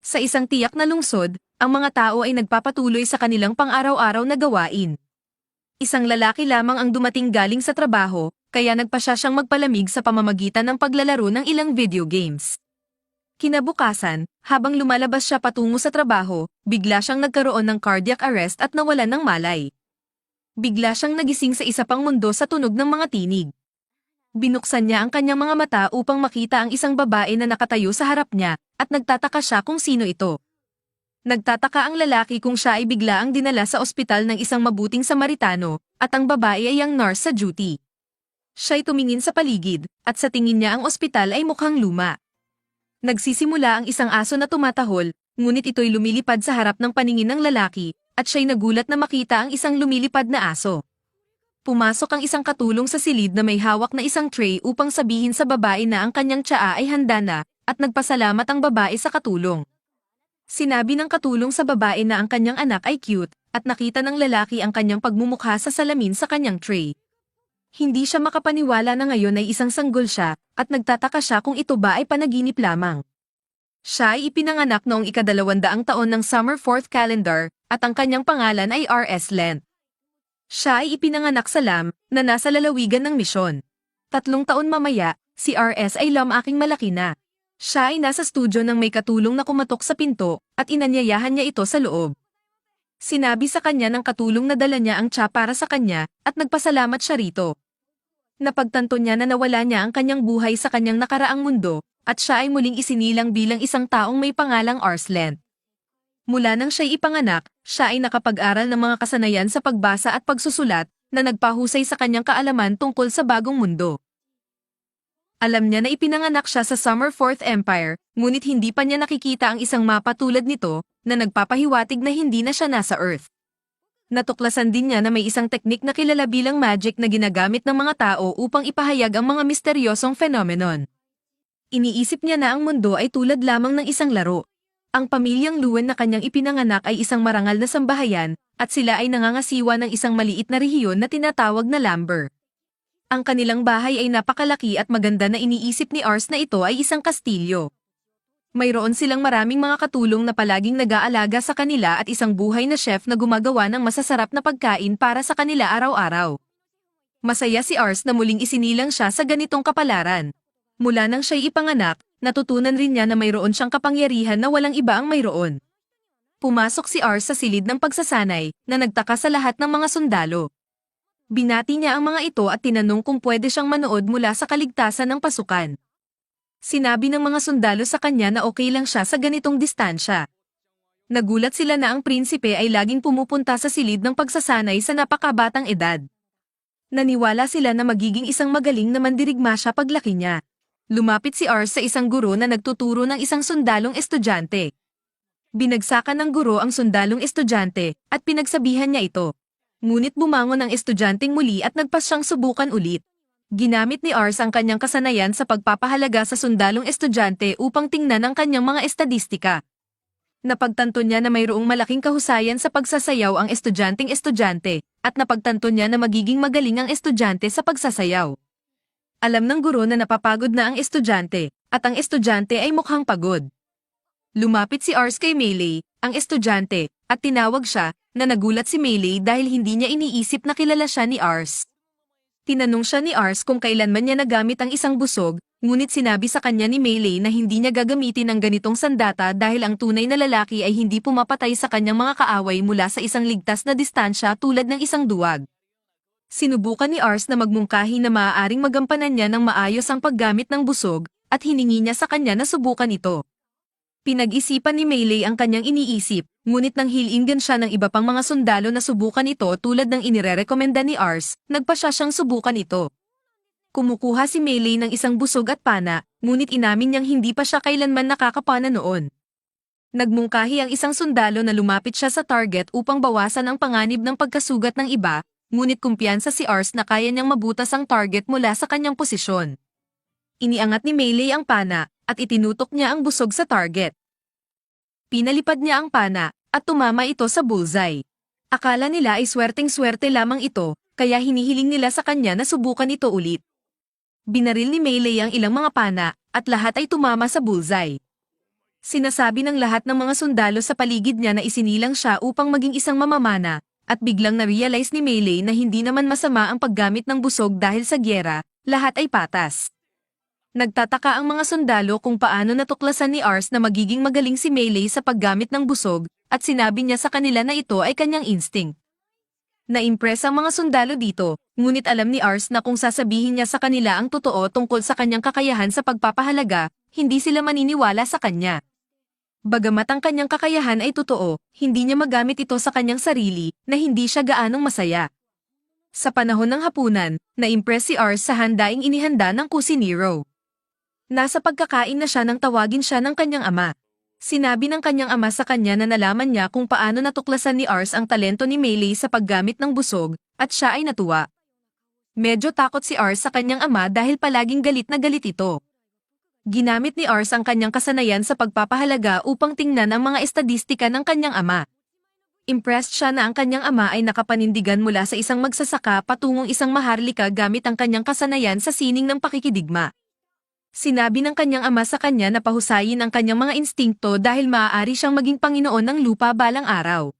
Sa isang tiyak na lungsod, ang mga tao ay nagpapatuloy sa kanilang pang-araw-araw na gawain. Isang lalaki lamang ang dumating galing sa trabaho, kaya nagpa siya siyang magpalamig sa pamamagitan ng paglalaro ng ilang video games. Kinabukasan, habang lumalabas siya patungo sa trabaho, bigla siyang nagkaroon ng cardiac arrest at nawalan ng malay. Bigla siyang nagising sa isa pang mundo sa tunog ng mga tinig. Binuksan niya ang kanyang mga mata upang makita ang isang babae na nakatayo sa harap niya, at nagtataka siya kung sino ito. Nagtataka ang lalaki kung siya ay bigla ang dinala sa ospital ng isang mabuting Samaritano, at ang babae ay ang nurse sa duty. Siya'y tumingin sa paligid, at sa tingin niya ang ospital ay mukhang luma. Nagsisimula ang isang aso na tumatahol, ngunit ito'y lumilipad sa harap ng paningin ng lalaki, at siya'y nagulat na makita ang isang lumilipad na aso. Pumasok ang isang katulong sa silid na may hawak na isang tray upang sabihin sa babae na ang kanyang tsaa ay handa na, at nagpasalamat ang babae sa katulong. Sinabi ng katulong sa babae na ang kanyang anak ay cute, at nakita ng lalaki ang kanyang pagmumukha sa salamin sa kanyang tray. Hindi siya makapaniwala na ngayon ay isang sanggol siya, at nagtataka siya kung ito ba ay panaginip lamang. Siya ay ipinanganak noong ika-200 taon ng Summer 4th calendar, at ang kanyang pangalan ay R.S. Lent. Siya ay ipinanganak sa Lam, na nasa lalawigan ng misyon. 3 taon mamaya, si R.S. ay lumaking malaki na. Siya ay nasa studio nang may katulong na kumatok sa pinto, at inanyayahan niya ito sa loob. Sinabi sa kanya ng katulong na dala niya ang tsa para sa kanya, at nagpasalamat siya rito. Napagtanto niya na nawala niya ang kanyang buhay sa kanyang nakaraang mundo, at siya ay muling isinilang bilang isang taong may pangalang Arslan. Mula nang siya'y ipanganak, siya ay nakapag-aral ng mga kasanayan sa pagbasa at pagsusulat, na nagpahusay sa kanyang kaalaman tungkol sa bagong mundo. Alam niya na ipinanganak siya sa Summer 4th Empire, ngunit hindi pa niya nakikita ang isang mapa tulad nito, na nagpapahiwatig na hindi na siya nasa Earth. Natuklasan din niya na may isang teknik na kilala bilang magic na ginagamit ng mga tao upang ipahayag ang mga misteryosong phenomenon. Iniisip niya na ang mundo ay tulad lamang ng isang laro. Ang pamilyang Luen na kanyang ipinanganak ay isang marangal na sambahayan, at sila ay nangangasiwa ng isang maliit na rehiyon na tinatawag na Lamber. Ang kanilang bahay ay napakalaki at maganda na iniisip ni Ars na ito ay isang kastilyo. Mayroon silang maraming mga katulong na palaging nag-aalaga sa kanila at isang buhay na chef na gumagawa ng masasarap na pagkain para sa kanila araw-araw. Masaya si Ars na muling isinilang siya sa ganitong kapalaran. Mula nang siya'y ipanganak, natutunan rin niya na mayroon siyang kapangyarihan na walang iba ang mayroon. Pumasok si Ars sa silid ng pagsasanay, na nagtaka sa lahat ng mga sundalo. Binati niya ang mga ito at tinanong kung pwede siyang manood mula sa kaligtasan ng pasukan. Sinabi ng mga sundalo sa kanya na okay lang siya sa ganitong distansya. Nagulat sila na ang prinsipe ay laging pumupunta sa silid ng pagsasanay sa napakabatang edad. Naniwala sila na magiging isang magaling na mandirigma siya paglaki niya. Lumapit si Ars sa isang guro na nagtuturo ng isang sundalong estudyante. Binagsakan ng guro ang sundalong estudyante, at pinagsabihan niya ito. Ngunit bumangon ang estudyanteng muli at nagpas siyang subukan ulit. Ginamit ni Ars ang kanyang kasanayan sa pagpapahalaga sa sundalong estudyante upang tingnan ang kanyang mga estadistika. Napagtanto niya na mayroong malaking kahusayan sa pagsasayaw ang estudyanteng estudyante, at napagtanto niya na magiging magaling ang estudyante sa pagsasayaw. Alam ng guro na napapagod na ang estudyante, at ang estudyante ay mukhang pagod. Lumapit si Ars kay Melee, ang estudyante, at tinawag siya, na nagulat si Melee dahil hindi niya iniisip na kilala siya ni Ars. Tinanong siya ni Ars kung kailanman niya nagamit ang isang busog, ngunit sinabi sa kanya ni Melee na hindi niya gagamitin ang ganitong sandata dahil ang tunay na lalaki ay hindi pumapatay sa kanyang mga kaaway mula sa isang ligtas na distansya tulad ng isang duwag. Sinubukan ni Ars na magmungkahi na maaaring magampanan niya ng maayos ang paggamit ng busog, at hiningi niya sa kanya na subukan ito. Pinag-isipan ni Melee ang kanyang iniisip, ngunit nang hilingan siya ng iba pang mga sundalo na subukan ito tulad ng inirerekomenda ni Ars, nagpa siya siyang subukan ito. Kumukuha si Melee ng isang busog at pana, ngunit inamin niyang hindi pa siya kailanman nakakapana noon. Nagmungkahi ang isang sundalo na lumapit siya sa target upang bawasan ang panganib ng pagkasugat ng iba, ngunit kumpiyansa si Ars na kaya niyang mabutas ang target mula sa kanyang posisyon. Iniangat ni Melee ang pana, at itinutok niya ang busog sa target. Pinalipad niya ang pana, at tumama ito sa bullseye. Akala nila ay swerteng-swerte lamang ito, kaya hinihiling nila sa kanya na subukan ito ulit. Binaril ni Melee ang ilang mga pana, at lahat ay tumama sa bullseye. Sinasabi ng lahat ng mga sundalo sa paligid niya na isinilang siya upang maging isang mamamana, at biglang na-realize ni Melee na hindi naman masama ang paggamit ng busog dahil sa gyera, lahat ay patas. Nagtataka ang mga sundalo kung paano natuklasan ni Ars na magiging magaling si Melee sa paggamit ng busog, at sinabi niya sa kanila na ito ay kanyang instinct. Na-impress ang mga sundalo dito, ngunit alam ni Ars na kung sasabihin niya sa kanila ang totoo tungkol sa kanyang kakayahan sa pagpapahalaga, hindi sila maniniwala sa kanya. Bagamat ang kanyang kakayahan ay totoo, hindi niya magamit ito sa kanyang sarili, na hindi siya gaanong masaya. Sa panahon ng hapunan, na-impress si Ars sa handaing inihanda ng kusinero. Nasa pagkakain na siya nang tawagin siya ng kanyang ama. Sinabi ng kanyang ama sa kanya na nalaman niya kung paano natuklasan ni Ars ang talento ni Melee sa paggamit ng busog, at siya ay natuwa. Medyo takot si Ars sa kanyang ama dahil palaging galit na galit ito. Ginamit ni Ars ang kanyang kasanayan sa pagpapahalaga upang tingnan ang mga estadistika ng kanyang ama. Impressed siya na ang kanyang ama ay nakapanindigan mula sa isang magsasaka patungong isang maharlika gamit ang kanyang kasanayan sa sining ng pakikidigma. Sinabi ng kanyang ama sa kanya na pahusayin ang kanyang mga instingto dahil maaari siyang maging Panginoon ng lupa balang araw.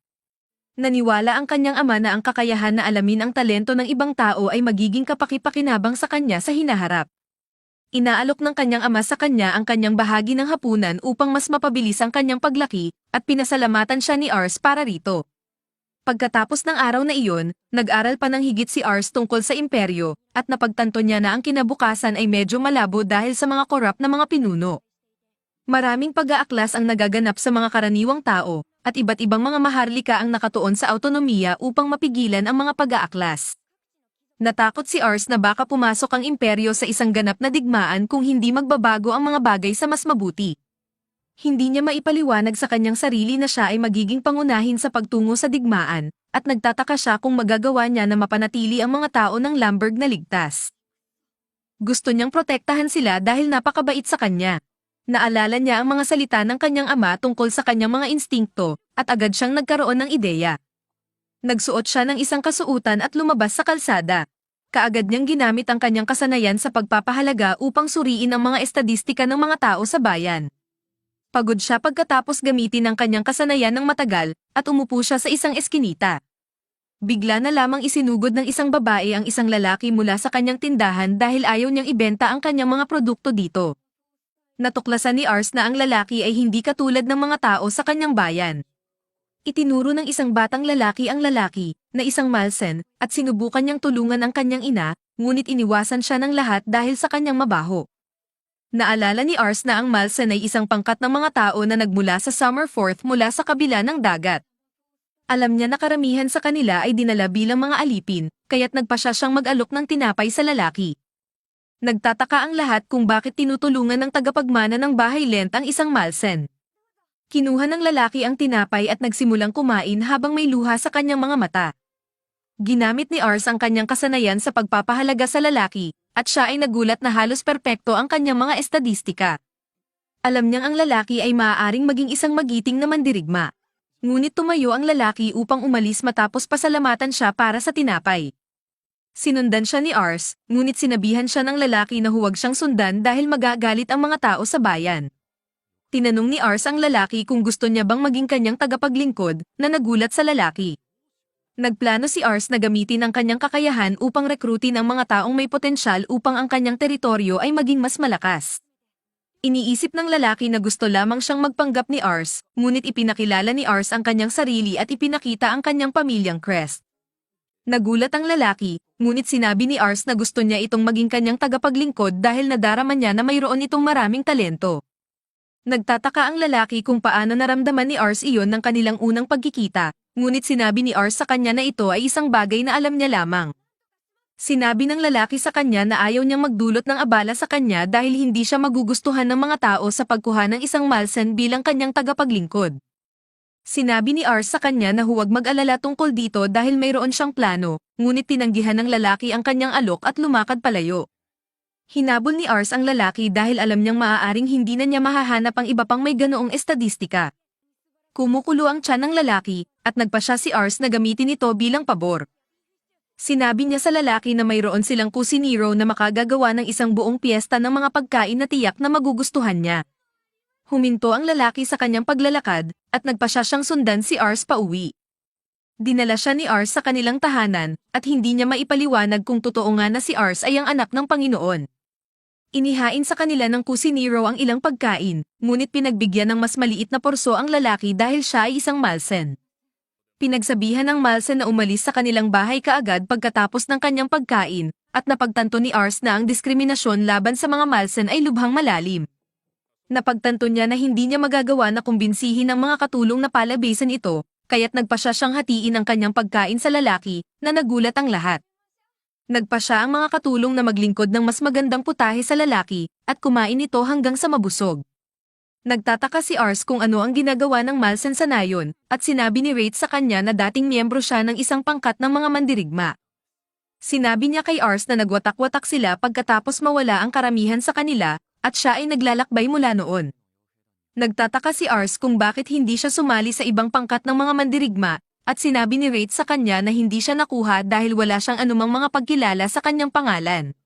Naniwala ang kanyang ama na ang kakayahan na alamin ang talento ng ibang tao ay magiging kapakipakinabang sa kanya sa hinaharap. Inaalok ng kanyang ama sa kanya ang kanyang bahagi ng hapunan upang mas mapabilis ang kanyang paglaki, at pinasalamatan siya ni Ars para rito. Pagkatapos ng araw na iyon, nag-aral pa ng higit si Ars tungkol sa imperyo, at napagtanto niya na ang kinabukasan ay medyo malabo dahil sa mga korap na mga pinuno. Maraming pag-aaklas ang nagaganap sa mga karaniwang tao, at iba't ibang mga maharlika ang nakatuon sa autonomiya upang mapigilan ang mga pag-aaklas. Natakot si Ars na baka pumasok ang imperyo sa isang ganap na digmaan kung hindi magbabago ang mga bagay sa mas mabuti. Hindi niya maipaliwanag sa kanyang sarili na siya ay magiging pangunahin sa pagtungo sa digmaan, at nagtataka siya kung magagawa niya na mapanatili ang mga tao ng Lamberg na ligtas. Gusto niyang protektahan sila dahil napakabait sa kanya. Naalala niya ang mga salita ng kanyang ama tungkol sa kanyang mga instingto, at agad siyang nagkaroon ng ideya. Nagsuot siya ng isang kasuutan at lumabas sa kalsada. Kaagad niyang ginamit ang kanyang kasanayan sa pagpapahalaga upang suriin ang mga estadistika ng mga tao sa bayan. Pagod siya pagkatapos gamitin ang kanyang kasanayan ng matagal, at umupo siya sa isang eskinita. Bigla na lamang isinugod ng isang babae ang isang lalaki mula sa kanyang tindahan dahil ayaw niyang ibenta ang kanyang mga produkto dito. Natuklasan ni Ars na ang lalaki ay hindi katulad ng mga tao sa kanyang bayan. Itinuro ng isang batang lalaki ang lalaki, na isang Malsen, at sinubukan niyang tulungan ang kanyang ina, ngunit iniwasan siya ng lahat dahil sa kanyang mabaho. Naalala ni Ars na ang Malsen ay isang pangkat ng mga tao na nagmula sa Summerforth mula sa kabila ng dagat. Alam niya na karamihan sa kanila ay dinala bilang mga alipin, kaya't nagpasya siyang mag-alok ng tinapay sa lalaki. Nagtataka ang lahat kung bakit tinutulungan ng tagapagmana ng bahay lent ang isang Malsen. Kinuha ng lalaki ang tinapay at nagsimulang kumain habang may luha sa kanyang mga mata. Ginamit ni Ars ang kanyang kasanayan sa pagpapahalaga sa lalaki, at siya ay nagulat na halos perpekto ang kanyang mga estadistika. Alam niyang ang lalaki ay maaaring maging isang magiting na mandirigma. Ngunit tumayo ang lalaki upang umalis matapos pasalamatan siya para sa tinapay. Sinundan siya ni Ars, ngunit sinabihan siya ng lalaki na huwag siyang sundan dahil magagalit ang mga tao sa bayan. Tinanong ni Ars ang lalaki kung gusto niya bang maging kanyang tagapaglingkod, na nagulat sa lalaki. Nagplano si Ars na gamitin ang kanyang kakayahan upang rekrutin ang mga taong may potensyal upang ang kanyang teritoryo ay maging mas malakas. Iniisip ng lalaki na gusto lamang siyang magpanggap ni Ars, ngunit ipinakilala ni Ars ang kanyang sarili at ipinakita ang kanyang pamilyang crest. Nagulat ang lalaki, ngunit sinabi ni Ars na gusto niya itong maging kanyang tagapaglingkod dahil nadarama niya na mayroon itong maraming talento. Nagtataka ang lalaki kung paano naramdaman ni Ars iyon ng kanilang unang pagkikita, ngunit sinabi ni Ars sa kanya na ito ay isang bagay na alam niya lamang. Sinabi ng lalaki sa kanya na ayaw niyang magdulot ng abala sa kanya dahil hindi siya magugustuhan ng mga tao sa pagkuha ng isang Malsen bilang kanyang tagapaglingkod. Sinabi ni Ars sa kanya na huwag mag-alala tungkol dito dahil mayroon siyang plano, ngunit tinanggihan ng lalaki ang kanyang alok at lumakad palayo. Hinabol ni Ars ang lalaki dahil alam niyang maaaring hindi na niya mahahanap ang iba pang may ganoong estadistika. Kumukulo ang tiyan ng lalaki, at nagpasya si Ars na gamitin ito bilang pabor. Sinabi niya sa lalaki na mayroon silang kusinero na makagagawa ng isang buong piyesta ng mga pagkain na tiyak na magugustuhan niya. Huminto ang lalaki sa kanyang paglalakad, at nagpasya siyang sundan si Ars pauwi. Dinala siya ni Ars sa kanilang tahanan, at hindi niya maipaliwanag kung totoo nga na si Ars ay ang anak ng Panginoon. Inihain sa kanila ng kusinero ang ilang pagkain, ngunit pinagbigyan ng mas maliit na porso ang lalaki dahil siya ay isang Malsen. Pinagsabihan ng Malsen na umalis sa kanilang bahay kaagad pagkatapos ng kanyang pagkain, at napagtanto ni Ars na ang diskriminasyon laban sa mga Malsen ay lubhang malalim. Napagtanto niya na hindi niya magagawa na kumbinsihin ang mga katulong na palabesan ito, kaya't nagpasya siyang hatiin ang kanyang pagkain sa lalaki, na nagulat ang lahat. Nagpasya ang mga katulong na maglingkod ng mas magandang putahe sa lalaki, at kumain ito hanggang sa mabusog. Nagtataka si Ars kung ano ang ginagawa ng Malsen sa nayon, at sinabi ni Wraith sa kanya na dating miyembro siya ng isang pangkat ng mga mandirigma. Sinabi niya kay Ars na nagwatak-watak sila pagkatapos mawala ang karamihan sa kanila, at siya ay naglalakbay mula noon. Nagtataka si Ars kung bakit hindi siya sumali sa ibang pangkat ng mga mandirigma, at sinabi ni Wraith sa kanya na hindi siya nakuha dahil wala siyang anumang mga pagkilala sa kanyang pangalan.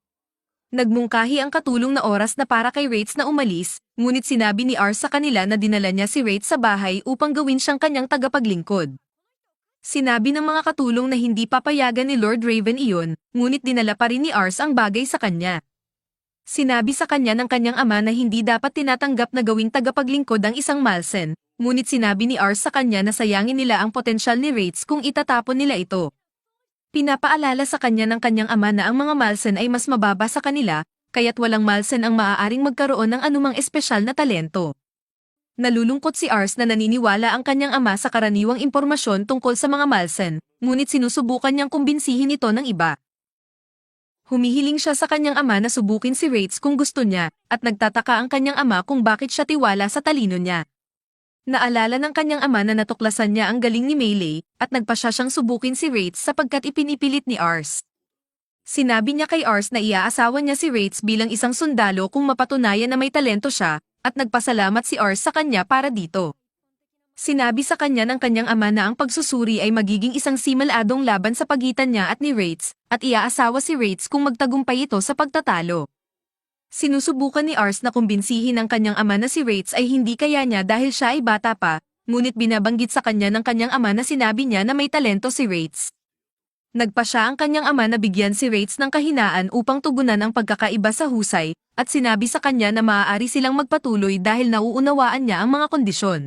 Nagmungkahi ang katulong na oras na para kay Wraith na umalis, ngunit sinabi ni Ars sa kanila na dinala niya si Wraith sa bahay upang gawin siyang kanyang tagapaglingkod. Sinabi ng mga katulong na hindi papayagan ni Lord Raven iyon, ngunit dinala pa rin ni Ars ang bagay sa kanya. Sinabi sa kanya ng kanyang ama na hindi dapat tinatanggap na gawing tagapaglingkod ang isang Malsen, ngunit sinabi ni Ars sa kanya na sayangin nila ang potensyal ni Wraith kung itatapon nila ito. Pinapaalala sa kanya ng kanyang ama na ang mga Malsen ay mas mababa sa kanila, kaya't walang Malsen ang maaaring magkaroon ng anumang espesyal na talento. Nalulungkot si Ars na naniniwala ang kanyang ama sa karaniwang impormasyon tungkol sa mga Malsen, ngunit sinusubukan niyang kumbinsihin ito ng iba. Humihiling siya sa kanyang ama na subukin si Wraith kung gusto niya, at nagtataka ang kanyang ama kung bakit siya tiwala sa talino niya. Naalala ng kanyang ama na natuklasan niya ang galing ni Melee, at nagpasya siyang subukin si Wraith sapagkat ipinipilit ni Ars. Sinabi niya kay Ars na iaasawa niya si Wraith bilang isang sundalo kung mapatunayan na may talento siya, at nagpasalamat si Ars sa kanya para dito. Sinabi sa kanya ng kanyang ama na ang pagsusuri ay magiging isang simaladong laban sa pagitan niya at ni Wraith, at iaasawa si Wraith kung magtagumpay ito sa pagtatalo. Sinusubukan ni Ars na kumbinsihin ang kanyang ama na si Wraith ay hindi kaya niya dahil siya ay bata pa, ngunit binabanggit sa kanya ng kanyang ama na sinabi niya na may talento si Wraith. Nagpa siya ang kanyang ama na bigyan si Wraith ng kahinaan upang tugunan ang pagkakaiba sa husay, at sinabi sa kanya na maaari silang magpatuloy dahil nauunawaan niya ang mga kondisyon.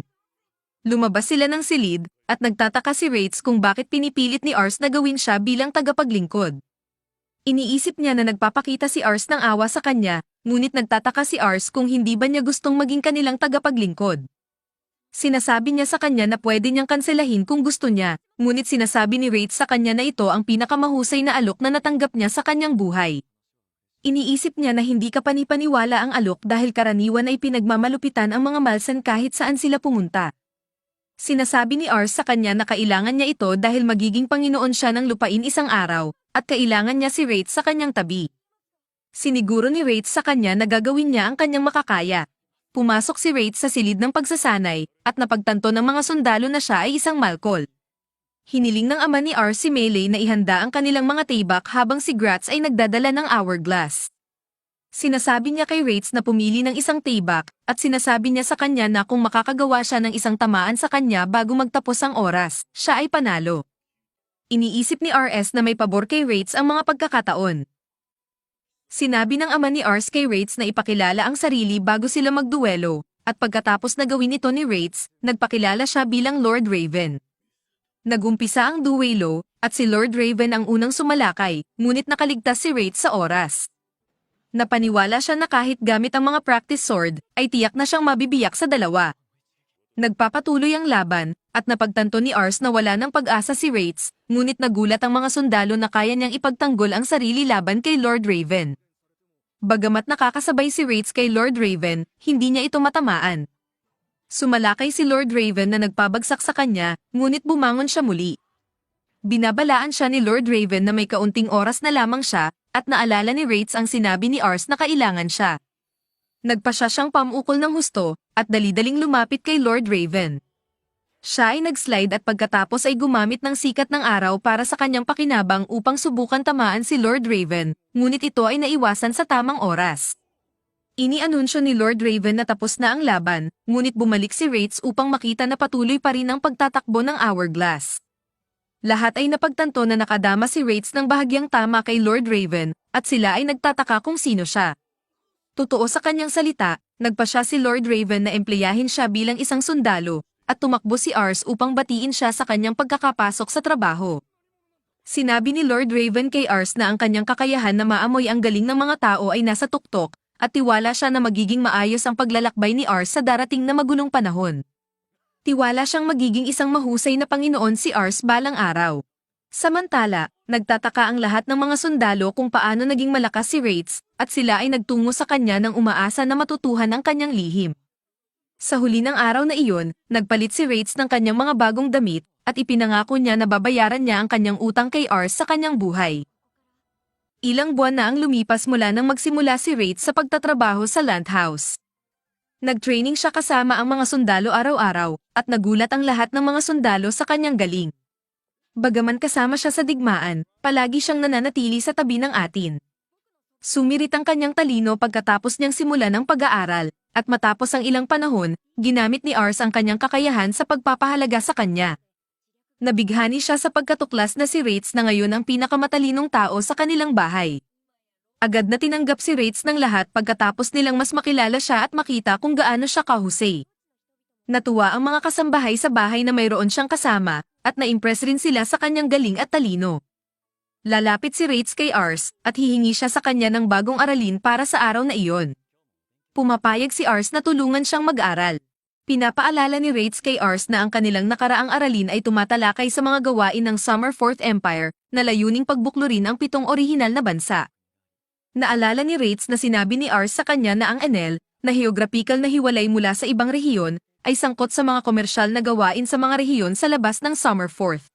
Lumabas sila ng silid, at nagtataka si Wraith kung bakit pinipilit ni Ars na gawin siya bilang tagapaglingkod. Iniisip niya na nagpapakita si Ars ng awa sa kanya, ngunit nagtataka si Ars kung hindi ba niya gustong maging kanilang tagapaglingkod. Sinasabi niya sa kanya na pwede niyang kanselahin kung gusto niya, ngunit sinasabi ni Wraith sa kanya na ito ang pinakamahusay na alok na natanggap niya sa kanyang buhay. Iniisip niya na hindi kapanipaniwala ang alok dahil karaniwan ay pinagmamalupitan ang mga Malsen kahit saan sila pumunta. Sinasabi ni Ars sa kanya na kailangan niya ito dahil magiging Panginoon siya ng lupain isang araw, at kailangan niya si Wraith sa kanyang tabi. Siniguro ni Wraith sa kanya na gagawin niya ang kanyang makakaya. Pumasok si Wraith sa silid ng pagsasanay, at napagtanto ng mga sundalo na siya ay isang Malkol. Hiniling ng ama ni Ars si Melee na ihanda ang kanilang mga tibak habang si Gratz ay nagdadala ng hourglass. Sinasabi niya kay Wraith na pumili ng isang tibak, at sinasabi niya sa kanya na kung makakagawa siya ng isang tamaan sa kanya bago magtapos ang oras, siya ay panalo. Iniisip ni RS na may pabor kay Wraith ang mga pagkakataon. Sinabi ng ama ni Ars kay Wraith na ipakilala ang sarili bago sila magduelo, at pagkatapos na gawin ito ni Wraith, nagpakilala siya bilang Lord Raven. Nagumpisa ang duelo, at si Lord Raven ang unang sumalakay, ngunit nakaligtas si Wraith sa oras. Napaniwala siya na kahit gamit ang mga practice sword, ay tiyak na siyang mabibiyak sa dalawa. Nagpapatuloy ang laban, at napagtanto ni Ars na wala ng pag-asa si Wraith, ngunit nagulat ang mga sundalo na kaya niyang ipagtanggol ang sarili laban kay Lord Raven. Bagamat nakakasabay si Wraith kay Lord Raven, hindi niya ito matamaan. Sumalakay si Lord Raven na nagpabagsak sa kanya, ngunit bumangon siya muli. Binabalaan siya ni Lord Raven na may kaunting oras na lamang siya, at naalala ni Wraith ang sinabi ni Ars na kailangan siya. Nagpasya siyang pamukol ng husto, at dali-daling lumapit kay Lord Raven. Siya ay nag-slide at pagkatapos ay gumamit ng sikat ng araw para sa kanyang pakinabang upang subukan tamaan si Lord Raven, ngunit ito ay naiwasan sa tamang oras. Inianunsyo ni Lord Raven na tapos na ang laban, ngunit bumalik si Rates upang makita na patuloy pa rin ang pagtatakbo ng Hourglass. Lahat ay napagtanto na nakadama si Rates ng bahagyang tama kay Lord Raven, at sila ay nagtataka kung sino siya. Totoo sa kanyang salita, nagpasya si Lord Raven na empleyahin siya bilang isang sundalo, at tumakbo si Ars upang batiin siya sa kanyang pagkakapasok sa trabaho. Sinabi ni Lord Raven kay Ars na ang kanyang kakayahan na maamoy ang galing ng mga tao ay nasa tuktok, at tiwala siya na magiging maayos ang paglalakbay ni Ars sa darating na magulong panahon. Tiwala siyang magiging isang mahusay na Panginoon si Ars balang araw. Samantala, nagtataka ang lahat ng mga sundalo kung paano naging malakas si Rates, at sila ay nagtungo sa kanya nang umaasa na matutuhan ang kanyang lihim. Sa huli ng araw na iyon, nagpalit si Rates ng kanyang mga bagong damit, at ipinangako niya na babayaran niya ang kanyang utang kay Ars sa kanyang buhay. Ilang buwan na ang lumipas mula nang magsimula si Rates sa pagtatrabaho sa Land House. Nag-training siya kasama ang mga sundalo araw-araw, at nagulat ang lahat ng mga sundalo sa kanyang galing. Bagaman kasama siya sa digmaan, palagi siyang nananatili sa tabi ng atin. Sumirit ang kanyang talino pagkatapos niyang simulan ang pag-aaral, at matapos ang ilang panahon, ginamit ni Ars ang kanyang kakayahan sa pagpapahalaga sa kanya. Nabighani siya sa pagkatuklas na si Rates na ngayon ang pinakamatalinong tao sa kanilang bahay. Agad na tinanggap si Rates ng lahat pagkatapos nilang mas makilala siya at makita kung gaano siya kahusay. Natuwa ang mga kasambahay sa bahay na mayroon siyang kasama, at na-impress rin sila sa kanyang galing at talino. Lalapit si Rates kay Ars, at hihingi siya sa kanya ng bagong aralin para sa araw na iyon. Pumapayag si Ars na tulungan siyang mag-aral. Pinapaalala ni Rates kay Ars na ang kanilang nakaraang aralin ay tumatalakay sa mga gawain ng Summer Fourth Empire na layuning pagbuklurin ang 7 orihinal na bansa. Naalala ni Rates na sinabi ni Ars sa kanya na ang Enel, na geographical na hiwalay mula sa ibang rehiyon, ay sangkot sa mga komersyal na gawain sa mga rehiyon sa labas ng Summer Fourth.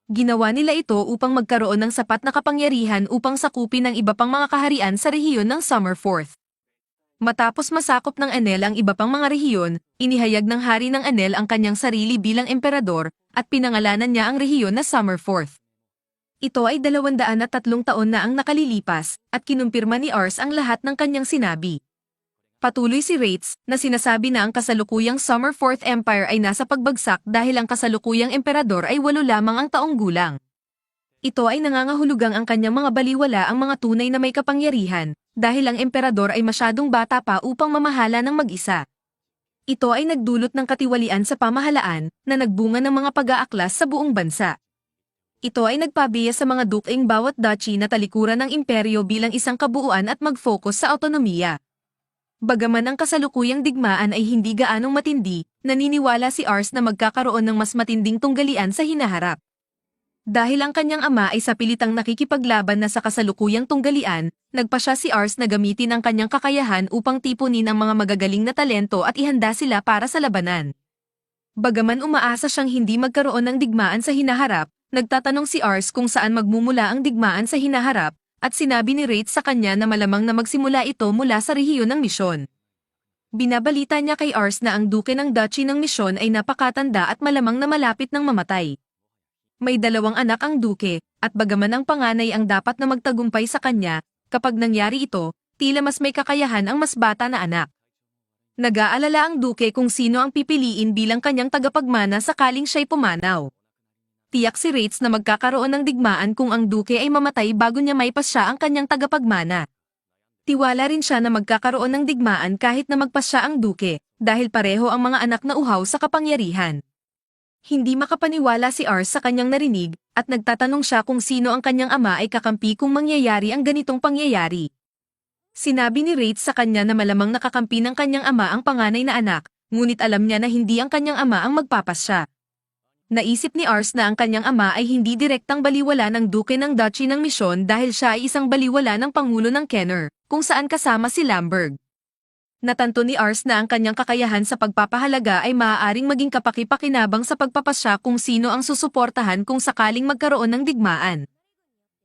Ginawa nila ito upang magkaroon ng sapat na kapangyarihan upang sakupin ang iba pang mga kaharian sa rehiyon ng Summer Fourth. Matapos masakop ng Enel ang iba pang mga rehiyon, inihayag ng hari ng Enel ang kanyang sarili bilang emperador, at pinangalanan niya ang rehiyon na Summer Fourth. Ito ay 203 taon na ang nakalilipas, at kinumpirma ni Ars ang lahat ng kanyang sinabi. Patuloy si Rates, na sinasabi na ang kasalukuyang Summer Fourth Empire ay nasa pagbagsak dahil ang kasalukuyang emperador ay 8 lamang ang taong gulang. Ito ay nangangahulugang ang kanyang mga baliwala ang mga tunay na may kapangyarihan, dahil ang emperador ay masyadong bata pa upang mamahala ng mag-isa. Ito ay nagdulot ng katiwalian sa pamahalaan, na nagbunga ng mga pag-aaklas sa buong bansa. Ito ay nagpabiya sa mga duking bawat duchy na talikuran ng imperyo bilang isang kabuuan at mag-focus sa autonomiya. Bagaman ang kasalukuyang digmaan ay hindi gaanong matindi, naniniwala si Ars na magkakaroon ng mas matinding tunggalian sa hinaharap. Dahil ang kanyang ama ay sa pilitang nakikipaglaban na sa kasalukuyang tunggalian, nagpasya si Ars na gamitin ang kanyang kakayahan upang tipunin ang mga magagaling na talento at ihanda sila para sa labanan. Bagaman umaasa siyang hindi magkaroon ng digmaan sa hinaharap, nagtatanong si Ars kung saan magmumula ang digmaan sa hinaharap, at sinabi ni Rates sa kanya na malamang na magsimula ito mula sa rehiyon ng misyon. Binabalita niya kay Ars na ang duke ng duchy ng misyon ay napakatanda at malamang na malapit ng mamatay. May 2 anak ang duke, at bagaman ang panganay ang dapat na magtagumpay sa kanya, kapag nangyari ito, tila mas may kakayahan ang mas bata na anak. Nag-aalala ang duke kung sino ang pipiliin bilang kanyang tagapagmana sakaling siya'y pumanaw. Tiyak si Rates na magkakaroon ng digmaan kung ang duke ay mamatay bago niya maipasya ang kanyang tagapagmana. Tiwala rin siya na magkakaroon ng digmaan kahit na magpasya ang duke, dahil pareho ang mga anak na uhaw sa kapangyarihan. Hindi makapaniwala si Ars sa kanyang narinig, at nagtatanong siya kung sino ang kanyang ama ay kakampi kung mangyayari ang ganitong pangyayari. Sinabi ni Rates sa kanya na malamang nakakampi ng kanyang ama ang panganay na anak, ngunit alam niya na hindi ang kanyang ama ang magpapasya. Naisip ni Ars na ang kanyang ama ay hindi direktang baliwala ng duke ng duchy ng misyon dahil siya ay isang baliwala ng pangulo ng Kenner, kung saan kasama si Lamberg. Natanto ni Ars na ang kanyang kakayahan sa pagpapahalaga ay maaaring maging kapaki-pakinabang sa pagpapasya kung sino ang susuportahan kung sakaling magkaroon ng digmaan.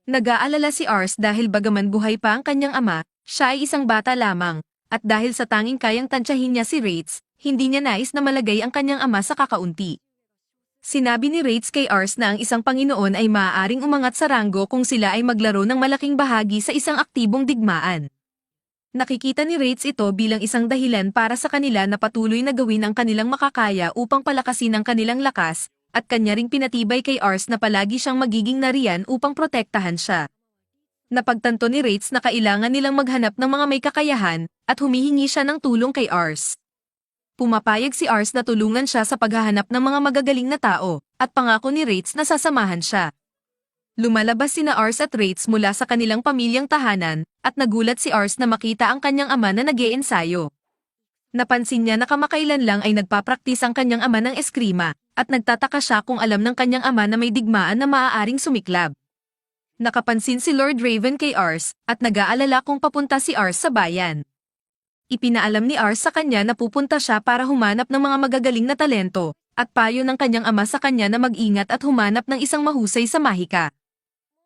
Nag-aalala si Ars dahil bagaman buhay pa ang kanyang ama, siya ay isang bata lamang, at dahil sa tanging kayang tansyahin niya si Rates, hindi niya nais na malagay ang kanyang ama sa kakaunti. Sinabi ni Rates kay Ars na ang isang Panginoon ay maaaring umangat sa ranggo kung sila ay maglaro ng malaking bahagi sa isang aktibong digmaan. Nakikita ni Rates ito bilang isang dahilan para sa kanila na patuloy na gawin ang kanilang makakaya upang palakasin ang kanilang lakas, at kanya ring pinatibay kay Ars na palagi siyang magiging nariyan upang protektahan siya. Napagtanto ni Rates na kailangan nilang maghanap ng mga may kakayahan, at humihingi siya ng tulong kay Ars. Pumapayag si Ars na tulungan siya sa paghahanap ng mga magagaling na tao, at pangako ni Rates na sasamahan siya. Lumalabas sina Ars at Rates mula sa kanilang pamilyang tahanan, at nagulat si Ars na makita ang kanyang ama na nag-iensayo. Napansin niya na kamakailan lang ay nagpapraktis ang kanyang ama ng eskrima, at nagtataka siya kung alam ng kanyang ama na may digmaan na maaaring sumiklab. Nakapansin si Lord Raven kay Ars, at nag-aalala kung papunta si Ars sa bayan. Ipinaalam ni Ars sa kanya na pupunta siya para humanap ng mga magagaling na talento, at payo ng kanyang ama sa kanya na mag-ingat at humanap ng isang mahusay sa mahika.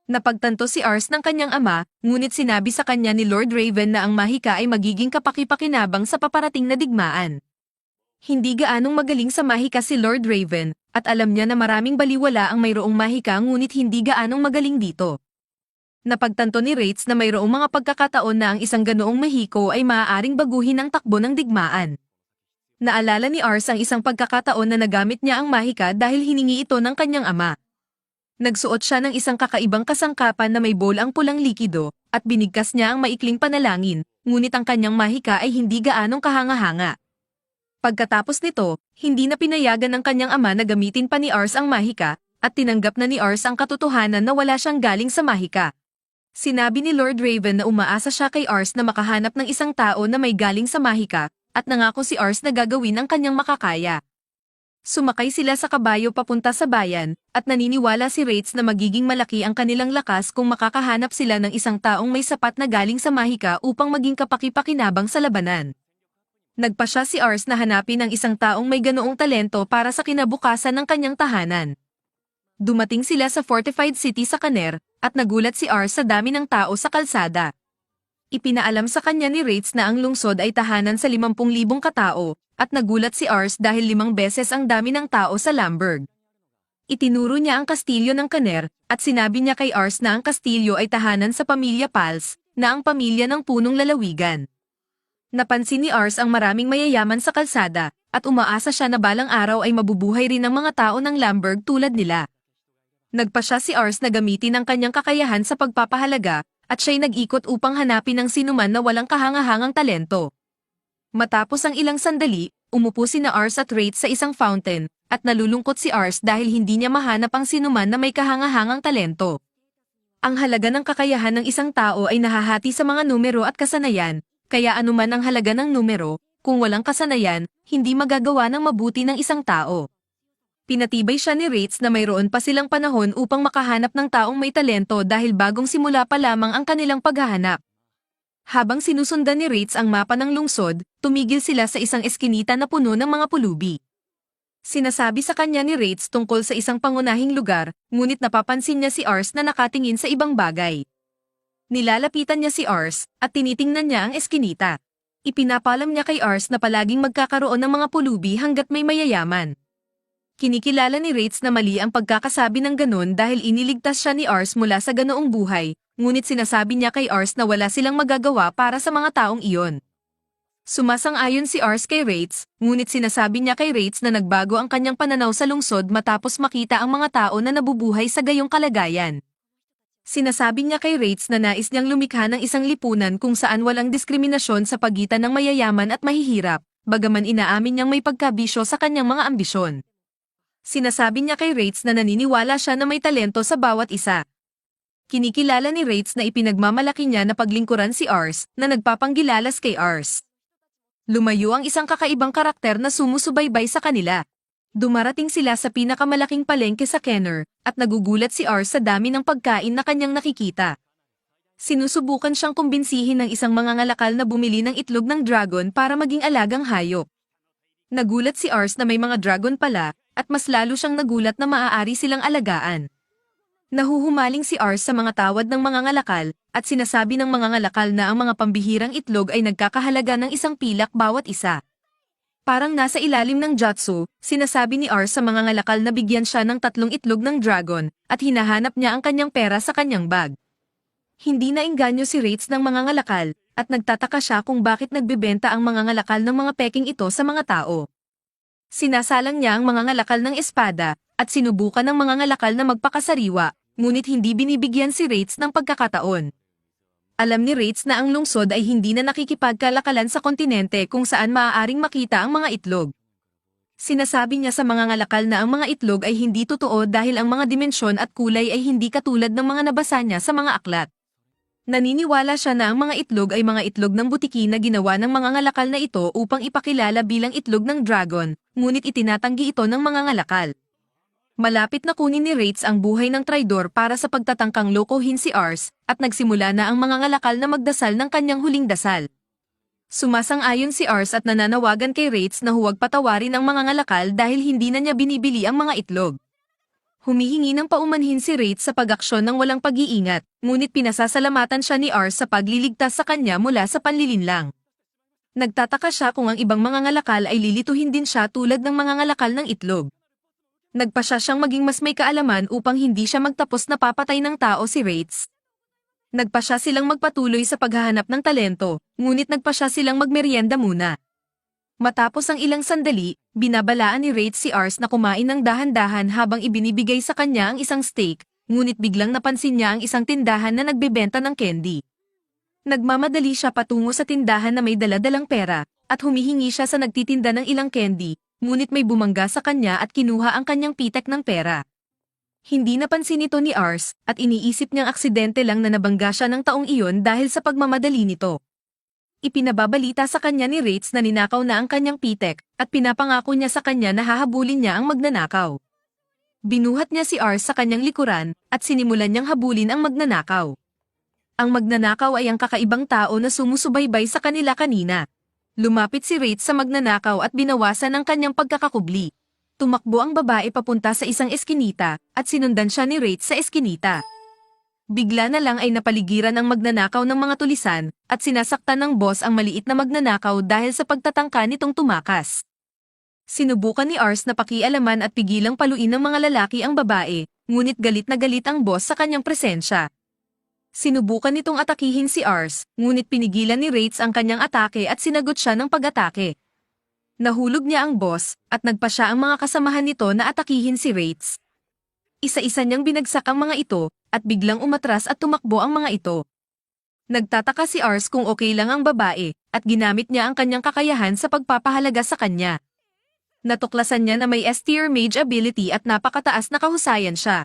Napagtanto si Ars ng kanyang ama, ngunit sinabi sa kanya ni Lord Raven na ang mahika ay magiging kapaki-pakinabang sa paparating na digmaan. Hindi gaanong magaling sa mahika si Lord Raven, at alam niya na maraming baliwala ang mayroong mahika ngunit hindi gaanong magaling dito. Napagtanto ni Rates na mayroong mga pagkakataon na ang isang ganoong mahiko ay maaaring baguhin ang takbo ng digmaan. Naalala ni Ars ang isang pagkakataon na nagamit niya ang mahika dahil hiningi ito ng kanyang ama. Nagsuot siya ng isang kakaibang kasangkapan na may bowl ang pulang likido, at binigkas niya ang maikling panalangin, ngunit ang kanyang mahika ay hindi gaanong kahanga-hanga. Pagkatapos nito, hindi na pinayagan ng kanyang ama na gamitin pa ni Ars ang mahika, at tinanggap na ni Ars ang katotohanan na wala siyang galing sa mahika. Sinabi ni Lord Raven na umaasa siya kay Ars na makahanap ng isang tao na may galing sa mahika, at nangako si Ars na gagawin ang kanyang makakaya. Sumakay sila sa kabayo papunta sa bayan, at naniniwala si Rates na magiging malaki ang kanilang lakas kung makakahanap sila ng isang taong may sapat na galing sa mahika upang maging kapaki-pakinabang sa labanan. Nagpasya si Ars na hanapin ang isang taong may ganoong talento para sa kinabukasan ng kanyang tahanan. Dumating sila sa fortified city sa Caner, at nagulat si Ars sa dami ng tao sa kalsada. Ipinaalam sa kanya ni Rates na ang lungsod ay tahanan sa 50,000 katao, at nagulat si Ars dahil 5 beses ang dami ng tao sa Lamberg. Itinuro niya ang kastilyo ng Caner, at sinabi niya kay Ars na ang kastilyo ay tahanan sa pamilya Pals, na ang pamilya ng punong lalawigan. Napansin ni Ars ang maraming mayayaman sa kalsada, at umaasa siya na balang araw ay mabubuhay rin ang mga tao ng Lamberg tulad nila. Nagpasya si Ars na gamitin ang kanyang kakayahan sa pagpapahalaga, at siya'y nag-ikot upang hanapin ang sinuman na walang kahangahangang talento. Matapos ang ilang sandali, umupo sina Ars at Rates sa isang fountain, at nalulungkot si Ars dahil hindi niya mahanap ang sinuman na may kahangahangang talento. Ang halaga ng kakayahan ng isang tao ay nahahati sa mga numero at kasanayan, kaya anuman ang halaga ng numero, kung walang kasanayan, hindi magagawa ng mabuti ng isang tao. Pinatibay siya ni Rates na mayroon pa silang panahon upang makahanap ng taong may talento dahil bagong simula pa lamang ang kanilang paghahanap. Habang sinusundan ni Rates ang mapa ng lungsod, tumigil sila sa isang eskinita na puno ng mga pulubi. Sinasabi sa kanya ni Rates tungkol sa isang pangunahing lugar, ngunit napapansin niya si Ars na nakatingin sa ibang bagay. Nilalapitan niya si Ars, at tinitingnan niya ang eskinita. Ipinapalam niya kay Ars na palaging magkakaroon ng mga pulubi hanggat may mayayaman. Kinikilala ni Rates na mali ang pagkakasabi ng ganon dahil iniligtas siya ni Ars mula sa ganoong buhay, ngunit sinasabi niya kay Ars na wala silang magagawa para sa mga taong iyon. Sumasang-ayon si Ars kay Rates, ngunit sinasabi niya kay Rates na nagbago ang kanyang pananaw sa lungsod matapos makita ang mga tao na nabubuhay sa gayong kalagayan. Sinasabi niya kay Rates na nais niyang lumikha ng isang lipunan kung saan walang diskriminasyon sa pagitan ng mayayaman at mahihirap, bagaman inaamin niyang may pagkabisyo sa kanyang mga ambisyon. Sinasabi niya kay Rates na naniniwala siya na may talento sa bawat isa. Kinikilala ni Rates na ipinagmamalaki niya na paglingkuran si Ars, na nagpapanggilalas kay Ars. Lumayo ang isang kakaibang karakter na sumusubaybay sa kanila. Dumarating sila sa pinakamalaking palengke sa Caner, at nagugulat si Ars sa dami ng pagkain na kanyang nakikita. Sinusubukan siyang kumbinsihin ng isang mangangalakal na bumili ng itlog ng dragon para maging alagang hayop. Nagulat si Ars na may mga dragon pala, at mas lalo siyang nagulat na maaari silang alagaan. Nahuhumaling si Ars sa mga tawad ng mga ngalakal, at sinasabi ng mga ngalakal na ang mga pambihirang itlog ay nagkakahalaga ng isang pilak bawat isa. Parang nasa ilalim ng jutsu, sinasabi ni Ars sa mga ngalakal na bigyan siya ng 3 itlog ng dragon, at hinahanap niya ang kanyang pera sa kanyang bag. Hindi naengganyo si Rates ng mga ngalakal, at nagtataka siya kung bakit nagbebenta ang mga ngalakal ng mga peking ito sa mga tao. Sinasalang niya ang mga ngalakal ng espada, at sinubukan ng mga ngalakal na magpakasariwa, ngunit hindi binibigyan si Rates ng pagkakataon. Alam ni Rates na ang lungsod ay hindi na nakikipagkalakalan sa kontinente kung saan maaaring makita ang mga itlog. Sinasabi niya sa mga ngalakal na ang mga itlog ay hindi totoo dahil ang mga dimensyon at kulay ay hindi katulad ng mga nabasa niya sa mga aklat. Naniniwala siya na ang mga itlog ay mga itlog ng butiki na ginawa ng mga ngalakal na ito upang ipakilala bilang itlog ng dragon, ngunit itinatanggi ito ng mga ngalakal. Malapit na kunin ni Rates ang buhay ng traidor para sa pagtatangkang lokohin si Ars, at nagsimula na ang mga ngalakal na magdasal ng kanyang huling dasal. Sumasang-ayon si Ars at nananawagan kay Rates na huwag patawarin ang mga ngalakal dahil hindi na niya binibili ang mga itlog. Humihingi ng paumanhin si Rates sa pag-aksyon ng walang pag-iingat, ngunit pinasasalamatan siya ni Ars sa pagliligtas sa kanya mula sa panlilinlang. Nagtataka siya kung ang ibang mga ngalakal ay lilituhin din siya tulad ng mga ngalakal ng itlog. Nagpa siya siyang maging mas may kaalaman upang hindi siya magtapos na papatay ng tao si Rates. Nagpa siya silang magpatuloy sa paghahanap ng talento, ngunit nagpa siya silang magmeryenda muna. Matapos ang ilang sandali, binabalaan ni Rates si Ars na kumain ng dahan-dahan habang ibinibigay sa kanya ang isang steak, ngunit biglang napansin niya ang isang tindahan na nagbebenta ng candy. Nagmamadali siya patungo sa tindahan na may dala-dalang pera, at humihingi siya sa nagtitinda ng ilang candy, ngunit may bumangga sa kanya at kinuha ang kanyang pitek ng pera. Hindi napansin ito ni Ars, at iniisip niyang aksidente lang na nabangga siya ng taong iyon dahil sa pagmamadali nito. Ipinababalita sa kanya ni Rates na ninakaw na ang kanyang pitek, at pinapangako niya sa kanya na hahabulin niya ang magnanakaw. Binuhat niya si Ars sa kanyang likuran, at sinimulan niyang habulin ang magnanakaw. Ang magnanakaw ay ang kakaibang tao na sumusubaybay sa kanila kanina. Lumapit si Rates sa magnanakaw at binawasan ang kanyang pagkakakubli. Tumakbo ang babae papunta sa isang eskinita, at sinundan siya ni Rates sa eskinita. Bigla na lang ay napaligiran ang magnanakaw ng mga tulisan, at sinasaktan ng boss ang maliit na magnanakaw dahil sa pagtatangka nitong tumakas. Sinubukan ni Ars na pakialaman at pigilang paluin ng mga lalaki ang babae, ngunit galit na galit ang boss sa kanyang presensya. Sinubukan nitong atakihin si Ars, ngunit pinigilan ni Rates ang kanyang atake at sinagot siya ng pag-atake. Nahulog niya ang boss, at nagpa siya ang mga kasamahan nito na atakihin si Rates. Isa-isa niyang binagsak ang mga ito, at biglang umatras at tumakbo ang mga ito. Nagtataka si Ars kung okay lang ang babae, at ginamit niya ang kanyang kakayahan sa pagpapahalaga sa kanya. Natuklasan niya na may S-tier mage ability at napakataas na kahusayan siya.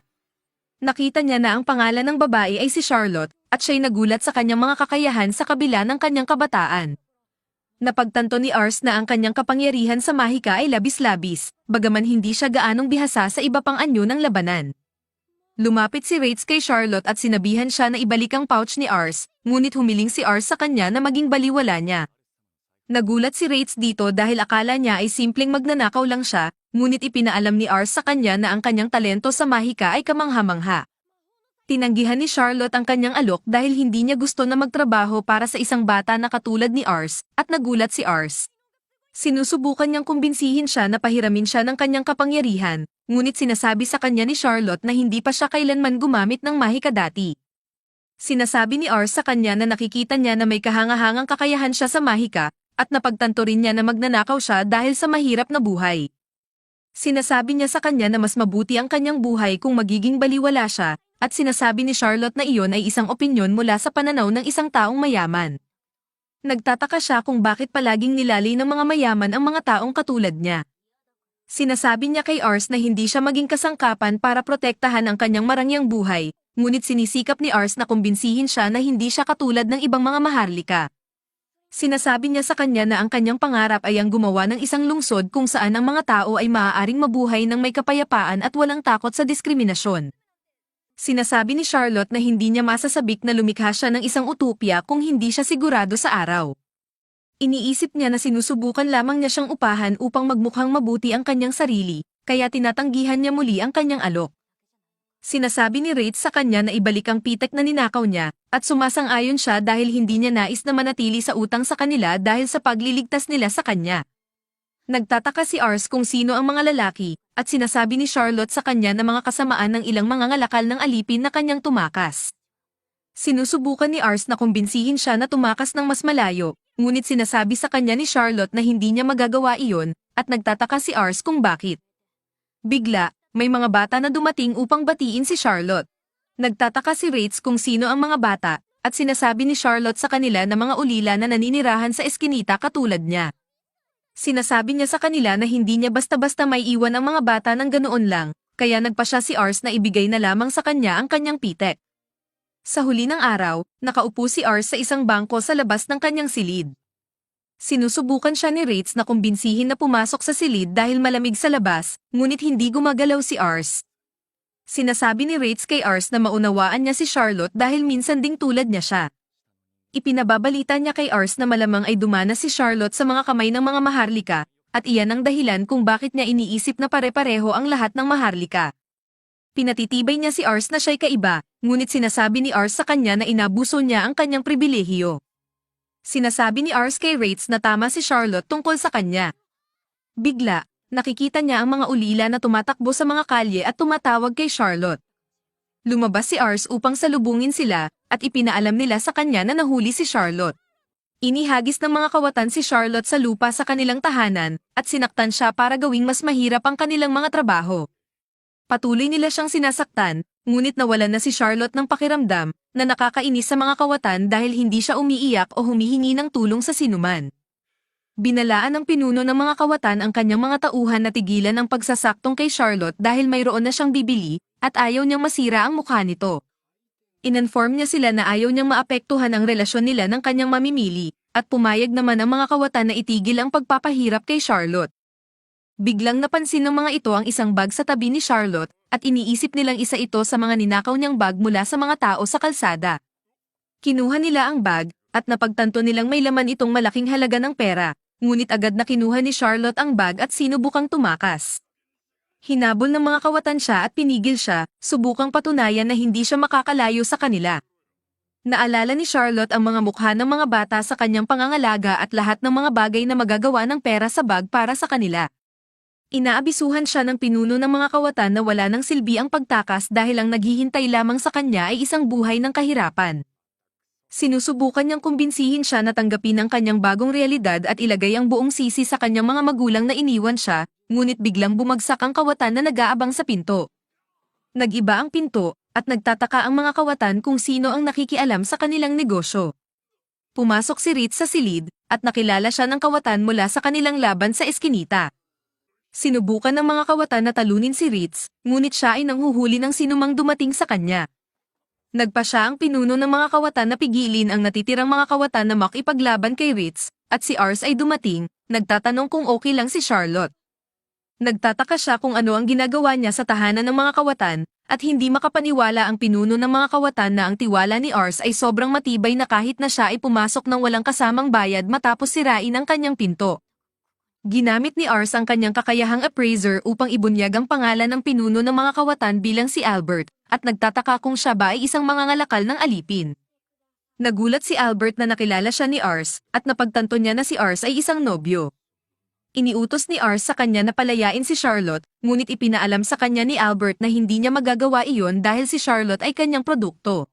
Nakita niya na ang pangalan ng babae ay si Charlotte, at siya'y nagulat sa kanyang mga kakayahan sa kabila ng kanyang kabataan. Napagtanto ni Ars na ang kanyang kapangyarihan sa mahika ay labis-labis, bagaman hindi siya gaanong bihasa sa iba pang anyo ng labanan. Lumapit si Rates kay Charlotte at sinabihan siya na ibalik ang pouch ni Ars, ngunit humiling si Ars sa kanya na maging baliwala niya. Nagulat si Rates dito dahil akala niya ay simpleng magnanakaw lang siya, ngunit ipinaalam ni Ars sa kanya na ang kanyang talento sa mahika ay kamangha-mangha. Tinanggihan ni Charlotte ang kanyang alok dahil hindi niya gusto na magtrabaho para sa isang bata na katulad ni Ars, at nagulat si Ars. Sinusubukan niyang kumbinsihin siya na pahiramin siya ng kanyang kapangyarihan, ngunit sinasabi sa kanya ni Charlotte na hindi pa siya kailanman gumamit ng mahika dati. Sinasabi ni Ars sa kanya na nakikita niya na may kahangahangang kakayahan siya sa mahika, at napagtanto rin niya na magnanakaw siya dahil sa mahirap na buhay. Sinasabi niya sa kanya na mas mabuti ang kanyang buhay kung magiging baliwala siya, at sinasabi ni Charlotte na iyon ay isang opinyon mula sa pananaw ng isang taong mayaman. Nagtataka siya kung bakit palaging nilalay ng mga mayaman ang mga taong katulad niya. Sinasabi niya kay Ars na hindi siya maging kasangkapan para protektahan ang kanyang marangyang buhay, ngunit sinisikap ni Ars na kumbinsihin siya na hindi siya katulad ng ibang mga maharlika. Sinasabi niya sa kanya na ang kanyang pangarap ay ang gumawa ng isang lungsod kung saan ang mga tao ay maaaring mabuhay ng may kapayapaan at walang takot sa diskriminasyon. Sinasabi ni Charlotte na hindi niya masasabik na lumikha siya ng isang utopia kung hindi siya sigurado sa araw. Iniisip niya na sinusubukan lamang niya siyang upahan upang magmukhang mabuti ang kanyang sarili, kaya tinatanggihan niya muli ang kanyang alok. Sinasabi ni Rates sa kanya na ibalik ang pitek na ninakaw niya, at sumasang-ayon siya dahil hindi niya nais na manatili sa utang sa kanila dahil sa pagliligtas nila sa kanya. Nagtataka si Ars kung sino ang mga lalaki, at sinasabi ni Charlotte sa kanya na mga kasamaan ng ilang mga ngalakal ng alipin na kanyang tumakas. Sinusubukan ni Ars na kumbinsihin siya na tumakas ng mas malayo, ngunit sinasabi sa kanya ni Charlotte na hindi niya magagawa iyon, at nagtataka si Ars kung bakit. Bigla, may mga bata na dumating upang batiin si Charlotte. Nagtataka si Rates kung sino ang mga bata, at sinasabi ni Charlotte sa kanila na mga ulila na naninirahan sa eskinita katulad niya. Sinasabi niya sa kanila na hindi niya basta-basta may iwan ang mga bata ng ganoon lang, kaya nagpa siya si Ars na ibigay na lamang sa kanya ang kanyang pitek. Sa huli ng araw, nakaupo si Ars sa isang bangko sa labas ng kanyang silid. Sinusubukan siya ni Rates na kumbinsihin na pumasok sa silid dahil malamig sa labas, ngunit hindi gumagalaw si Ars. Sinasabi ni Rates kay Ars na maunawaan niya si Charlotte dahil minsan ding tulad niya siya. Ipinababalita niya kay Ars na malamang ay dumana si Charlotte sa mga kamay ng mga maharlika, at iyan ang dahilan kung bakit niya iniisip na pare-pareho ang lahat ng maharlika. Pinatitibay niya si Ars na siya'y kaiba, ngunit sinasabi ni Ars sa kanya na inabuso niya ang kanyang pribilehiyo. Sinasabi ni Ars kay Rates na tama si Charlotte tungkol sa kanya. Bigla, nakikita niya ang mga ulila na tumatakbo sa mga kalye at tumatawag kay Charlotte. Lumabas si Ars upang salubungin sila, at ipinaalam nila sa kanya na nahuli si Charlotte. Inihagis ng mga kawatan si Charlotte sa lupa sa kanilang tahanan, at sinaktan siya para gawing mas mahirap ang kanilang mga trabaho. Patuloy nila siyang sinasaktan, ngunit nawalan na si Charlotte ng pakiramdam, na nakakainis sa mga kawatan dahil hindi siya umiiyak o humihingi ng tulong sa sinuman. Binalaan ng pinuno ng mga kawatan ang kanyang mga tauhan na tigilan ang pagsasaktong kay Charlotte dahil mayroon na siyang bibili, at ayaw niyang masira ang mukha nito. Ininform niya sila na ayaw niyang maapektuhan ang relasyon nila ng kanyang mamimili, at pumayag naman ang mga kawatan na itigil ang pagpapahirap kay Charlotte. Biglang napansin ng mga ito ang isang bag sa tabi ni Charlotte, at iniisip nilang isa ito sa mga ninakaw niyang bag mula sa mga tao sa kalsada. Kinuha nila ang bag, at napagtanto nilang may laman itong malaking halaga ng pera, ngunit agad na kinuha ni Charlotte ang bag at sinubukang tumakas. Hinabol ng mga kawatan siya at pinigil siya, subukang patunayan na hindi siya makakalayo sa kanila. Naalala ni Charlotte ang mga mukha ng mga bata sa kanyang pangangalaga at lahat ng mga bagay na magagawa ng pera sa bag para sa kanila. Inaabisuhan siya ng pinuno ng mga kawatan na wala nang silbi ang pagtakas dahil ang naghihintay lamang sa kanya ay isang buhay ng kahirapan. Sinusubukan niyang kumbinsihin siya na tanggapin ang kanyang bagong realidad at ilagay ang buong sisi sa kanyang mga magulang na iniwan siya, ngunit biglang bumagsak ang kawatan na nag-aabang sa pinto. Nag-iba ang pinto, at nagtataka ang mga kawatan kung sino ang nakikialam sa kanilang negosyo. Pumasok si Ritz sa silid, at nakilala siya ng kawatan mula sa kanilang laban sa eskinita. Sinubukan ng mga kawatan na talunin si Ritz, ngunit siya ay nanghuhuli ng sinumang dumating sa kanya. Nagpa siya ang pinuno ng mga kawatan na pigilin ang natitirang mga kawatan na makipaglaban kay Ritz, at si Ars ay dumating, nagtatanong kung okay lang si Charlotte. Nagtataka siya kung ano ang ginagawa niya sa tahanan ng mga kawatan, at hindi makapaniwala ang pinuno ng mga kawatan na ang tiwala ni Ars ay sobrang matibay na kahit na siya ay pumasok ng walang kasamang bayad matapos sirain ang kanyang pinto. Ginamit ni Ars ang kanyang kakayahang appraiser upang ibunyag ang pangalan ng pinuno ng mga kawatan bilang si Albert, at nagtataka kung siya ba ay isang mangangalakal ng alipin. Nagulat si Albert na nakilala siya ni Ars, at napagtanto niya na si Ars ay isang nobyo. Iniutos ni Ars sa kanya na palayain si Charlotte, ngunit ipinaalam sa kanya ni Albert na hindi niya magagawa iyon dahil si Charlotte ay kanyang produkto.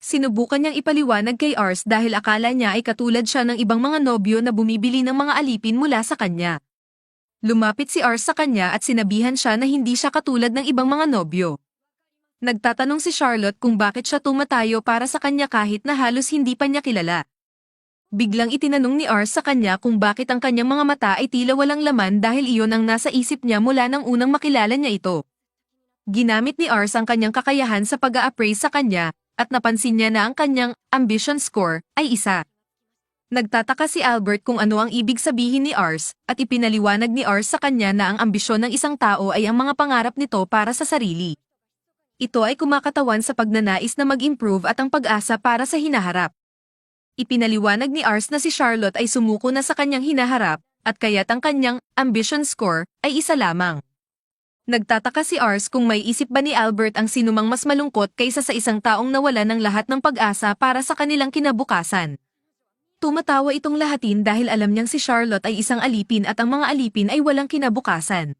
Sinubukan niyang ipaliwanag kay Ars dahil akala niya ay katulad siya ng ibang mga nobyo na bumibili ng mga alipin mula sa kanya. Lumapit si Ars sa kanya at sinabihan siya na hindi siya katulad ng ibang mga nobyo. Nagtatanong si Charlotte kung bakit siya tumatayo para sa kanya kahit na halos hindi pa niya kilala. Biglang itinanong ni Ars sa kanya kung bakit ang kanyang mga mata ay tila walang laman dahil iyon ang nasa isip niya mula nang unang makilala niya ito. Ginamit ni Ars ang kanyang kakayahan sa pag-a-appraise sa kanya, at napansin niya na ang kanyang ambition score ay 1. Nagtataka si Albert kung ano ang ibig sabihin ni Ars, at ipinaliwanag ni Ars sa kanya na ang ambisyon ng isang tao ay ang mga pangarap nito para sa sarili. Ito ay kumakatawan sa pagnanais na mag-improve at ang pag-asa para sa hinaharap. Ipinaliwanag ni Ars na si Charlotte ay sumuko na sa kanyang hinaharap, at kaya't ang kanyang ambition score ay 1 lamang. Nagtataka si Ars kung may isip ba ni Albert ang sinumang mas malungkot kaysa sa isang taong nawala ng lahat ng pag-asa para sa kanilang kinabukasan. Tumatawa itong lahatin dahil alam niyang si Charlotte ay isang alipin at ang mga alipin ay walang kinabukasan.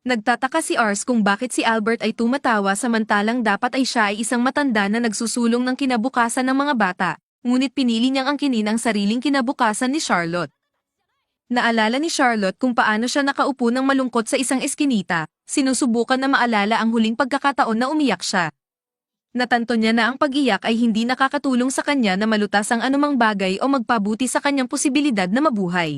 Nagtataka si Ars kung bakit si Albert ay tumatawa samantalang dapat ay siya ay isang matanda na nagsusulong ng kinabukasan ng mga bata, ngunit pinili niyang angkinin ang sariling kinabukasan ni Charlotte. Naalala ni Charlotte kung paano siya nakaupo ng malungkot sa isang eskinita, sinusubukan na maalala ang huling pagkakataon na umiyak siya. Natanto niya na ang pag-iyak ay hindi nakakatulong sa kanya na malutas ang anumang bagay o magpabuti sa kanyang posibilidad na mabuhay.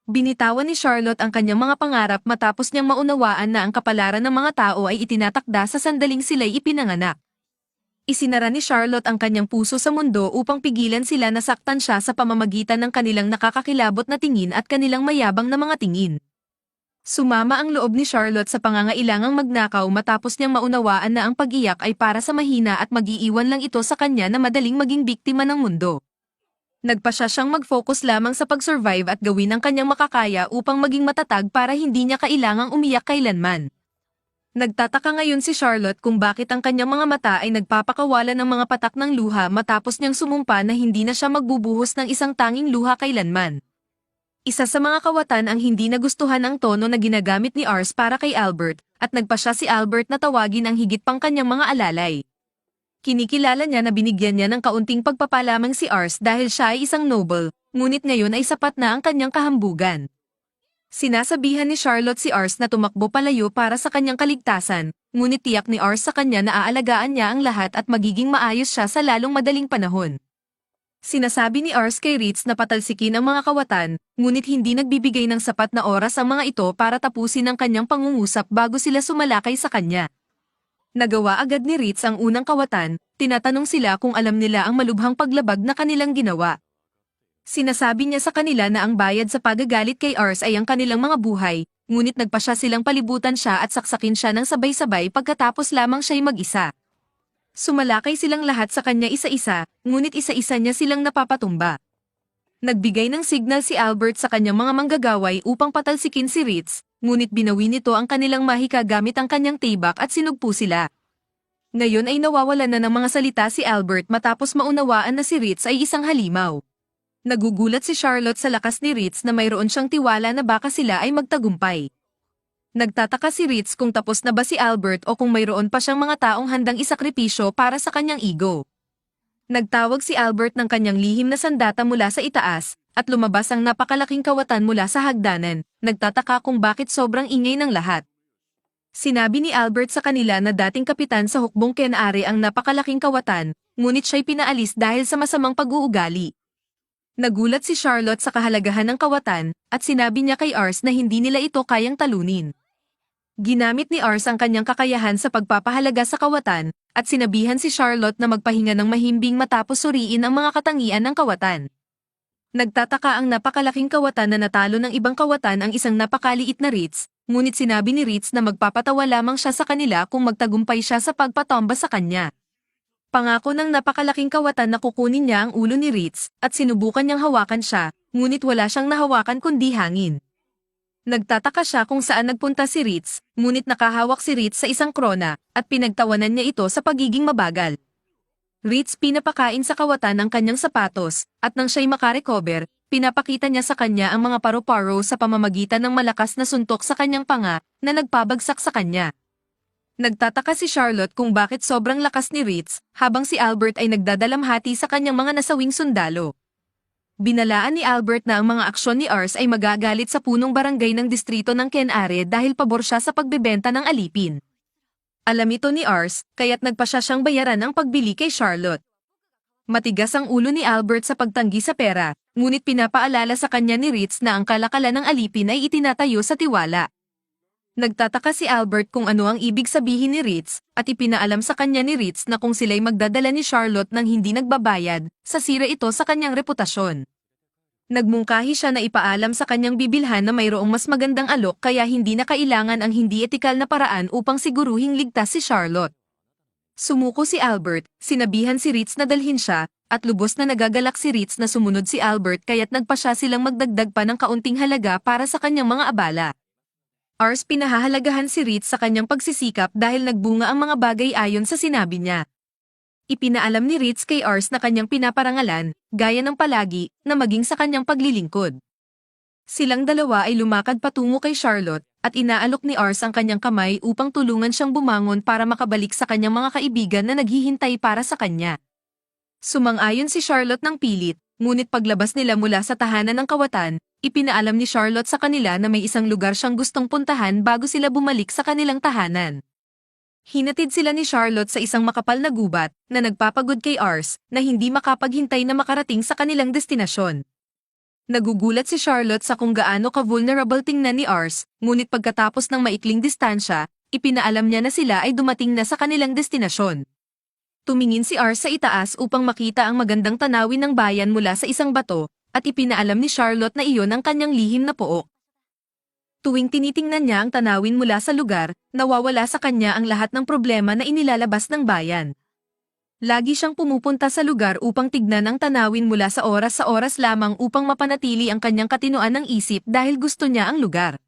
Binitawan ni Charlotte ang kanyang mga pangarap matapos niyang maunawaan na ang kapalaran ng mga tao ay itinatakda sa sandaling sila'y ipinanganak. Isinara ni Charlotte ang kanyang puso sa mundo upang pigilan sila na saktan siya sa pamamagitan ng kanilang nakakakilabot na tingin at kanilang mayabang na mga tingin. Sumama ang loob ni Charlotte sa pangangailangang magnakaw matapos niyang maunawaan na ang pag-iyak ay para sa mahina at mag-iiwan lang ito sa kanya na madaling maging biktima ng mundo. Nagpasya siyang mag-focus lamang sa pag-survive at gawin ang kanyang makakaya upang maging matatag para hindi niya kailangang umiyak kailanman. Nagtataka ngayon si Charlotte kung bakit ang kanyang mga mata ay nagpapakawalan ng mga patak ng luha matapos niyang sumumpa na hindi na siya magbubuhos ng isang tanging luha kailanman. Isa sa mga kawatan ang hindi nagustuhan ang tono na ginagamit ni Ars para kay Albert, at nagpasya si Albert na tawagin ang higit pang kanyang mga alalay. Kinikilala niya na binigyan niya ng kaunting pagpapalamang si Ars dahil siya ay isang noble, ngunit ngayon ay sapat na ang kanyang kahambugan. Sinasabihan ni Charlotte si Ars na tumakbo palayo para sa kanyang kaligtasan, ngunit tiyak ni Ars sa kanya na aalagaan niya ang lahat at magiging maayos siya sa lalong madaling panahon. Sinasabi ni Ars kay Ritz na patalsikin ang mga kawatan, ngunit hindi nagbibigay ng sapat na oras ang mga ito para tapusin ang kanyang pangungusap bago sila sumalakay sa kanya. Nagawa agad ni Ritz ang unang kawatan, tinatanong sila kung alam nila ang malubhang paglabag na kanilang ginawa. Sinasabi niya sa kanila na ang bayad sa pagagalit kay Ars ay ang kanilang mga buhay, ngunit nagpasya silang palibutan siya at saksakin siya ng sabay-sabay pagkatapos lamang siya'y mag-isa. Sumalakay silang lahat sa kanya isa-isa, ngunit isa-isa niya silang napapatumba. Nagbigay ng signal si Albert sa kanyang mga manggagaway upang patalsikin si Ritz, ngunit binawi nito ang kanilang mahika gamit ang kanyang tibak at sinugpo sila. Ngayon ay nawawalan na ng mga salita si Albert matapos maunawaan na si Ritz ay isang halimaw. Nagugulat si Charlotte sa lakas ni Ritz na mayroon siyang tiwala na baka sila ay magtagumpay. Nagtataka si Ritz kung tapos na ba si Albert o kung mayroon pa siyang mga taong handang isakripisyo para sa kanyang ego. Nagtawag si Albert ng kanyang lihim na sandata mula sa itaas, at lumabas ang napakalaking kawatan mula sa hagdanan, nagtataka kung bakit sobrang ingay ng lahat. Sinabi ni Albert sa kanila na dating kapitan sa hukbong Kenari ang napakalaking kawatan, ngunit siya'y pinaalis dahil sa masamang pag-uugali. Nagulat si Charlotte sa kahalagahan ng kawatan, at sinabi niya kay Ars na hindi nila ito kayang talunin. Ginamit ni Ars ang kanyang kakayahan sa pagpapahalaga sa kawatan, at sinabihan si Charlotte na magpahinga ng mahimbing matapos suriin ang mga katangian ng kawatan. Nagtataka ang napakalaking kawatan na natalo ng ibang kawatan ang isang napakaliit na Ritz, ngunit sinabi ni Ritz na magpapatawa lamang siya sa kanila kung magtagumpay siya sa pagpatomba sa kanya. Pangako ng napakalaking kawatan na kukunin niya ang ulo ni Ritz, at sinubukan niyang hawakan siya, ngunit wala siyang nahawakan kundi hangin. Nagtataka siya kung saan nagpunta si Ritz, ngunit nakahawak si Ritz sa isang krona, at pinagtawanan niya ito sa pagiging mabagal. Ritz pinapakain sa kawatan ang kanyang sapatos, at nang siya'y makarecover, pinapakita niya sa kanya ang mga paru-paro sa pamamagitan ng malakas na suntok sa kanyang panga, na nagpabagsak sa kanya. Nagtataka si Charlotte kung bakit sobrang lakas ni Ritz, habang si Albert ay nagdadalamhati sa kanyang mga nasawing sundalo. Binalaan ni Albert na ang mga aksyon ni Ars ay magagalit sa punong barangay ng distrito ng Kenare dahil pabor siya sa pagbebenta ng alipin. Alam ito ni Ars, kaya't nagpasya siyang bayaran ang pagbili kay Charlotte. Matigas ang ulo ni Albert sa pagtanggi sa pera, ngunit pinapaalala sa kanya ni Ritz na ang kalakalan ng alipin ay itinatayo sa tiwala. Nagtataka si Albert kung ano ang ibig sabihin ni Ritz, at ipinaalam sa kanya ni Ritz na kung sila'y magdadala ni Charlotte ng hindi nagbabayad, sasira ito sa kanyang reputasyon. Nagmungkahi siya na ipaalam sa kanyang bibilhan na mayroong mas magandang alok kaya hindi na kailangan ang hindi etikal na paraan upang siguruhing ligtas si Charlotte. Sumuko si Albert, sinabihan si Ritz na dalhin siya, at lubos na nagagalak si Ritz na sumunod si Albert kaya't nagpasya silang magdagdag pa ng kaunting halaga para sa kanyang mga abala. Ars pinahahalagahan si Ritz sa kanyang pagsisikap dahil nagbunga ang mga bagay ayon sa sinabi niya. Ipinaalam ni Ritz kay Ars na kanyang pinaparangalan, gaya ng palagi, na maging sa kanyang paglilingkod. Silang dalawa ay lumakad patungo kay Charlotte at inaalok ni Ars ang kanyang kamay upang tulungan siyang bumangon para makabalik sa kanyang mga kaibigan na naghihintay para sa kanya. Sumang-ayon si Charlotte ng pilit, ngunit paglabas nila mula sa tahanan ng kawatan, ipinaalam ni Charlotte sa kanila na may isang lugar siyang gustong puntahan bago sila bumalik sa kanilang tahanan. Hinatid sila ni Charlotte sa isang makapal na gubat na nagpapagod kay Ars na hindi makapaghintay na makarating sa kanilang destinasyon. Nagugulat si Charlotte sa kung gaano ka-vulnerable tingnan ni Ars, ngunit pagkatapos ng maikling distansya, ipinaalam niya na sila ay dumating na sa kanilang destinasyon. Tumingin si Ars sa itaas upang makita ang magandang tanawin ng bayan mula sa isang bato, at ipinaalam ni Charlotte na iyon ang kanyang lihim na pook. Tuwing tinitingnan niya ang tanawin mula sa lugar, nawawala sa kanya ang lahat ng problema na inilalabas ng bayan. Lagi siyang pumupunta sa lugar upang tignan ang tanawin mula sa oras lamang upang mapanatili ang kanyang katinoan ng isip dahil gusto niya ang lugar.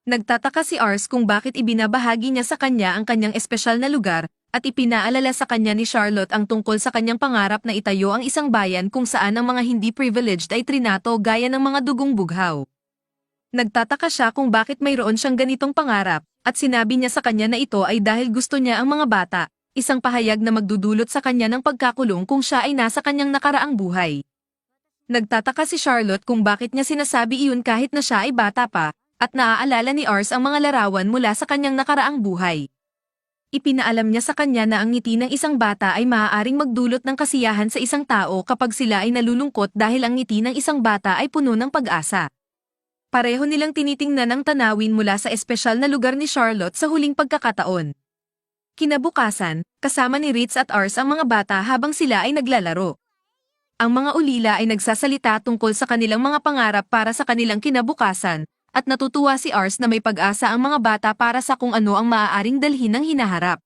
Nagtataka si Ars kung bakit ibinabahagi niya sa kanya ang kanyang espesyal na lugar, at ipinaalala sa kanya ni Charlotte ang tungkol sa kanyang pangarap na itayo ang isang bayan kung saan ang mga hindi privileged ay trinato gaya ng mga dugong bughaw. Nagtataka siya kung bakit mayroon siyang ganitong pangarap, at sinabi niya sa kanya na ito ay dahil gusto niya ang mga bata, isang pahayag na magdudulot sa kanya ng pagkakulong kung siya ay nasa kanyang nakaraang buhay. Nagtataka si Charlotte kung bakit niya sinasabi iyon kahit na siya ay bata pa, at naaalala ni Ars ang mga larawan mula sa kanyang nakaraang buhay. Ipinaalam niya sa kanya na ang ngiti ng isang bata ay maaaring magdulot ng kasiyahan sa isang tao kapag sila ay nalulungkot dahil ang ngiti ng isang bata ay puno ng pag-asa. Pareho nilang tinitingnan ang tanawin mula sa espesyal na lugar ni Charlotte sa huling pagkakataon. Kinabukasan, kasama ni Ritz at Ars ang mga bata habang sila ay naglalaro. Ang mga ulila ay nagsasalita tungkol sa kanilang mga pangarap para sa kanilang kinabukasan, at natutuwa si Ars na may pag-asa ang mga bata para sa kung ano ang maaaring dalhin ng hinaharap.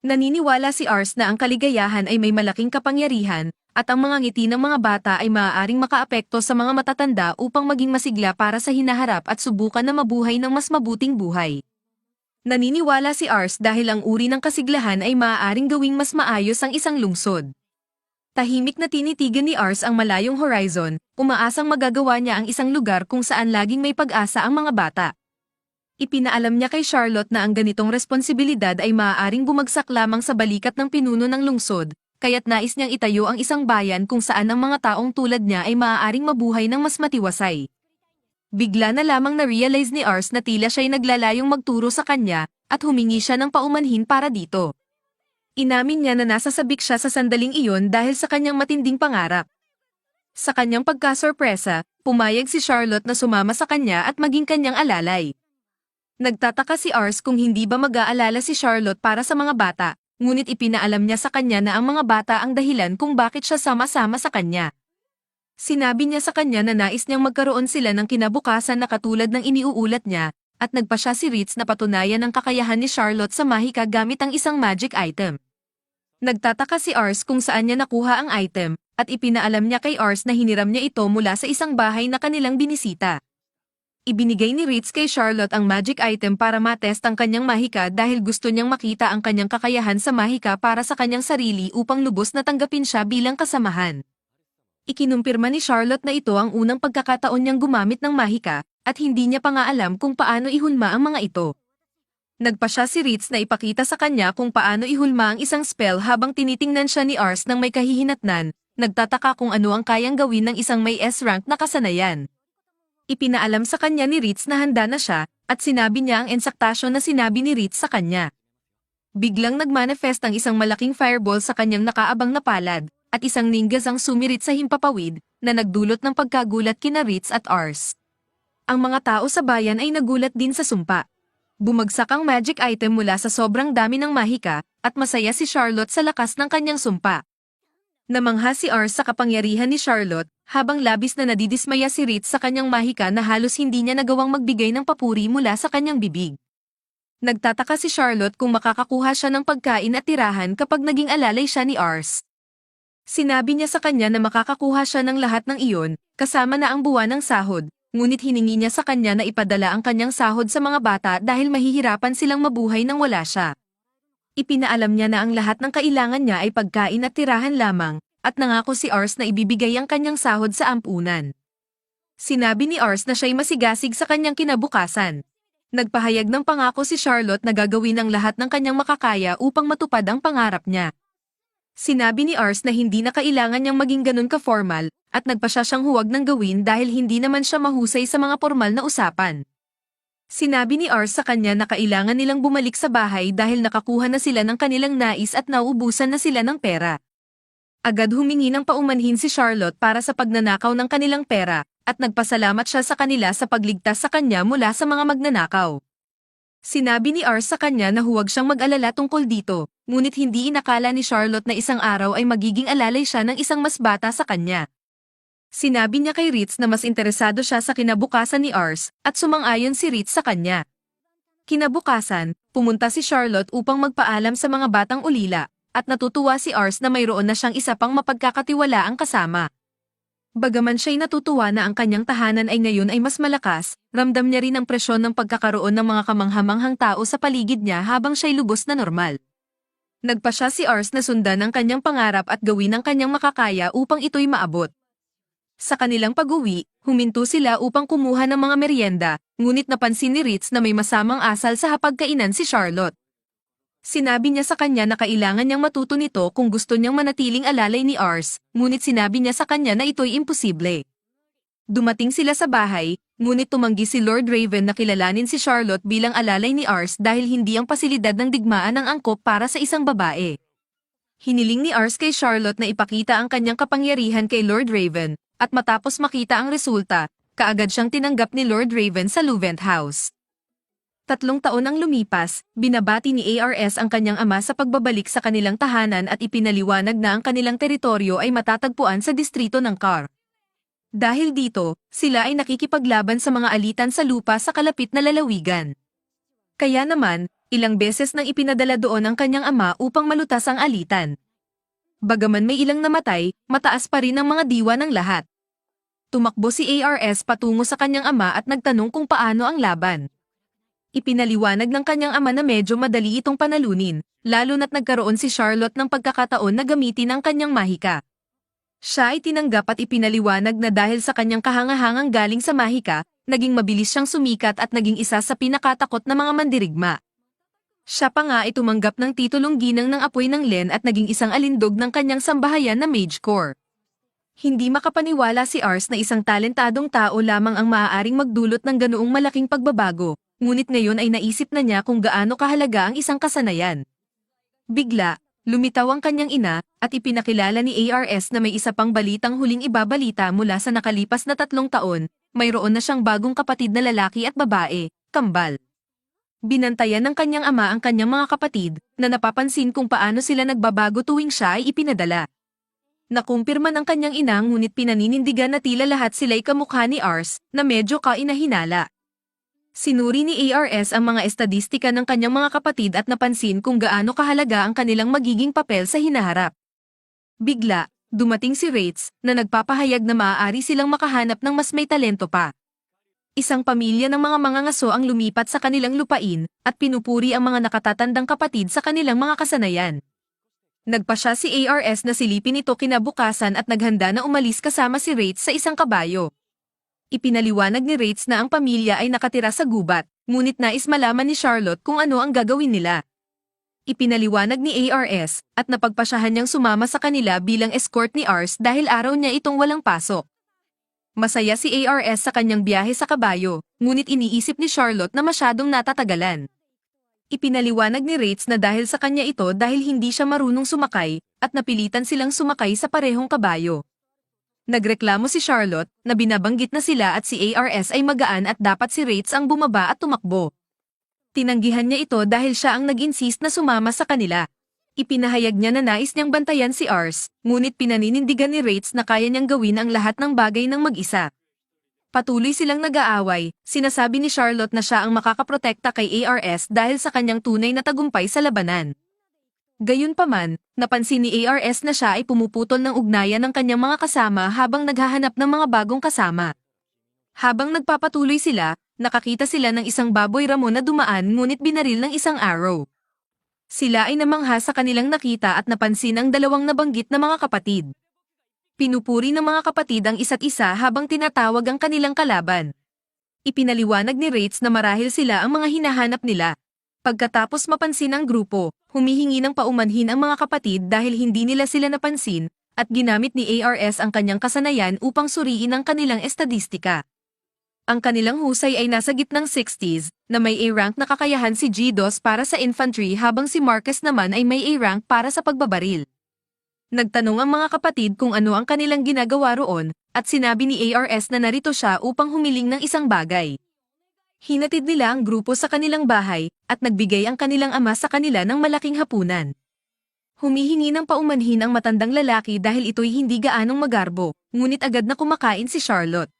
Naniniwala si Ars na ang kaligayahan ay may malaking kapangyarihan, at ang mga ngiti ng mga bata ay maaaring makaapekto sa mga matatanda upang maging masigla para sa hinaharap at subukan na mabuhay ng mas mabuting buhay. Naniniwala si Ars dahil ang uri ng kasiglahan ay maaaring gawing mas maayos ang isang lungsod. Tahimik na tinitigan ni Ars ang malayong horizon, umaasang magagawa niya ang isang lugar kung saan laging may pag-asa ang mga bata. Ipinaalam niya kay Charlotte na ang ganitong responsibilidad ay maaaring bumagsak lamang sa balikat ng pinuno ng lungsod, kaya't nais niyang itayo ang isang bayan kung saan ang mga taong tulad niya ay maaaring mabuhay ng mas matiwasay. Bigla na lamang na-realize ni Ars na tila siya'y naglalayong magturo sa kanya, at humingi siya ng paumanhin para dito. Inamin niya na nasasabik siya sa sandaling iyon dahil sa kanyang matinding pangarap. Sa kanyang pagkasorpresa, pumayag si Charlotte na sumama sa kanya at maging kanyang alalay. Nagtataka si Ars kung hindi ba mag-aalala si Charlotte para sa mga bata, ngunit ipinaalam niya sa kanya na ang mga bata ang dahilan kung bakit siya sama-sama sa kanya. Sinabi niya sa kanya na nais niyang magkaroon sila ng kinabukasan na katulad ng iniuulat niya, at nagpa siya si Ritz na patunayan ang kakayahan ni Charlotte sa mahika gamit ang isang magic item. Nagtataka si Ars kung saan niya nakuha ang item, at ipinaalam niya kay Ars na hiniram niya ito mula sa isang bahay na kanilang binisita. Ibinigay ni Ritz kay Charlotte ang magic item para matest ang kanyang mahika dahil gusto niyang makita ang kanyang kakayahan sa mahika para sa kanyang sarili upang lubos na tanggapin siya bilang kasamahan. Ikinumpirma ni Charlotte na ito ang unang pagkakataon niyang gumamit ng mahika, at hindi niya pa nga alam kung paano ihulma ang mga ito. Nagpa siya si Ritz na ipakita sa kanya kung paano ihulma ang isang spell habang tinitingnan siya ni Ars ng may kahihinatnan, nagtataka kung ano ang kayang gawin ng isang may S-rank na kasanayan. Ipinaalam sa kanya ni Ritz na handa na siya, at sinabi niya ang ensaktasyon na sinabi ni Ritz sa kanya. Biglang nagmanifest ang isang malaking fireball sa kanyang nakaabang na palad, at isang ningas ang sumirit sa himpapawid, na nagdulot ng pagkagulat kina Ritz at Ars. Ang mga tao sa bayan ay nagulat din sa sumpa. Bumagsak ang magic item mula sa sobrang dami ng mahika, at masaya si Charlotte sa lakas ng kanyang sumpa. Namangha si Ars sa kapangyarihan ni Charlotte, habang labis na nadidismaya si Ritz sa kanyang mahika na halos hindi niya nagawang magbigay ng papuri mula sa kanyang bibig. Nagtataka si Charlotte kung makakakuha siya ng pagkain at tirahan kapag naging alalay siya ni Ars. Sinabi niya sa kanya na makakakuha siya ng lahat ng iyon, kasama na ang buwan ng sahod, ngunit hiningi niya sa kanya na ipadala ang kanyang sahod sa mga bata dahil mahihirapan silang mabuhay nang wala siya. Ipinaalam niya na ang lahat ng kailangan niya ay pagkain at tirahan lamang, at nangako si Ars na ibibigay ang kanyang sahod sa ampunan. Sinabi ni Ars na siya'y masigasig sa kanyang kinabukasan. Nagpahayag ng pangako si Charlotte na gagawin ang lahat ng kanyang makakaya upang matupad ang pangarap niya. Sinabi ni Ars na hindi na kailangan niyang maging ganun ka-formal at nagpa siya siyang huwag ng gawin dahil hindi naman siya mahusay sa mga formal na usapan. Sinabi ni Ars sa kanya na kailangan nilang bumalik sa bahay dahil nakakuha na sila ng kanilang nais at nauubusan na sila ng pera. Agad humingi ng paumanhin si Charlotte para sa pagnanakaw ng kanilang pera at nagpasalamat siya sa kanila sa pagligtas sa kanya mula sa mga magnanakaw. Sinabi ni Ars sa kanya na huwag siyang mag-alala tungkol dito, ngunit hindi inakala ni Charlotte na isang araw ay magiging alalay siya ng isang mas bata sa kanya. Sinabi niya kay Ritz na mas interesado siya sa kinabukasan ni Ars at sumang-ayon si Ritz sa kanya. Kinabukasan, pumunta si Charlotte upang magpaalam sa mga batang ulila at natutuwa si Ars na mayroon na siyang isa pang mapagkakatiwalaang kasama. Bagaman siya'y natutuwa na ang kanyang tahanan ay ngayon ay mas malakas, ramdam niya rin ang presyon ng pagkakaroon ng mga kamanghamanghang tao sa paligid niya habang siya'y lubos na normal. Nagpa siya si Ars na sundan ang kanyang pangarap at gawin ang kanyang makakaya upang ito'y maabot. Sa kanilang pag-uwi, huminto sila upang kumuha ng mga merienda, ngunit napansin ni Ritz na may masamang asal sa hapagkainan si Charlotte. Sinabi niya sa kanya na kailangan niyang matuto nito kung gusto niyang manatiling alalay ni Ars, ngunit sinabi niya sa kanya na ito'y imposible. Dumating sila sa bahay, ngunit tumanggi si Lord Raven na kilalanin si Charlotte bilang alalay ni Ars dahil hindi ang pasilidad ng digmaan ang angkop para sa isang babae. Hiniling ni Ars kay Charlotte na ipakita ang kanyang kapangyarihan kay Lord Raven, at matapos makita ang resulta, kaagad siyang tinanggap ni Lord Raven sa Luvent House. 3 taon ang lumipas, binabati ni Ars ang kanyang ama sa pagbabalik sa kanilang tahanan at ipinaliwanag na ang kanilang teritoryo ay matatagpuan sa distrito ng Car. Dahil dito, sila ay nakikipaglaban sa mga alitan sa lupa sa kalapit na lalawigan. Kaya naman, ilang beses nang ipinadala doon ang kanyang ama upang malutas ang alitan. Bagaman may ilang namatay, mataas pa rin ang mga diwa ng lahat. Tumakbo si Ars patungo sa kanyang ama at nagtanong kung paano ang laban. Ipinaliwanag ng kanyang ama na medyo madali itong panalunin, lalo na't nagkaroon si Charlotte ng pagkakataon na gamitin ang kanyang mahika. Siya ay tinanggap at ipinaliwanag na dahil sa kanyang kahangahangang galing sa mahika, naging mabilis siyang sumikat at naging isa sa pinakatakot na mga mandirigma. Siya pa nga ay tumanggap ng titulong ginang ng apoy ng Len at naging isang alindog ng kanyang sambahayan na Mage Corps. Hindi makapaniwala si Ars na isang talentadong tao lamang ang maaaring magdulot ng ganoong malaking pagbabago, ngunit ngayon ay naisip na niya kung gaano kahalaga ang isang kasanayan. Bigla, lumitaw ang kanyang ina, at ipinakilala ni Ars na may isa pang balitang huling ibabalita mula sa nakalipas na 3 taon, mayroon na siyang bagong kapatid na lalaki at babae, kambal. Binantayan ng kanyang ama ang kanyang mga kapatid, na napapansin kung paano sila nagbabago tuwing siya ay ipinadala. Nakumpirma ng kanyang ina ngunit pinaninindigan na tila lahat sila'y kamukha ni Ars, na medyo kainahinala. Sinuri ni Ars ang mga estadistika ng kanyang mga kapatid at napansin kung gaano kahalaga ang kanilang magiging papel sa hinaharap. Bigla, dumating si Ritz, na nagpapahayag na maaari silang makahanap ng mas may talento pa. Isang pamilya ng mga mangangaso ang lumipat sa kanilang lupain, at pinupuri ang mga nakatatandang kapatid sa kanilang mga kasanayan. Nagpa siya si Ars na silipin ito kinabukasan at naghanda na umalis kasama si Ritz sa isang kabayo. Ipinaliwanag ni Ritz na ang pamilya ay nakatira sa gubat, ngunit nais malaman ni Charlotte kung ano ang gagawin nila. Ipinaliwanag ni Ars, at napagpasyahan niyang sumama sa kanila bilang escort ni Ars dahil araw niya itong walang pasok. Masaya si Ars sa kanyang biyahe sa kabayo, ngunit iniisip ni Charlotte na masyadong natatagalan. Ipinaliwanag ni Ritz na dahil sa kanya ito dahil hindi siya marunong sumakay, at napilitan silang sumakay sa parehong kabayo. Nagreklamo si Charlotte na binabanggit na sila at si Ars ay magaan at dapat si Ritz ang bumaba at tumakbo. Tinanggihan niya ito dahil siya ang nag-insist na sumama sa kanila. Ipinahayag niya na nais niyang bantayan si Ars, ngunit pinaninindigan ni Ritz na kaya niyang gawin ang lahat ng bagay ng mag-isa. Patuloy silang nag-aaway, sinasabi ni Charlotte na siya ang makakaprotekta kay Ars dahil sa kanyang tunay na tagumpay sa labanan. Gayunpaman, napansin ni Ars na siya ay pumuputol ng ugnayan ng kanyang mga kasama habang naghahanap ng mga bagong kasama. Habang nagpapatuloy sila, nakakita sila ng isang baboy ramon na dumaan ngunit binaril ng isang arrow. Sila ay namangha sa kanilang nakita at napansin ang dalawang nabanggit na mga kapatid. Pinupuri ng mga kapatid ang isa't isa habang tinatawag ang kanilang kalaban. Ipinaliwanag ni Rates na marahil sila ang mga hinahanap nila. Pagkatapos mapansin ang grupo, humihingi ng paumanhin ang mga kapatid dahil hindi nila sila napansin, at ginamit ni ARS ang kanyang kasanayan upang suriin ang kanilang estadistika. Ang kanilang husay ay nasa gitnang 60s, na may A-rank na kakayahan si G2 para sa infantry habang si Marcus naman ay may A-rank para sa pagbabaril. Nagtanong ang mga kapatid kung ano ang kanilang ginagawa roon, at sinabi ni ARS na narito siya upang humiling ng isang bagay. Hinatid nila ang grupo sa kanilang bahay, at nagbigay ang kanilang ama sa kanila ng malaking hapunan. Humihingi ng paumanhin ang matandang lalaki dahil ito'y hindi gaanong magarbo, ngunit agad na kumakain si Charlotte.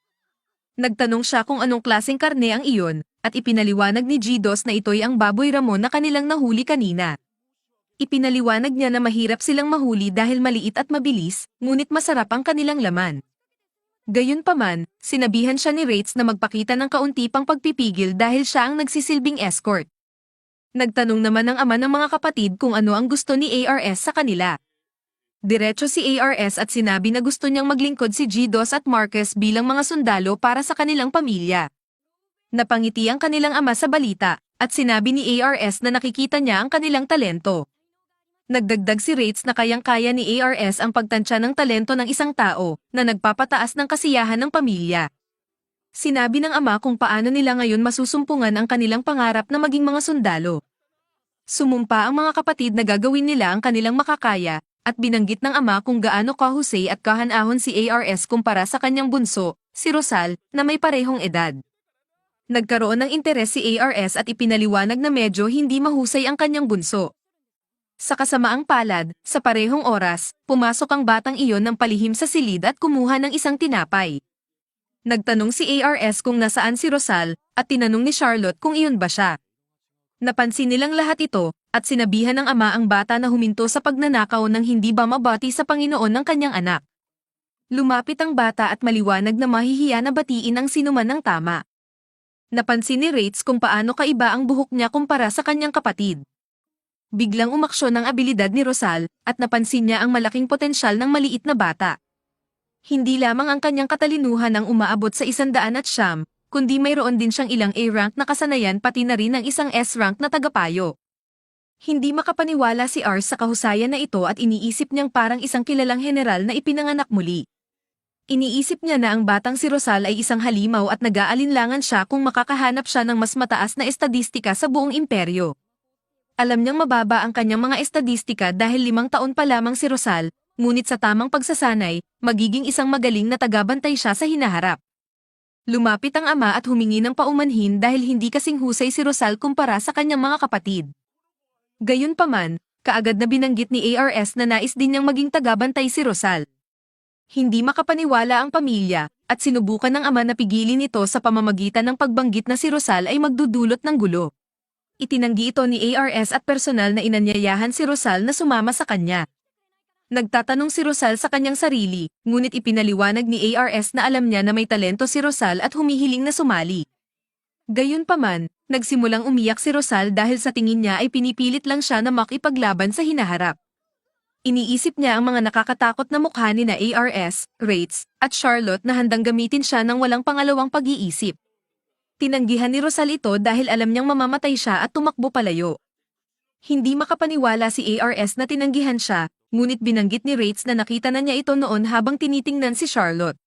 Nagtanong siya kung anong klaseng karne ang iyon, at ipinaliwanag ni G2 na ito'y ang baboy ramon na kanilang nahuli kanina. Ipinaliwanag niya na mahirap silang mahuli dahil maliit at mabilis, ngunit masarap ang kanilang laman. Gayunpaman, sinabihan siya ni Rates na magpakita ng kaunti pang pagpipigil dahil siya ang nagsisilbing escort. Nagtanong naman ang ama ng mga kapatid kung ano ang gusto ni ARS sa kanila. Diretso si ARS at sinabi na gusto niyang maglingkod si G2 at Marcus bilang mga sundalo para sa kanilang pamilya. Napangiti ang kanilang ama sa balita, at sinabi ni ARS na nakikita niya ang kanilang talento. Nagdagdag si Rates na kayang-kaya ni ARS ang pagtansya ng talento ng isang tao na nagpapataas ng kasiyahan ng pamilya. Sinabi ng ama kung paano nila ngayon masusumpungan ang kanilang pangarap na maging mga sundalo. Sumumpa ang mga kapatid na gagawin nila ang kanilang makakaya, at binanggit ng ama kung gaano kahusay at kahanahon si ARS kumpara sa kanyang bunso, si Rosal, na may parehong edad. Nagkaroon ng interes si ARS at ipinaliwanag na medyo hindi mahusay ang kanyang bunso. Sa kasamaang palad, sa parehong oras, pumasok ang batang iyon ng palihim sa silid at kumuha ng isang tinapay. Nagtanong si ARS kung nasaan si Rosal, at tinanong ni Charlotte kung iyon ba siya. Napansin nilang lahat ito, at sinabihan ng ama ang bata na huminto sa pagnanakaw nang hindi ba mabati sa Panginoon ng kanyang anak. Lumapit ang bata at maliwanag na mahihiya na batiin ang sinuman ng tama. Napansin ni Rates kung paano kaiba ang buhok niya kumpara sa kanyang kapatid. Biglang umaksyon ang abilidad ni Rosal, at napansin niya ang malaking potensyal ng maliit na bata. Hindi lamang ang kanyang katalinuhan ang umaabot sa 109, kundi mayroon din siyang ilang A-rank na kasanayan pati na rin ang isang S-rank na tagapayo. Hindi makapaniwala si Ars sa kahusayan na ito at iniisip niyang parang isang kilalang general na ipinanganak muli. Iniisip niya na ang batang si Rosal ay isang halimaw at nag-aalinlangan siya kung makakahanap siya ng mas mataas na estadistika sa buong imperyo. Alam niyang mababa ang kanyang mga estadistika dahil 5 taon pa lamang si Rosal, ngunit sa tamang pagsasanay, magiging isang magaling na tagabantay siya sa hinaharap. Lumapit ang ama at humingi ng paumanhin dahil hindi kasing husay si Rosal kumpara sa kanyang mga kapatid. Gayunpaman, kaagad na binanggit ni ARS na nais din niyang maging tagabantay si Rosal. Hindi makapaniwala ang pamilya, at sinubukan ng ama na pigilin ito sa pamamagitan ng pagbanggit na si Rosal ay magdudulot ng gulo. Itinanggi ito ni ARS at personal na inanyayahan si Rosal na sumama sa kanya. Nagtatanong si Rosal sa kanyang sarili, ngunit ipinaliwanag ni ARS na alam niya na may talento si Rosal at humihiling na sumali. Gayunpaman, nagsimulang umiyak si Rosal dahil sa tingin niya ay pinipilit lang siya na makipaglaban sa hinaharap. Iniisip niya ang mga nakakatakot na mukha ni na ARS, Rates, at Charlotte na handang gamitin siya ng walang pangalawang pag-iisip. Tinanggihan ni Rosal ito dahil alam niyang mamamatay siya at tumakbo palayo. Hindi makapaniwala si ARS na tinanggihan siya, ngunit binanggit ni Rates na nakita na niya ito noon habang tinitingnan si Charlotte.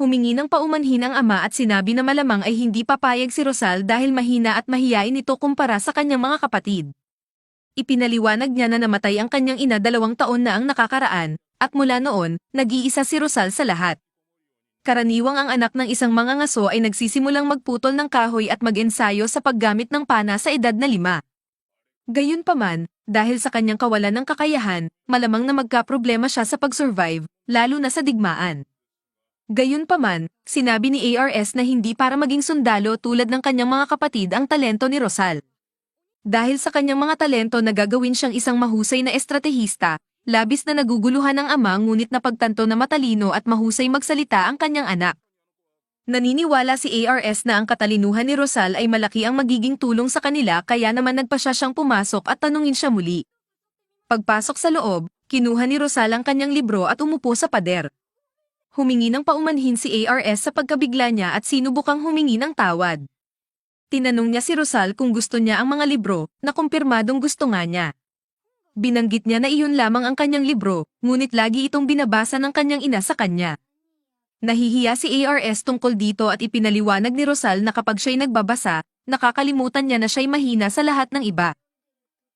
Humingi ng paumanhin ang ama at sinabi na malamang ay hindi papayag si Rosal dahil mahina at mahiyain ito kumpara sa kanyang mga kapatid. Ipinaliwanag niya na namatay ang kanyang ina 2 taon na ang nakakaraan, at mula noon, nag-iisa si Rosal sa lahat. Karaniwang ang anak ng isang mangangaso ay nagsisimulang magputol ng kahoy at mag-ensayo sa paggamit ng pana sa edad na 5. Gayunpaman, dahil sa kanyang kawalan ng kakayahan, malamang na magkaproblema siya sa pag-survive, lalo na sa digmaan. Gayunpaman, sinabi ni ARS na hindi para maging sundalo tulad ng kanyang mga kapatid ang talento ni Rosal. Dahil sa kanyang mga talento na gagawin siyang isang mahusay na estratehista, labis na naguguluhan ng ama ngunit napagtanto na matalino at mahusay magsalita ang kanyang anak. Naniniwala si ARS na ang katalinuhan ni Rosal ay malaki ang magiging tulong sa kanila kaya naman nagpa siya siyang pumasok at tanungin siya muli. Pagpasok sa loob, kinuha ni Rosal ang kanyang libro at umupo sa pader. Humingi ng paumanhin si ARS sa pagkabigla niya at sinubukang humingi ng tawad. Tinanong niya si Rosal kung gusto niya ang mga libro, na kumpirmadong gusto nga niya. Binanggit niya na iyon lamang ang kanyang libro, ngunit lagi itong binabasa ng kanyang ina sa kanya. Nahihiya si ARS tungkol dito at ipinaliwanag ni Rosal na kapag siya'y nagbabasa, nakakalimutan niya na siya'y mahina sa lahat ng iba.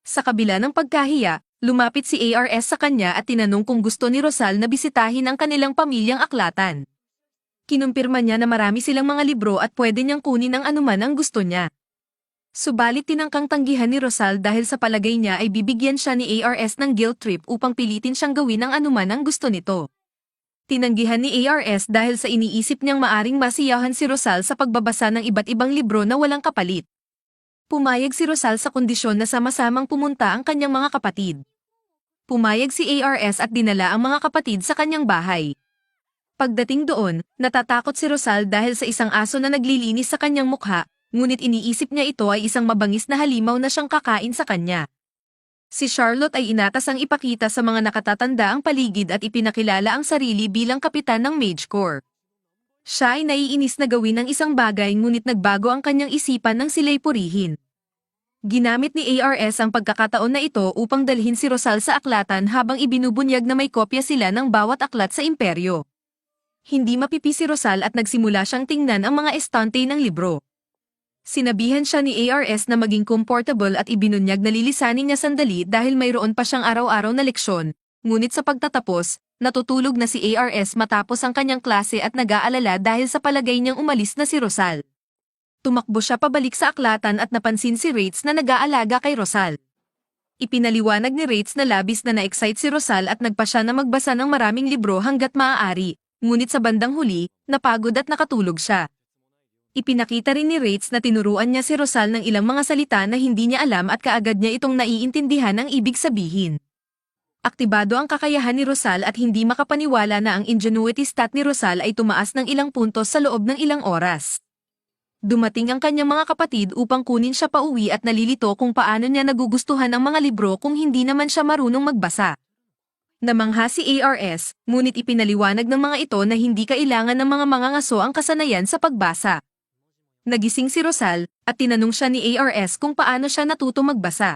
Sa kabila ng pagkahiya, lumapit si ARS sa kanya at tinanong kung gusto ni Rosal na bisitahin ang kanilang pamilyang aklatan. Kinumpirma niya na marami silang mga libro at pwede niyang kunin ang anuman ang gusto niya. Subalit tinangkang tanggihan ni Rosal dahil sa palagay niya ay bibigyan siya ni ARS ng guilt trip upang pilitin siyang gawin ang anuman ang gusto nito. Tinanggihan ni ARS dahil sa iniisip niyang maaring masiyahan si Rosal sa pagbabasa ng iba't ibang libro na walang kapalit. Pumayag si Rosal sa kondisyon na sama-samang pumunta ang kanyang mga kapatid. Pumayag si ARS at dinala ang mga kapatid sa kanyang bahay. Pagdating doon, natatakot si Rosal dahil sa isang aso na naglilinis sa kanyang mukha, ngunit iniisip niya ito ay isang mabangis na halimaw na siyang kakain sa kanya. Si Charlotte ay inatas ang ipakita sa mga nakatatanda ang paligid at ipinakilala ang sarili bilang kapitan ng Mage Corps. Siya ay naiinis na gawin ang isang bagay ngunit nagbago ang kanyang isipan nang sila'y purihin. Ginamit ni ARS ang pagkakataon na ito upang dalhin si Rosal sa aklatan habang ibinubunyag na may kopya sila ng bawat aklat sa imperyo. Hindi mapipi si Rosal at nagsimula siyang tingnan ang mga estante ng libro. Sinabihan siya ni ARS na maging comfortable at ibinunyag na lilisanin niya sandali dahil mayroon pa siyang araw-araw na leksyon, ngunit sa pagtatapos, natutulog na si ARS matapos ang kanyang klase at nag-aalala dahil sa palagay niyang umalis na si Rosal. Tumakbo siya pabalik sa aklatan at napansin si Rates na nag-aalaga kay Rosal. Ipinaliwanag ni Rates na labis na na-excite si Rosal at nagpa siya na magbasa ng maraming libro hanggat maaari, ngunit sa bandang huli, napagod at nakatulog siya. Ipinakita rin ni Rates na tinuruan niya si Rosal ng ilang mga salita na hindi niya alam at kaagad niya itong naiintindihan ang ibig sabihin. Aktibado ang kakayahan ni Rosal at hindi makapaniwala na ang ingenuity stat ni Rosal ay tumaas ng ilang puntos sa loob ng ilang oras. Dumating ang kanyang mga kapatid upang kunin siya pauwi at nalilito kung paano niya nagugustuhan ang mga libro kung hindi naman siya marunong magbasa. Namangha si ARS, ngunit ipinaliwanag ng mga ito na hindi kailangan ng mga mangangaso ang kasanayan sa pagbasa. Nagising si Rosal, at tinanong siya ni ARS kung paano siya natuto magbasa.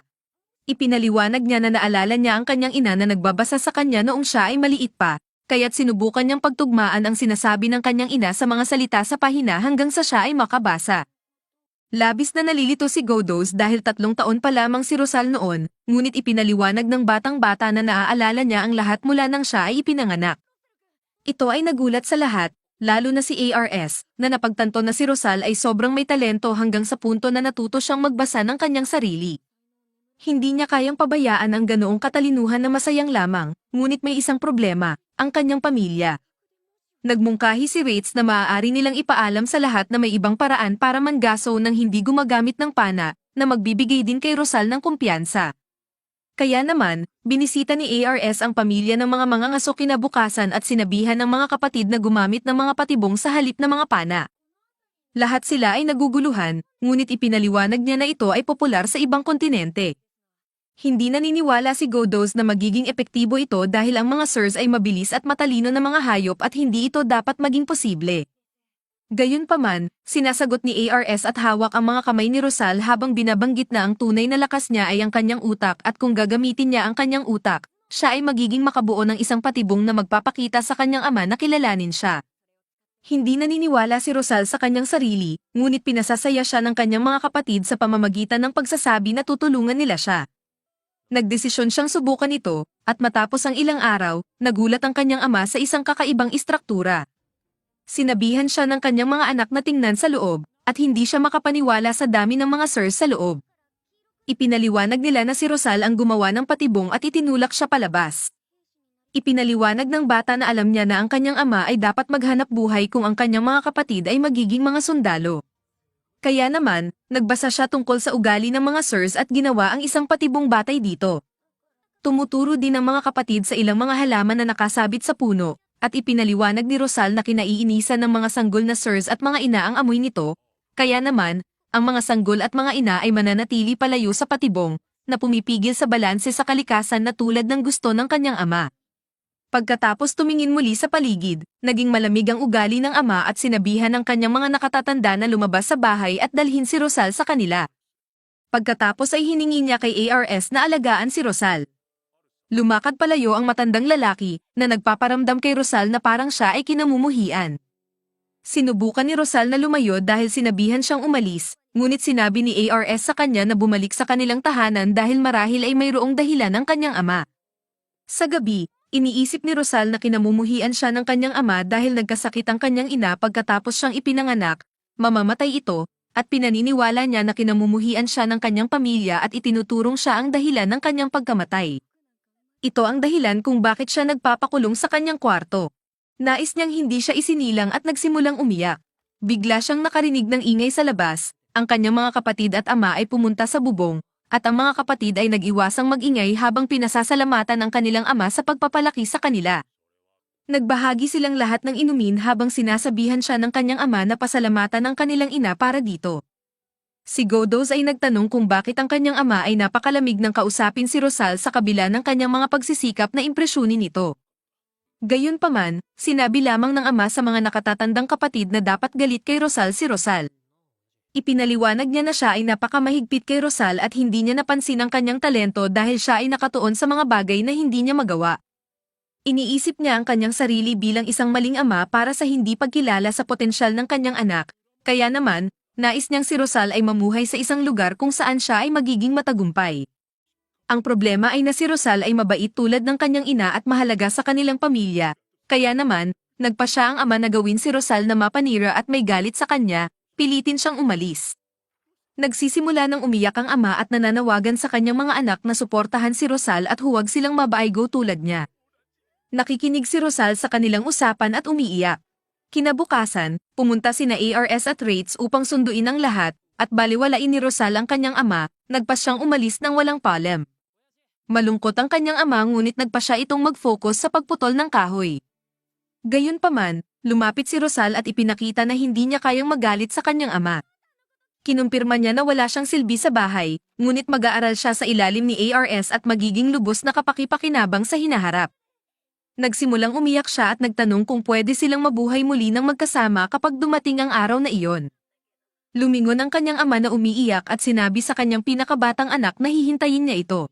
Ipinaliwanag niya na naalala niya ang kanyang ina na nagbabasa sa kanya noong siya ay maliit pa, kaya't sinubukan niyang pagtugmaan ang sinasabi ng kanyang ina sa mga salita sa pahina hanggang sa siya ay makabasa. Labis na nalilito si Godos dahil 3 taon pa lamang si Rosal noon, ngunit ipinaliwanag ng batang-bata na naaalala niya ang lahat mula nang siya ay ipinanganak. Ito ay nagulat sa lahat, lalo na si ARS, na napagtanto na si Rosal ay sobrang may talento hanggang sa punto na natuto siyang magbasa ng kanyang sarili. Hindi niya kayang pabayaan ang ganoong katalinuhan na masayang lamang, ngunit may isang problema, ang kanyang pamilya. Nagmungkahi si Rates na maaari nilang ipaalam sa lahat na may ibang paraan para manggaso ng hindi gumagamit ng pana, na magbibigay din kay Rosal ng kumpiyansa. Kaya naman, binisita ni ARS ang pamilya ng mga mangangaso kinabukasan at sinabihan ng mga kapatid na gumamit ng mga patibong sa halip na mga pana. Lahat sila ay naguguluhan, ngunit ipinaliwanag niya na ito ay popular sa ibang kontinente. Hindi naniniwala si Godos na magiging epektibo ito dahil ang mga sirs ay mabilis at matalino na mga hayop at hindi ito dapat maging posible. Gayunpaman, sinasagot ni ARS at hawak ang mga kamay ni Rosal habang binabanggit na ang tunay na lakas niya ay ang kanyang utak at kung gagamitin niya ang kanyang utak, siya ay magiging makabuo ng isang patibong na magpapakita sa kanyang ama na kilalanin siya. Hindi naniniwala si Rosal sa kanyang sarili, ngunit pinasasaya siya ng kanyang mga kapatid sa pamamagitan ng pagsasabi na tutulungan nila siya. Nagdesisyon siyang subukan ito, at matapos ang ilang araw, nagulat ang kanyang ama sa isang kakaibang istruktura. Sinabihan siya ng kanyang mga anak na tingnan sa loob, at hindi siya makapaniwala sa dami ng mga sirs sa loob. Ipinaliwanag nila na si Rosal ang gumawa ng patibong at itinulak siya palabas. Ipinaliwanag ng bata na alam niya na ang kanyang ama ay dapat maghanap buhay kung ang kanyang mga kapatid ay magiging mga sundalo. Kaya naman, nagbasa siya tungkol sa ugali ng mga sirs at ginawa ang isang patibong batay dito. Tumuturo din ang mga kapatid sa ilang mga halaman na nakasabit sa puno, at ipinaliwanag ni Rosal na kinaiinisan ng mga sanggol na sirs at mga ina ang amoy nito, kaya naman, ang mga sanggol at mga ina ay mananatili palayo sa patibong, na pumipigil sa balanse sa kalikasan na tulad ng gusto ng kanyang ama. Pagkatapos tumingin muli sa paligid, naging malamig ang ugali ng ama at sinabihan ng kanyang mga nakatatanda na lumabas sa bahay at dalhin si Rosal sa kanila. Pagkatapos ay hiningi niya kay ARS na alagaan si Rosal. Lumakad palayo ang matandang lalaki na nagpaparamdam kay Rosal na parang siya ay kinamumuhian. Sinubukan ni Rosal na lumayo dahil sinabihan siyang umalis, ngunit sinabi ni ARS sa kanya na bumalik sa kanilang tahanan dahil marahil ay mayroong dahilan ng kanyang ama. Sa gabi, iniisip ni Rosal na kinamumuhian siya ng kanyang ama dahil nagkasakit ang kanyang ina pagkatapos siyang ipinanganak, mamamatay ito, at pinaniniwala niya na kinamumuhian siya ng kanyang pamilya at itinuturong siya ang dahilan ng kanyang pagkamatay. Ito ang dahilan kung bakit siya nagpapakulong sa kanyang kwarto. Nais niyang hindi siya isinilang at nagsimulang umiyak. Bigla siyang nakarinig ng ingay sa labas, ang kanyang mga kapatid at ama ay pumunta sa bubong, at ang mga kapatid ay nag-iwasang mag-ingay habang pinasasalamatan ang kanilang ama sa pagpapalaki sa kanila. Nagbahagi silang lahat ng inumin habang sinasabihan siya ng kanyang ama na pasalamatan ang kanilang ina para dito. Si Godos ay nagtanong kung bakit ang kanyang ama ay napakalamig nang kausapin si Rosal sa kabila ng kanyang mga pagsisikap na impresyunin ito. Gayunpaman, sinabi lamang ng ama sa mga nakatatandang kapatid na dapat galit kay Rosal si Rosal. Ipinaliwanag niya na siya ay napakamahigpit kay Rosal at hindi niya napansin ang kanyang talento dahil siya ay nakatuon sa mga bagay na hindi niya magawa. Iniisip niya ang kanyang sarili bilang isang maling ama para sa hindi pagkilala sa potensyal ng kanyang anak, kaya naman, nais niyang si Rosal ay mamuhay sa isang lugar kung saan siya ay magiging matagumpay. Ang problema ay na si Rosal ay mabait tulad ng kanyang ina at mahalaga sa kanilang pamilya, kaya naman, nagpa siya ang ama na gawin si Rosal na mapanira at may galit sa kanya, pilitin siyang umalis. Nagsisimula ng umiyak ang ama at nananawagan sa kanyang mga anak na suportahan si Rosal at huwag silang mabaaygo tulad niya. Nakikinig si Rosal sa kanilang usapan at umiiyak. Kinabukasan, pumunta sina ARS at Rates upang sunduin ang lahat, at baliwalain ni Rosal ang kanyang ama, nagpa siyang umalis ng walang paalam. Malungkot ang kanyang ama ngunit nagpa siya itong mag-focus sa pagputol ng kahoy. Gayunpaman, lumapit si Rosal at ipinakita na hindi niya kayang magalit sa kanyang ama. Kinumpirma niya na wala siyang silbi sa bahay, ngunit mag-aaral siya sa ilalim ni ARS at magiging lubos na kapakipakinabang sa hinaharap. Nagsimulang umiyak siya at nagtanong kung pwede silang mabuhay muli ng magkasama kapag dumating ang araw na iyon. Lumingon ang kanyang ama na umiiyak at sinabi sa kanyang pinakabatang anak na hihintayin niya ito.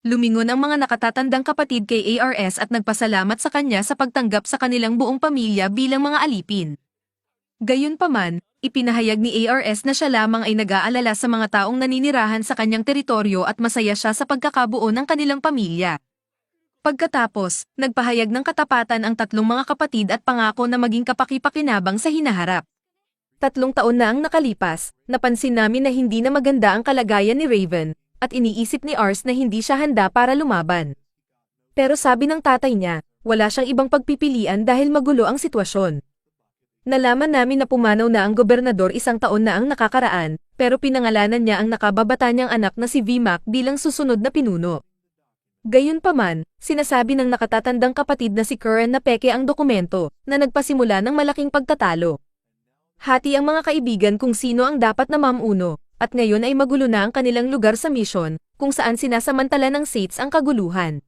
Lumingon ang mga nakatatandang kapatid kay ARS at nagpasalamat sa kanya sa pagtanggap sa kanilang buong pamilya bilang mga alipin. Gayunpaman, ipinahayag ni ARS na siya lamang ay nag-aalala sa mga taong naninirahan sa kanyang teritoryo at masaya siya sa pagkakabuo ng kanilang pamilya. Pagkatapos, nagpahayag ng katapatan ang tatlong mga kapatid at pangako na maging kapakipakinabang sa hinaharap. 3 taon na ang nakalipas, napansin namin na hindi na maganda ang kalagayan ni Raven, at iniisip ni Ars na hindi siya handa para lumaban. Pero sabi ng tatay niya, wala siyang ibang pagpipilian dahil magulo ang sitwasyon. Nalaman namin na pumanaw na ang gobernador 1 taon na ang nakakaraan, pero pinangalanan niya ang nakababata niyang anak na si VMAC bilang susunod na pinuno. Gayunpaman, sinasabi ng nakatatandang kapatid na si Curran na peke ang dokumento, na nagpasimula ng malaking pagtatalo. Hati ang mga kaibigan kung sino ang dapat na mamuno, at ngayon ay magulo na ang kanilang lugar sa mission, kung saan sinasamantala ng Sates ang kaguluhan.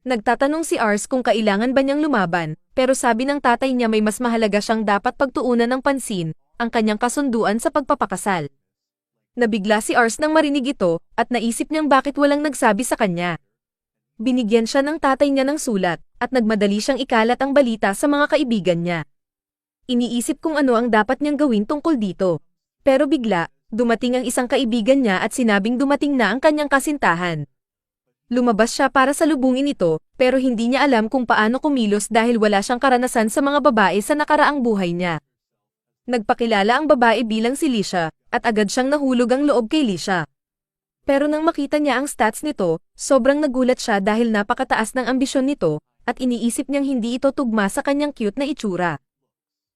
Nagtatanong si Ars kung kailangan ba niyang lumaban, pero sabi ng tatay niya may mas mahalaga siyang dapat pagtuunan ng pansin, ang kanyang kasunduan sa pagpapakasal. Nabigla si Ars nang marinig ito, at naisip niyang bakit walang nagsabi sa kanya. Binigyan siya ng tatay niya ng sulat, at nagmadali siyang ikalat ang balita sa mga kaibigan niya. Iniisip kung ano ang dapat niyang gawin tungkol dito. Pero bigla, dumating ang isang kaibigan niya at sinabing dumating na ang kanyang kasintahan. Lumabas siya para salubungin ito, pero hindi niya alam kung paano kumilos dahil wala siyang karanasan sa mga babae sa nakaraang buhay niya. Nagpakilala ang babae bilang si Lisha, at agad siyang nahulog ang loob kay Lisha. Pero nang makita niya ang stats nito, sobrang nagulat siya dahil napakataas ng ambisyon nito, at iniisip niyang hindi ito tugma sa kanyang cute na itsura.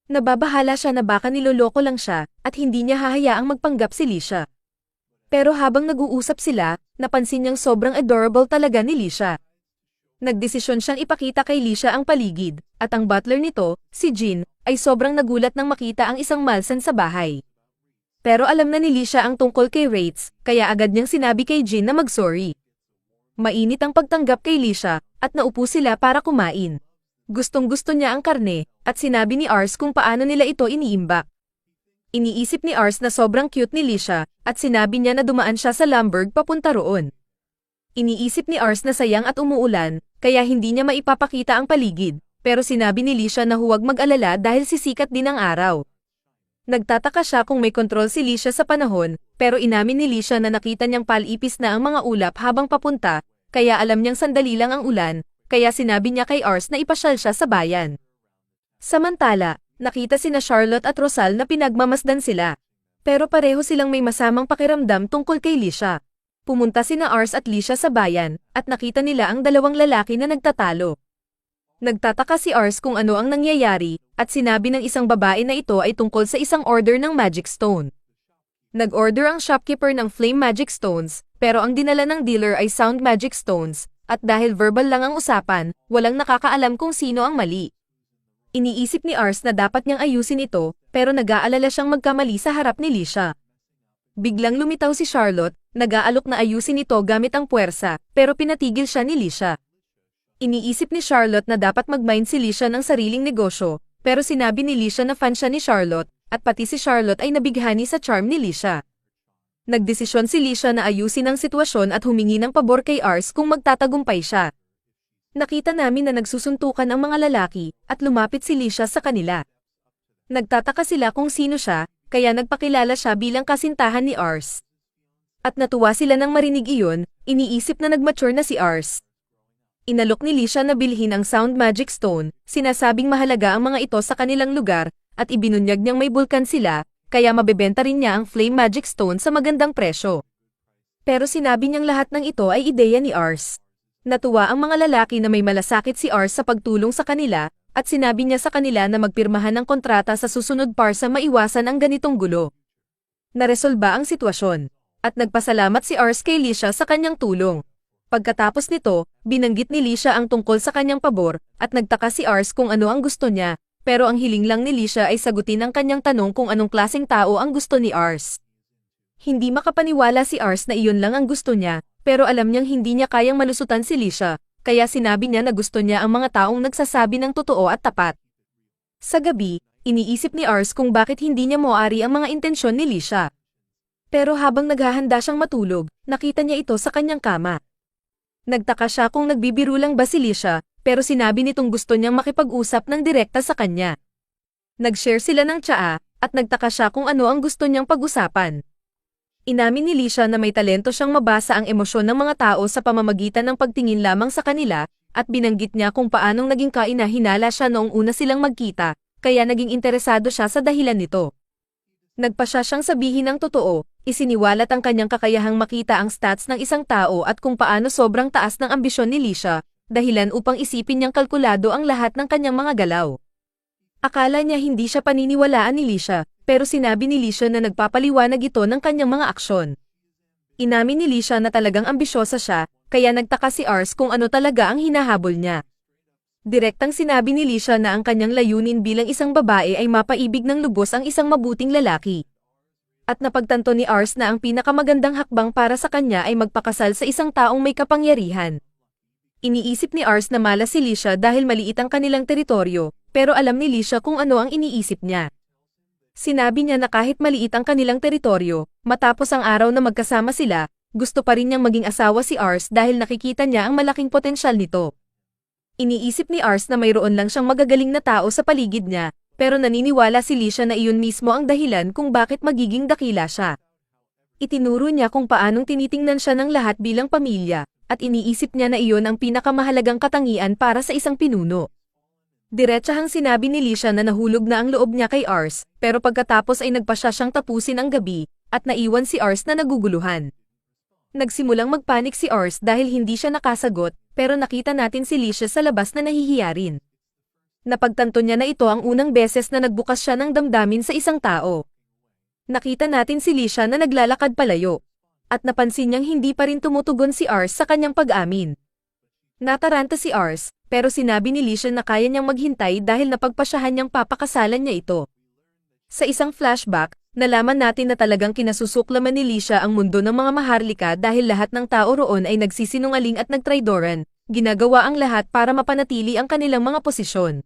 Nababahala siya na baka niloloko lang siya, at hindi niya hahayaang magpanggap si Lisha. Pero habang nag-uusap sila, napansin niyang sobrang adorable talaga ni Lisha. Nagdesisyon siyang ipakita kay Lisha ang paligid, at ang butler nito, si Jin, ay sobrang nagulat nang makita ang isang malsan sa bahay. Pero alam na ni Lisha ang tungkol kay Rates, kaya agad niyang sinabi kay Jin na mag-sorry. Mainit ang pagtanggap kay Lisha, at naupo sila para kumain. Gustong-gusto niya ang karne, at sinabi ni Ars kung paano nila ito iniimbak. Iniisip ni Ars na sobrang cute ni Lisha, at sinabi niya na dumaan siya sa Lamberg papunta roon. Iniisip ni Ars na sayang at umuulan, kaya hindi niya maipapakita ang paligid, pero sinabi ni Lisha na huwag mag-alala dahil sisikat din ang araw. Nagtataka siya kung may kontrol si Lisha sa panahon, pero inamin ni Lisha na nakita niyang palipis na ang mga ulap habang papunta, kaya alam niyang sandali lang ang ulan, kaya sinabi niya kay Ars na ipasyal siya sa bayan. Samantala, nakita sina Charlotte at Rosal na pinagmamasdan sila. Pero pareho silang may masamang pakiramdam tungkol kay Lisha. Pumunta sina Ars at Lisha sa bayan, at nakita nila ang dalawang lalaki na nagtatalo. Nagtataka si Ars kung ano ang nangyayari, at sinabi ng isang babae na ito ay tungkol sa isang order ng Magic Stone. Nag-order ang shopkeeper ng Flame Magic Stones, pero ang dinala ng dealer ay Sound Magic Stones, at dahil verbal lang ang usapan, walang nakakaalam kung sino ang mali. Iniisip ni Ars na dapat niyang ayusin ito, pero nag-aalala siyang magkamali sa harap ni Lisha. Biglang lumitaw si Charlotte, nag-aalok na ayusin ito gamit ang puwersa, pero pinatigil siya ni Lisha. Iniisip ni Charlotte na dapat mag-mind si Lisha ng sariling negosyo, pero sinabi ni Lisha na fan siya ni Charlotte, at pati si Charlotte ay nabighani sa charm ni Lisha. Nagdesisyon si Lisha na ayusin ang sitwasyon at humingi ng pabor kay Ars kung magtatagumpay siya. Nakita namin na nagsusuntukan ang mga lalaki, at lumapit si Lisha sa kanila. Nagtataka sila kung sino siya, kaya nagpakilala siya bilang kasintahan ni Ars. At natuwa sila nang marinig iyon, iniisip na nag-mature na si Ars. Inalok ni Lisha na bilhin ang Sound Magic Stone, sinasabing mahalaga ang mga ito sa kanilang lugar, at ibinunyag niyang may bulkan sila, kaya mabebenta rin niya ang Flame Magic Stone sa magandang presyo. Pero sinabi niyang lahat ng ito ay ideya ni Ars. Natuwa ang mga lalaki na may malasakit si Ars sa pagtulong sa kanila, at sinabi niya sa kanila na magpirmahan ng kontrata sa susunod para sa maiwasan ang ganitong gulo. Naresolba ang sitwasyon, at nagpasalamat si Ars kay Lisha sa kanyang tulong. Pagkatapos nito, binanggit ni Lisha ang tungkol sa kanyang pabor, at nagtaka si Ars kung ano ang gusto niya, pero ang hiling lang ni Lisha ay sagutin ang kanyang tanong kung anong klaseng tao ang gusto ni Ars. Hindi makapaniwala si Ars na iyon lang ang gusto niya, pero alam niyang hindi niya kayang malusutan si Lisha, kaya sinabi niya na gusto niya ang mga taong nagsasabi ng totoo at tapat. Sa gabi, iniisip ni Ars kung bakit hindi niya moari ang mga intensyon ni Lisha. Pero habang naghahanda siyang matulog, nakita niya ito sa kanyang kama. Nagtaka siya kung nagbibiro lang ba si Lisha, pero sinabi nitong gusto niyang makipag-usap ng direkta sa kanya. Nag-share sila ng tsaa, at nagtaka siya kung ano ang gusto niyang pag-usapan. Inamin ni Lisha na may talento siyang mabasa ang emosyon ng mga tao sa pamamagitan ng pagtingin lamang sa kanila, at binanggit niya kung paanong naging kainahinala siya noong una silang magkita, kaya naging interesado siya sa dahilan nito. Nagpa siya siyang sabihin ang totoo, isiniwalat ang kanyang kakayahang makita ang stats ng isang tao at kung paano sobrang taas ng ambisyon ni Lisha, dahilan upang isipin niyang kalkulado ang lahat ng kanyang mga galaw. Akala niya hindi siya paniniwalaan ni Lisha, pero sinabi ni Lisha na nagpapaliwanag ito ng kanyang mga aksyon. Inamin ni Lisha na talagang ambisyosa siya, kaya nagtaka si Ars kung ano talaga ang hinahabol niya. Direktang sinabi ni Lisha na ang kanyang layunin bilang isang babae ay mapaibig ng lubos ang isang mabuting lalaki. At napagtanto ni Ars na ang pinakamagandang hakbang para sa kanya ay magpakasal sa isang taong may kapangyarihan. Iniisip ni Ars na malas si Lisha dahil maliit ang kanilang teritoryo, pero alam ni Lisha kung ano ang iniisip niya. Sinabi niya na kahit maliit ang kanilang teritoryo, matapos ang araw na magkasama sila, gusto pa rin niyang maging asawa si Ars dahil nakikita niya ang malaking potensyal nito. Iniisip ni Ars na mayroon lang siyang magagaling na tao sa paligid niya, pero naniniwala si Lisha na iyon mismo ang dahilan kung bakit magiging dakila siya. Itinuro niya kung paanong tinitingnan siya ng lahat bilang pamilya, at iniisip niya na iyon ang pinakamahalagang katangian para sa isang pinuno. Diretsahang sinabi ni Lisha na nahulog na ang loob niya kay Ars, pero pagkatapos ay nagpa siya siyang tapusin ang gabi, at naiwan si Ars na naguguluhan. Nagsimulang magpanik si Ars dahil hindi siya nakasagot, pero nakita natin si Lisha sa labas na nahihiya rin. Napagtanto niya na ito ang unang beses na nagbukas siya ng damdamin sa isang tao. Nakita natin si Lisha na naglalakad palayo, at napansin niyang hindi pa rin tumutugon si Ars sa kanyang pag-amin. Nataranta si Ars, pero sinabi ni Lisha na kaya niyang maghintay dahil napagpasyahan niyang papakasalan niya ito. Sa isang flashback, Nalaman natin na talagang kinasusuklaman ni Lisha ang mundo ng mga maharlika dahil lahat ng tao roon ay nagsisinungaling at nagtraidoran, ginagawa ang lahat para mapanatili ang kanilang mga posisyon.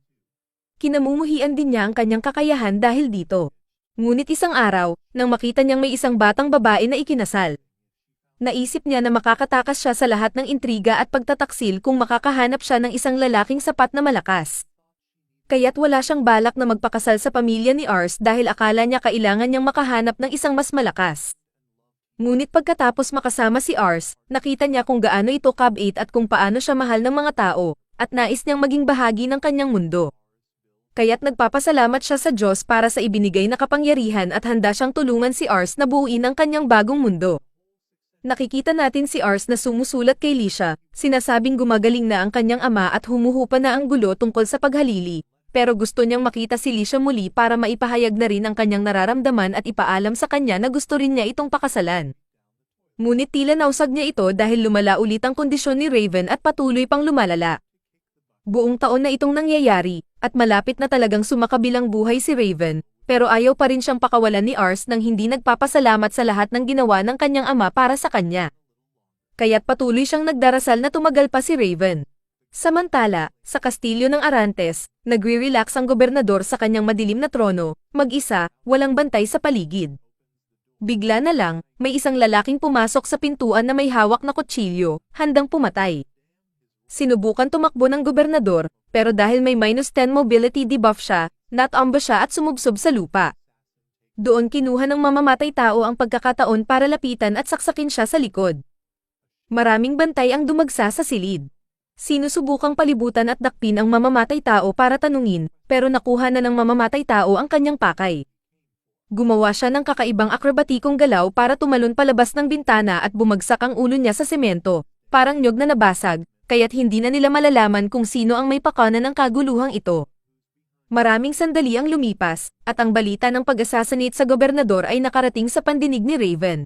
Kinamumuhian din niya ang kanyang kakayahan dahil dito. Ngunit isang araw, nang makita niyang may isang batang babae na ikinasal, naisip niya na makakatakas siya sa lahat ng intriga at pagtataksil kung makakahanap siya ng isang lalaking sapat na malakas. Kaya't wala siyang balak na magpakasal sa pamilya ni Ars dahil akala niya kailangan niyang makahanap ng isang mas malakas. Ngunit pagkatapos makasama si Ars, nakita niya kung gaano ito kabait at kung paano siya mahal ng mga tao, at nais niyang maging bahagi ng kanyang mundo. Kaya't nagpapasalamat siya sa Diyos para sa ibinigay na kapangyarihan at handa siyang tulungan si Ars na buuin ang kanyang bagong mundo. Nakikita natin si Ars na sumusulat kay Lisha, sinasabing gumagaling na ang kanyang ama at humuhupa na ang gulo tungkol sa paghalili, pero gusto niyang makita si Lisha muli para maipahayag na rin ang kanyang nararamdaman at ipaalam sa kanya na gusto rin niya itong pakasalan. Ngunit tila nausag niya ito dahil lumala ulit ang kondisyon ni Raven at patuloy pang lumalala. Buong taon na itong nangyayari, at malapit na talagang sumakabilang buhay si Raven, pero ayaw pa rin siyang pakawalan ni Ars nang hindi nagpapasalamat sa lahat ng ginawa ng kanyang ama para sa kanya. Kaya't patuloy siyang nagdarasal na tumagal pa si Raven. Samantala, sa kastilyo ng Arantes, nagre-relax ang gobernador sa kanyang madilim na trono, mag-isa, walang bantay sa paligid. Bigla na lang, may isang lalaking pumasok sa pintuan na may hawak na kutsilyo, handang pumatay. Sinubukan tumakbo ng gobernador, pero dahil may -10 mobility debuff siya, natomba siya at sumubsob sa lupa. Doon kinuha ng mamamatay tao ang pagkakataon para lapitan at saksakin siya sa likod. Maraming bantay ang dumagsa sa silid. Sinusubukang palibutan at dakpin ang mamamatay tao para tanungin, pero nakuha na ng mamamatay tao ang kanyang pakay. Gumawa siya ng kakaibang akrobatikong galaw para tumalon palabas ng bintana at bumagsak ang ulo niya sa semento, parang nyog na nabasag, kaya't hindi na nila malalaman kung sino ang may pakana ng kaguluhang ito. Maraming sandali ang lumipas, at ang balita ng pag-assassinate sa gobernador ay nakarating sa pandinig ni Raven.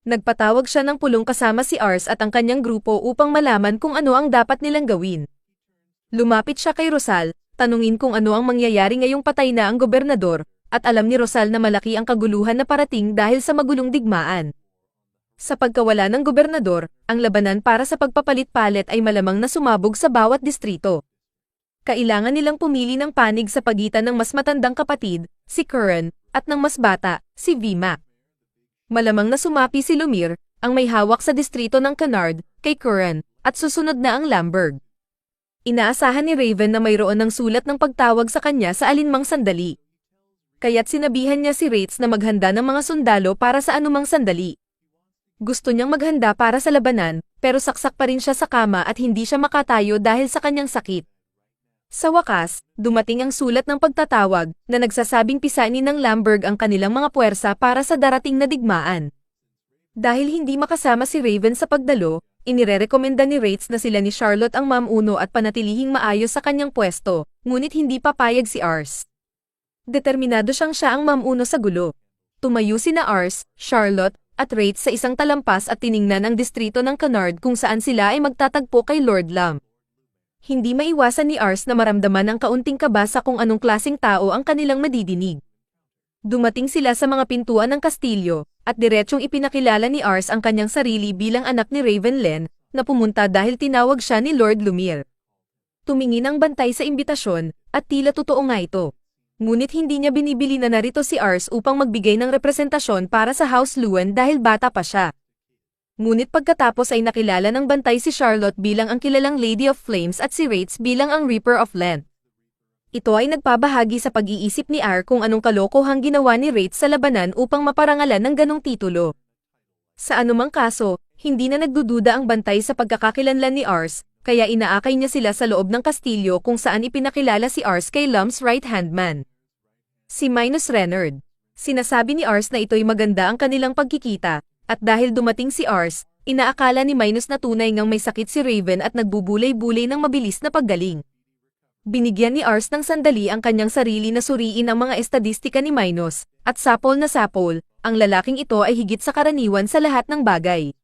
Nagpatawag siya ng pulong kasama si Ars at ang kanyang grupo upang malaman kung ano ang dapat nilang gawin. Lumapit siya kay Rosal, tanungin kung ano ang mangyayari ngayong patay na ang gobernador, at alam ni Rosal na malaki ang kaguluhan na parating dahil sa magulong digmaan. Sa pagkawala ng gobernador, ang labanan para sa pagpapalit-palit ay malamang na sumabog sa bawat distrito. Kailangan nilang pumili ng panig sa pagitan ng mas matandang kapatid, si Curran, at ng mas bata, si Vima. Malamang na sumapi si Lumir, ang may hawak sa distrito ng Canard, kay Curran, at susunod na ang Lamberg. Inaasahan ni Raven na mayroon ng sulat ng pagtawag sa kanya sa alinmang sandali. Kaya't sinabihan niya si Rates na maghanda ng mga sundalo para sa anumang sandali. Gusto niyang maghanda para sa labanan, pero saksak pa rin siya sa kama at hindi siya makatayo dahil sa kanyang sakit. Sa wakas, dumating ang sulat ng pagtatawag na nagsasabing pisanin ng Lamberg ang kanilang mga puwersa para sa darating na digmaan. Dahil hindi makasama si Raven sa pagdalo, inirerekomenda ni Rates na sila ni Charlotte ang mamuno at panatilihing maayos sa kanyang pwesto, ngunit hindi papayag si Ars. Determinado siyang siya ang mamuno sa gulo. Tumayo sina Ars, Charlotte, at Rates sa isang talampas at tiningnan ang distrito ng Canard kung saan sila ay magtatagpo kay Lord Lam. Hindi maiwasan ni Ars na maramdaman ang kaunting kaba sa kung anong klaseng tao ang kanilang madidinig. Dumating sila sa mga pintuan ng kastilyo, at diretsyong ipinakilala ni Ars ang kanyang sarili bilang anak ni Raven Len, na pumunta dahil tinawag siya ni Lord Lumir. Tumingin ang bantay sa imbitasyon, at tila totoo nga ito. Ngunit hindi niya binibili na narito si Ars upang magbigay ng representasyon para sa House Luan dahil bata pa siya. Ngunit pagkatapos ay nakilala ng bantay si Charlotte bilang ang kilalang Lady of Flames at si Rates bilang ang Reaper of Length. Ito ay nagpabahagi sa pag-iisip ni Ar kung anong kalokohang ginawa ni Rates sa labanan upang maparangalan ng ganong titulo. Sa anumang kaso, hindi na nagdududa ang bantay sa pagkakakilanlan ni Ars, kaya inaakay niya sila sa loob ng kastilyo kung saan ipinakilala si Ars kay Lum's right-hand man, si Reynard. Sinasabi ni Ars na ito'y maganda ang kanilang pagkikita, at dahil dumating si Ars, inaakala ni Minus na tunay ngang may sakit si Raven at nagbubulay-bulay ng mabilis na paggaling. Binigyan ni Ars ng sandali ang kanyang sarili na suriin ang mga estadistika ni Minus, at sapol na sapol, ang lalaking ito ay higit sa karaniwan sa lahat ng bagay.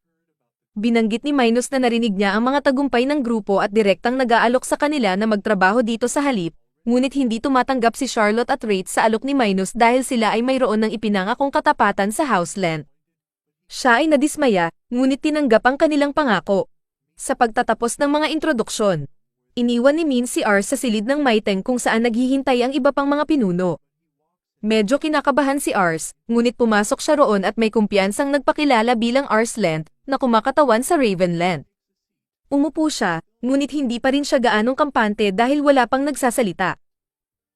Binanggit ni Minus na narinig niya ang mga tagumpay ng grupo at direktang nag-aalok sa kanila na magtrabaho dito sa halip, Ngunit hindi tumatanggap si Charlotte at Wraith sa alok ni Minos dahil sila ay mayroon ng ipinangakong katapatan sa Houseland. Siya ay nadismaya, ngunit tinanggap ang kanilang pangako. Sa pagtatapos ng mga introduksyon, iniwan ni Min si Ars sa silid ng Maiteng kung saan naghihintay ang iba pang mga pinuno. Medyo kinakabahan si Ars, ngunit pumasok siya roon at may kumpiyansang nagpakilala bilang Arsland na kumakatawan sa Ravenland. Umupo siya, ngunit hindi pa rin siya gaanong kampante dahil wala pang nagsasalita.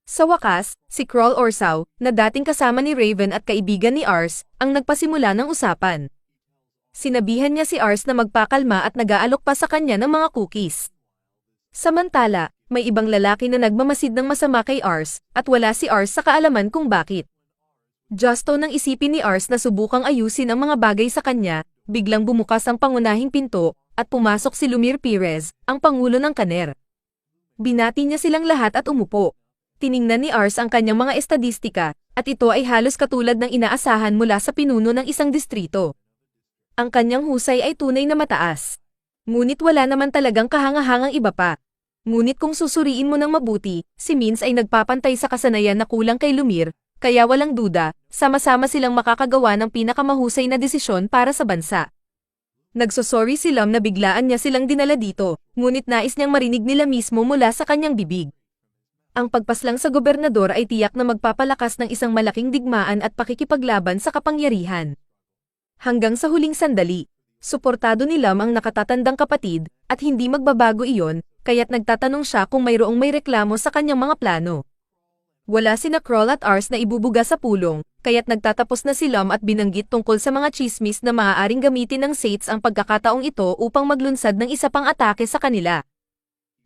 Sa wakas, si Kroll Orsaw, na dating kasama ni Raven at kaibigan ni Ars, ang nagpasimula ng usapan. Sinabihan niya si Ars na magpakalma at nag-aalok pa sa kanya ng mga cookies. Samantala, may ibang lalaki na nagmamasid ng masama kay Ars, at wala si Ars sa kaalaman kung bakit. Justo nang isipin ni Ars na subukang ayusin ang mga bagay sa kanya, biglang bumukas ang pangunahing pinto, at pumasok si Lumir Perez, ang pangulo ng Kaner. Binati niya silang lahat at umupo. Tiningnan ni Ars ang kanyang mga estadistika, at ito ay halos katulad ng inaasahan mula sa pinuno ng isang distrito. Ang kanyang husay ay tunay na mataas. Ngunit wala naman talagang kahangahangang iba pa. Ngunit kung susuriin mo ng mabuti, si Mins ay nagpapantay sa kasanayan na kulang kay Lumir, kaya walang duda, sama-sama silang makakagawa ng pinakamahusay na desisyon para sa bansa. Nagsosorry si Lam na biglaan niya silang dinala dito, ngunit nais niyang marinig nila mismo mula sa kanyang bibig. Ang pagpaslang sa gobernador ay tiyak na magpapalakas ng isang malaking digmaan at pakikipaglaban sa kapangyarihan. Hanggang sa huling sandali, suportado ni Lam ang nakatatandang kapatid, at hindi magbabago iyon, kaya't nagtatanong siya kung mayroong may reklamo sa kanyang mga plano. Wala sina Kroll at Ars na ibubuga sa pulong, kaya't nagtatapos na si Lam at binanggit tungkol sa mga chismis na maaaring gamitin ng Sates ang pagkakataong ito upang maglunsad ng isa pang atake sa kanila.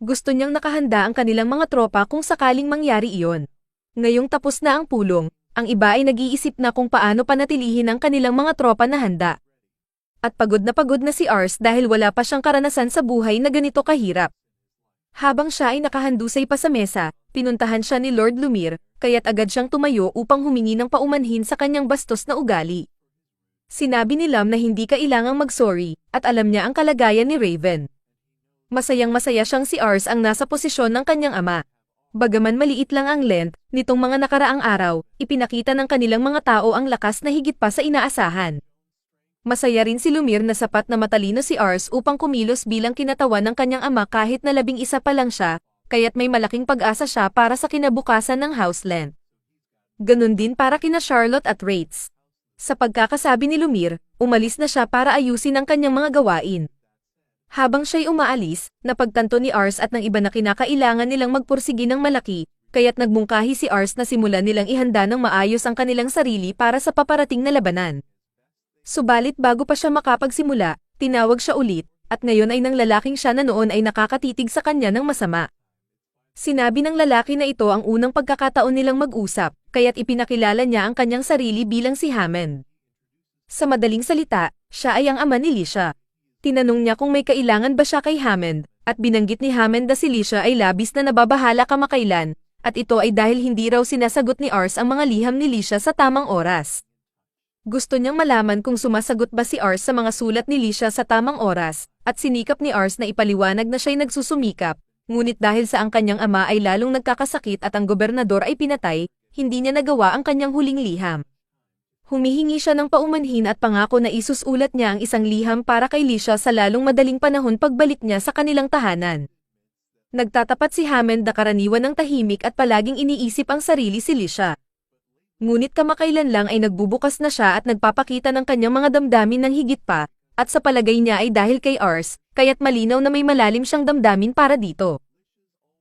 Gusto niyang nakahanda ang kanilang mga tropa kung sakaling mangyari iyon. Ngayong tapos na ang pulong, ang iba ay nag-iisip na kung paano panatilihin ang kanilang mga tropa na handa. At pagod na si Ars dahil wala pa siyang karanasan sa buhay na ganito kahirap. Habang siya ay nakahandusay pa sa mesa, pinuntahan siya ni Lord Lumir, kaya't agad siyang tumayo upang humingi ng paumanhin sa kanyang bastos na ugali. Sinabi ni Lam na hindi kailangang mag-sorry, at alam niya ang kalagayan ni Raven. Masayang-masaya siyang si Ars ang nasa posisyon ng kanyang ama. Bagaman maliit lang ang length, nitong mga nakaraang araw, ipinakita ng kanilang mga tao ang lakas na higit pa sa inaasahan. Masaya rin si Lumir na sapat na matalino si Ars upang kumilos bilang kinatawan ng kanyang ama kahit na 11 pa lang siya, kaya't may malaking pag-asa siya para sa kinabukasan ng Houseland. Ganun din para kina Charlotte at Wraith. Sa pagkakasabi ni Lumir, umalis na siya para ayusin ang kanyang mga gawain. Habang siya'y umaalis, napagtanto ni Ars at ng iba na kinakailangan nilang magpursigi ng malaki, kaya't nagmungkahi si Ars na simulan nilang ihanda ng maayos ang kanilang sarili para sa paparating na labanan. Subalit bago pa siya makapagsimula, tinawag siya ulit, at ngayon ay ng lalaking siya na noon ay nakakatitig sa kanya ng masama. Sinabi ng lalaki na ito ang unang pagkakataon nilang mag-usap, kaya't ipinakilala niya ang kanyang sarili bilang si Hammond. Sa madaling salita, siya ay ang ama ni Lisha. Tinanong niya kung may kailangan ba siya kay Hammond, at binanggit ni Hammond na si Lisha ay labis na nababahala kamakailan, at ito ay dahil hindi raw sinasagot ni Ars ang mga liham ni Lisha sa tamang oras. Gusto niyang malaman kung sumasagot ba si Ars sa mga sulat ni Lisha sa tamang oras, at sinikap ni Ars na ipaliwanag na siya'y nagsusumikap, ngunit dahil sa ang kanyang ama ay lalong nagkakasakit at ang gobernador ay pinatay, hindi niya nagawa ang kanyang huling liham. Humihingi siya ng paumanhin at pangako na isusulat niya ang isang liham para kay Lisha sa lalong madaling panahon pagbalik niya sa kanilang tahanan. Nagtatapat si Hammond na karaniwan ng tahimik at palaging iniisip ang sarili si Lisha. Ngunit kamakailan lang ay nagbubukas na siya at nagpapakita ng kanyang mga damdamin ng higit pa, at sa palagay niya ay dahil kay Ars, kaya't malinaw na may malalim siyang damdamin para dito.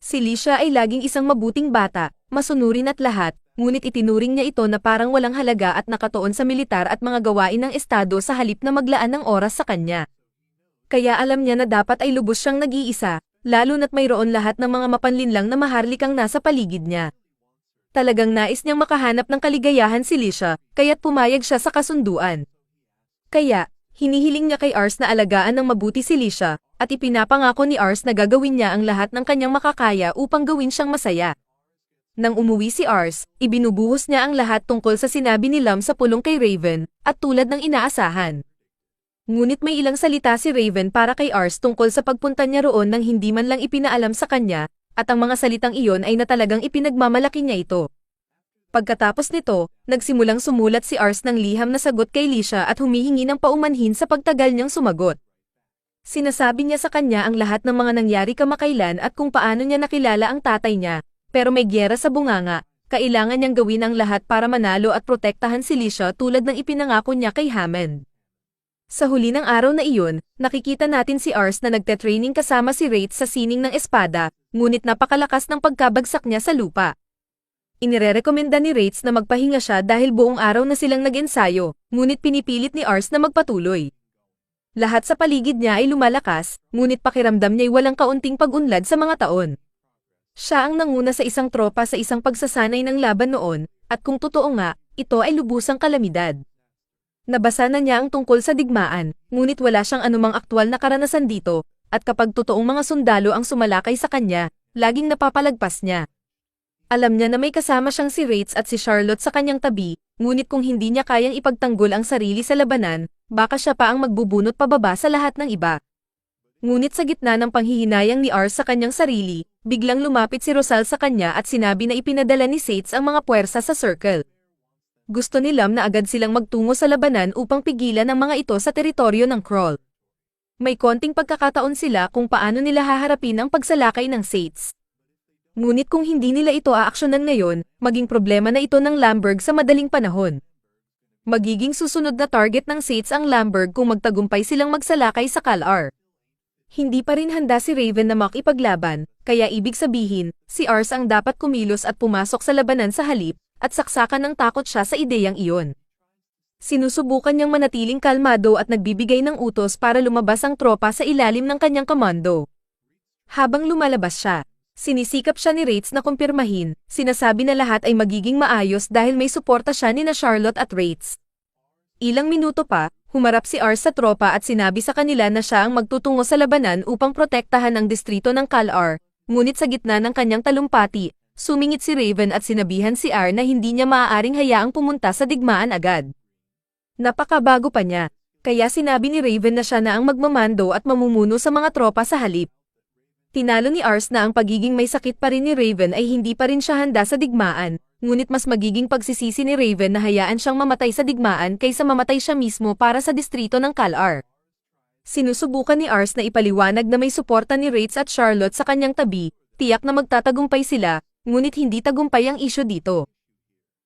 Si Lisha ay laging isang mabuting bata, masunurin at lahat, ngunit itinuring niya ito na parang walang halaga at nakatuon sa militar at mga gawain ng estado sa halip na maglaan ng oras sa kanya. Kaya alam niya na dapat ay lubos siyang nag-iisa, lalo na't mayroon lahat ng mga mapanlinlang na maharlikang nasa paligid niya. Talagang nais niyang makahanap ng kaligayahan si Lisha, kaya't pumayag siya sa kasunduan. Kaya, hinihiling niya kay Ars na alagaan ng mabuti si Lisha, at ipinapangako ni Ars na gagawin niya ang lahat ng kanyang makakaya upang gawin siyang masaya. Nang umuwi si Ars, ibinubuhos niya ang lahat tungkol sa sinabi ni Lam sa pulong kay Raven, at tulad ng inaasahan. Ngunit may ilang salita si Raven para kay Ars tungkol sa pagpunta niya roon nang hindi man lang ipinaalam sa kanya, at ang mga salitang iyon ay na talagang ipinagmamalaki niya ito. Pagkatapos nito, nagsimulang sumulat si Ars ng liham na sagot kay Lisha at humihingi ng paumanhin sa pagtagal niyang sumagot. Sinasabi niya sa kanya ang lahat ng mga nangyari kamakailan at kung paano niya nakilala ang tatay niya, pero may gyera sa bunganga, kailangan niyang gawin ang lahat para manalo at protektahan si Lisha tulad ng ipinangako niya kay Hammond. Sa huli ng araw na iyon, nakikita natin si Ars na nagte-training kasama si Wraith sa sining ng espada, ngunit napakalakas ng pagkabagsak niya sa lupa. Inirerekomenda ni Wraith na magpahinga siya dahil buong araw na silang nag-ensayo, ngunit pinipilit ni Ars na magpatuloy. Lahat sa paligid niya ay lumalakas, ngunit pakiramdam niya'y walang kaunting pag-unlad sa mga taon. Siya ang nanguna sa isang tropa sa isang pagsasanay ng laban noon, at kung totoo nga, ito ay lubusang kalamidad. Nabasa na niya ang tungkol sa digmaan, ngunit wala siyang anumang aktwal na karanasan dito, at kapag totoong mga sundalo ang sumalakay sa kanya, laging napapalagpas niya. Alam niya na may kasama siyang si Wraith at si Charlotte sa kanyang tabi, ngunit kung hindi niya kayang ipagtanggol ang sarili sa labanan, baka siya pa ang magbubunot pababa sa lahat ng iba. Ngunit sa gitna ng panghihinayang ni Ars sa kanyang sarili, biglang lumapit si Rosal sa kanya at sinabi na ipinadala ni Sates ang mga puwersa sa circle. Gusto ni Lam na agad silang magtungo sa labanan upang pigilan ang mga ito sa teritoryo ng Krull. May konting pagkakataon sila kung paano nila haharapin ang pagsalakay ng Sates. Ngunit kung hindi nila ito aaksyonan ngayon, maging problema na ito ng Lamberg sa madaling panahon. Magiging susunod na target ng Sates ang Lamberg kung magtagumpay silang magsalakay sa Kal-Ar. Hindi pa rin handa si Raven na makipaglaban, kaya ibig sabihin, si Ars ang dapat kumilos at pumasok sa labanan sa halip, at saksakan ng takot siya sa ideyang iyon. Sinusubukan niyang manatiling kalmado at nagbibigay ng utos para lumabas ang tropa sa ilalim ng kanyang komando. Habang lumalabas siya, sinisikap siya ni Wraith na kumpirmahin, sinasabi na lahat ay magiging maayos dahil may suporta siya ni na Charlotte at Wraith. Ilang minuto pa, humarap si Ars sa tropa at sinabi sa kanila na siya ang magtutungo sa labanan upang protektahan ang distrito ng Kal-Ar, ngunit sa gitna ng kanyang talumpati, sumingit si Raven at sinabihan si Ar na hindi niya maaaring hayaang pumunta sa digmaan agad. Napakabago pa niya, kaya sinabi ni Raven na siya na ang magmamando at mamumuno sa mga tropa sa halip. Tinalo ni Ars na ang pagiging may sakit pa rin ni Raven ay hindi pa rin siya handa sa digmaan, ngunit mas magiging pagsisisi ni Raven na hayaan siyang mamatay sa digmaan kaysa mamatay siya mismo para sa distrito ng Kal-Ar. Sinusubukan ni Ars na ipaliwanag na may suporta ni Wraith at Charlotte sa kanyang tabi, tiyak na magtatagumpay sila, ngunit hindi tagumpay ang isyu dito.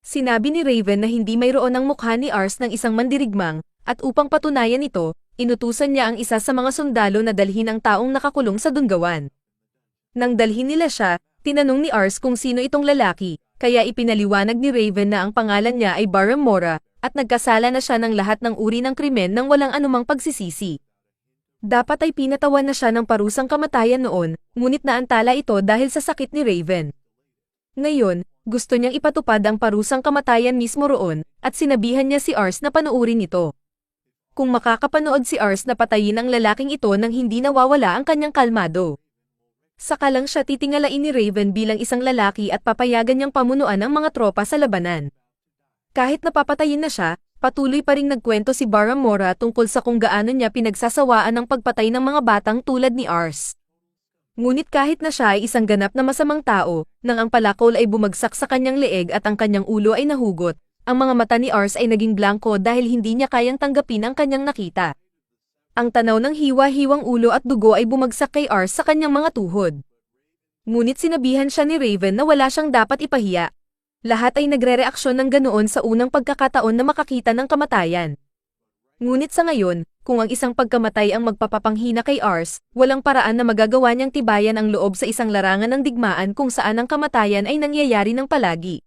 Sinabi ni Raven na hindi mayroon ang mukha ni Ars ng isang mandirigmang, at upang patunayan ito, inutusan niya ang isa sa mga sundalo na dalhin ang taong nakakulong sa dunggawan. Nang dalhin nila siya, tinanong ni Ars kung sino itong lalaki, kaya ipinaliwanag ni Raven na ang pangalan niya ay Baram Mora, at nagkasala na siya ng lahat ng uri ng krimen nang walang anumang pagsisisi. Dapat ay pinatawan na siya ng parusang kamatayan noon, ngunit naantala ito dahil sa sakit ni Raven. Ngayon, gusto niyang ipatupad ang parusang kamatayan mismo roon, at sinabihan niya si Ars na panuurin ito. Kung makakapanood si Ars na patayin ang lalaking ito nang hindi nawawala ang kanyang kalmado. Saka lang siya titingalain ni Raven bilang isang lalaki at papayagan niyang pamunuan ang mga tropa sa labanan. Kahit napapatayin na siya, patuloy pa ring nagkwento si Baram Mora tungkol sa kung gaano niya pinagsasawaan ang pagpatay ng mga batang tulad ni Ars. Ngunit kahit na siya ay isang ganap na masamang tao, nang ang palakol ay bumagsak sa kanyang leeg at ang kanyang ulo ay nahugot, ang mga mata ni Ars ay naging blanko dahil hindi niya kayang tanggapin ang kanyang nakita. Ang tanaw ng hiwa-hiwang ulo at dugo ay bumagsak kay Ars sa kanyang mga tuhod. Ngunit sinabihan siya ni Raven na wala siyang dapat ipahiya. Lahat ay nagre-reaksyon ng ganoon sa unang pagkakataon na makakita ng kamatayan. Ngunit sa ngayon, kung ang isang pagkamatay ang magpapapanghina kay Ars, walang paraan na magagawa niyang tibayan ang loob sa isang larangan ng digmaan kung saan ang kamatayan ay nangyayari ng palagi.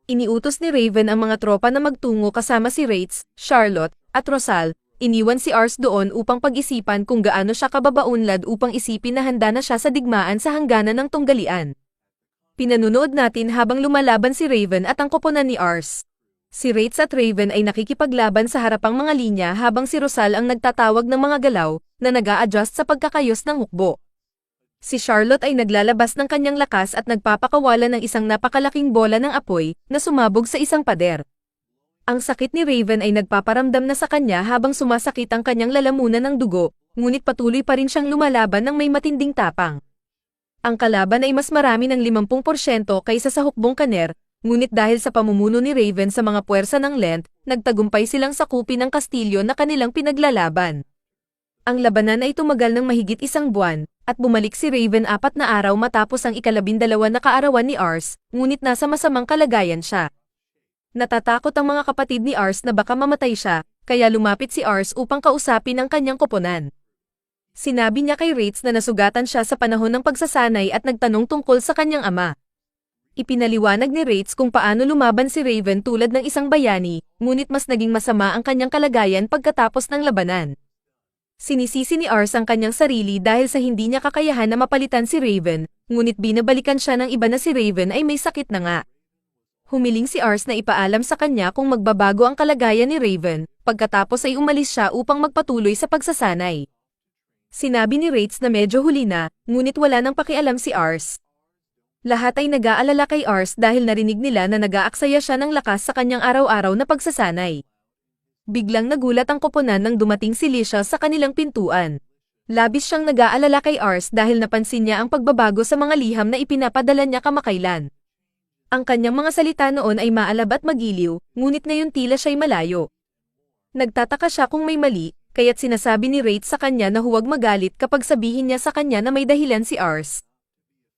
Iniutos ni Raven ang mga tropa na magtungo kasama si Wraith, Charlotte, at Rosal. Iniwan si Ars doon upang pag-isipan kung gaano siya kababaunlad upang isipin na handa na siya sa digmaan sa hangganan ng tunggalian. Pinanunood natin habang lumalaban si Raven at ang koponan ni Ars. Si Wraith at Raven ay nakikipaglaban sa harapang mga linya habang si Rosal ang nagtatawag ng mga galaw na nag-a-adjust sa pagkakayos ng hukbo. Si Charlotte ay naglalabas ng kanyang lakas at nagpapakawala ng isang napakalaking bola ng apoy na sumabog sa isang pader. Ang sakit ni Raven ay nagpaparamdam na sa kanya habang sumasakit ang kanyang lalamunan ng dugo, ngunit patuloy pa rin siyang lumalaban ng may matinding tapang. Ang kalaban ay mas marami ng 50% kaysa sa hukbong Kaner, ngunit dahil sa pamumuno ni Raven sa mga puwersa ng Lent, nagtagumpay silang sakupin ang kastilyo na kanilang pinaglalaban. Ang labanan ay tumagal ng mahigit 1 buwan, at bumalik si Raven 4 na araw matapos ang ika-12 na kaarawan ni Ars, ngunit nasa masamang kalagayan siya. Natatakot ang mga kapatid ni Ars na baka mamatay siya, kaya lumapit si Ars upang kausapin ang kanyang koponan. Sinabi niya kay Rates na nasugatan siya sa panahon ng pagsasanay at nagtanong tungkol sa kanyang ama. Ipinaliwanag ni Rates kung paano lumaban si Raven tulad ng isang bayani, ngunit mas naging masama ang kanyang kalagayan pagkatapos ng labanan. Sinisisi ni Ars ang kanyang sarili dahil sa hindi niya kakayahan na mapalitan si Raven, ngunit binabalikan siya ng iba na si Raven ay may sakit na nga. Humiling si Ars na ipaalam sa kanya kung magbabago ang kalagayan ni Raven, pagkatapos ay umalis siya upang magpatuloy sa pagsasanay. Sinabi ni Rates na medyo huli na, ngunit wala nang pakialam si Ars. Lahat ay nag-aalala kay Ars dahil narinig nila na nag-aaksaya siya ng lakas sa kanyang araw-araw na pagsasanay. Biglang nagulat ang koponan nang dumating si Licia sa kanilang pintuan. Labis siyang nag-aalala kay Ars dahil napansin niya ang pagbabago sa mga liham na ipinapadala niya kamakailan. Ang kanyang mga salita noon ay maalab at magiliw, ngunit ngayon tila siya'y malayo. Nagtataka siya kung may mali, kaya't sinasabi ni Rates sa kanya na huwag magalit kapag sabihin niya sa kanya na may dahilan si Ars.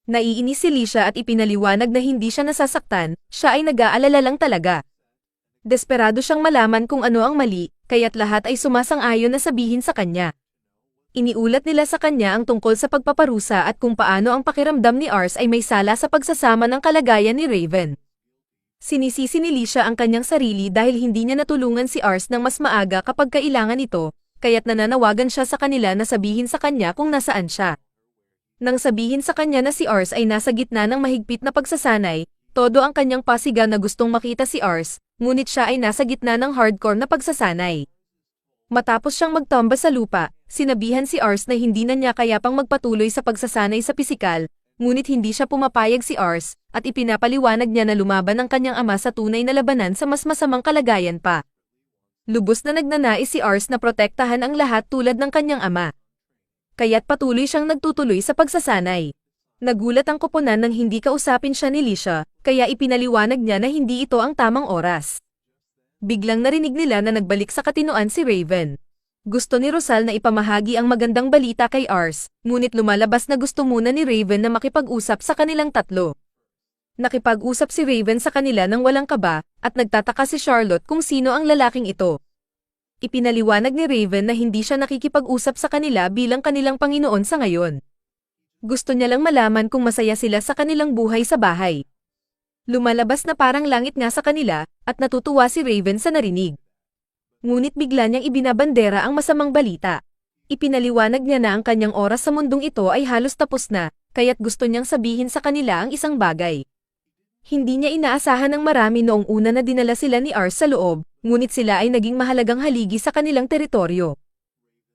Naiinis si Licia at ipinaliwanag na hindi siya nasasaktan, siya ay nag-aalala lang talaga. Desperado siyang malaman kung ano ang mali, kaya't lahat ay sumasang-ayon na sabihin sa kanya. Iniulat nila sa kanya ang tungkol sa pagpaparusa at kung paano ang pakiramdam ni Ars ay may sala sa pagsasama ng kalagayan ni Raven. Sinisisi ni Licia ang kanyang sarili dahil hindi niya natulungan si Ars ng mas maaga kapag kailangan ito, kaya't nananawagan siya sa kanila na sabihin sa kanya kung nasaan siya. Nang sabihin sa kanya na si Ars ay nasa gitna ng mahigpit na pagsasanay, todo ang kanyang pasiga na gustong makita si Ars, ngunit siya ay nasa gitna ng hardcore na pagsasanay. Matapos siyang magtomba sa lupa, sinabihan si Ars na hindi na niya kaya pang magpatuloy sa pagsasanay sa pisikal, ngunit hindi siya pumapayag si Ars, at ipinapaliwanag niya na lumaban ang kanyang ama sa tunay na labanan sa mas masamang kalagayan pa. Lubos na nagnanais si Ars na protektahan ang lahat tulad ng kanyang ama. Kaya't patuloy siyang nagtutuloy sa pagsasanay. Nagulat ang koponan nang hindi kausapin siya ni Licia, kaya ipinaliwanag niya na hindi ito ang tamang oras. Biglang narinig nila na nagbalik sa katinoan si Raven. Gusto ni Rosal na ipamahagi ang magandang balita kay Ars, ngunit lumalabas na gusto muna ni Raven na makipag-usap sa kanilang tatlo. Nakipag-usap si Raven sa kanila nang walang kaba, at nagtataka si Charlotte kung sino ang lalaking ito. Ipinaliwanag ni Raven na hindi siya nakikipag-usap sa kanila bilang kanilang Panginoon sa ngayon. Gusto niya lang malaman kung masaya sila sa kanilang buhay sa bahay. Lumalabas na parang langit nga sa kanila, at natutuwa si Raven sa narinig. Ngunit bigla niyang ibinabandera ang masamang balita. Ipinaliwanag niya na ang kanyang oras sa mundong ito ay halos tapos na, kaya't gusto niyang sabihin sa kanila ang isang bagay. Hindi niya inaasahan ng marami noong una na dinala sila ni Ars sa loob, ngunit sila ay naging mahalagang haligi sa kanilang teritoryo.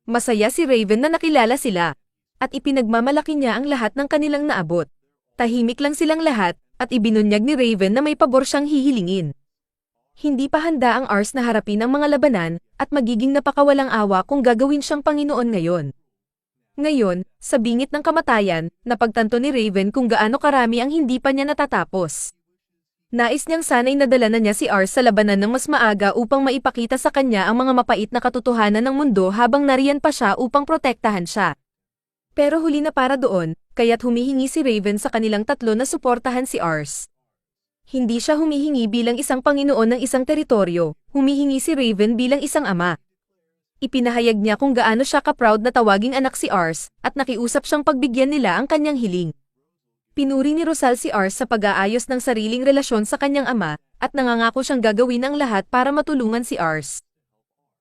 Masaya si Raven na nakilala sila, at ipinagmamalaki niya ang lahat ng kanilang naabot. Tahimik lang silang lahat, at ibinunyag ni Raven na may pabor siyang hihilingin. Hindi pa handa ang Ars na harapin ang mga labanan, at magiging napakawalang awa kung gagawin siyang Panginoon ngayon. Ngayon, sa bingit ng kamatayan, napagtanto ni Raven kung gaano karami ang hindi pa niya natatapos. Nais niyang sana'y nadala na niya si Ars sa labanan ng mas maaga upang maipakita sa kanya ang mga mapait na katotohanan ng mundo habang nariyan pa siya upang protektahan siya. Pero huli na para doon, kaya't humihingi si Raven sa kanilang tatlo na suportahan si Ars. Hindi siya humihingi bilang isang Panginoon ng isang teritoryo, humihingi si Raven bilang isang ama. Ipinahayag niya kung gaano siya ka-proud na tawaging anak si Ars, at nakiusap siyang pagbigyan nila ang kanyang hiling. Pinuri ni Rosal si Ars sa pag-aayos ng sariling relasyon sa kanyang ama, at nangangako siyang gagawin ang lahat para matulungan si Ars.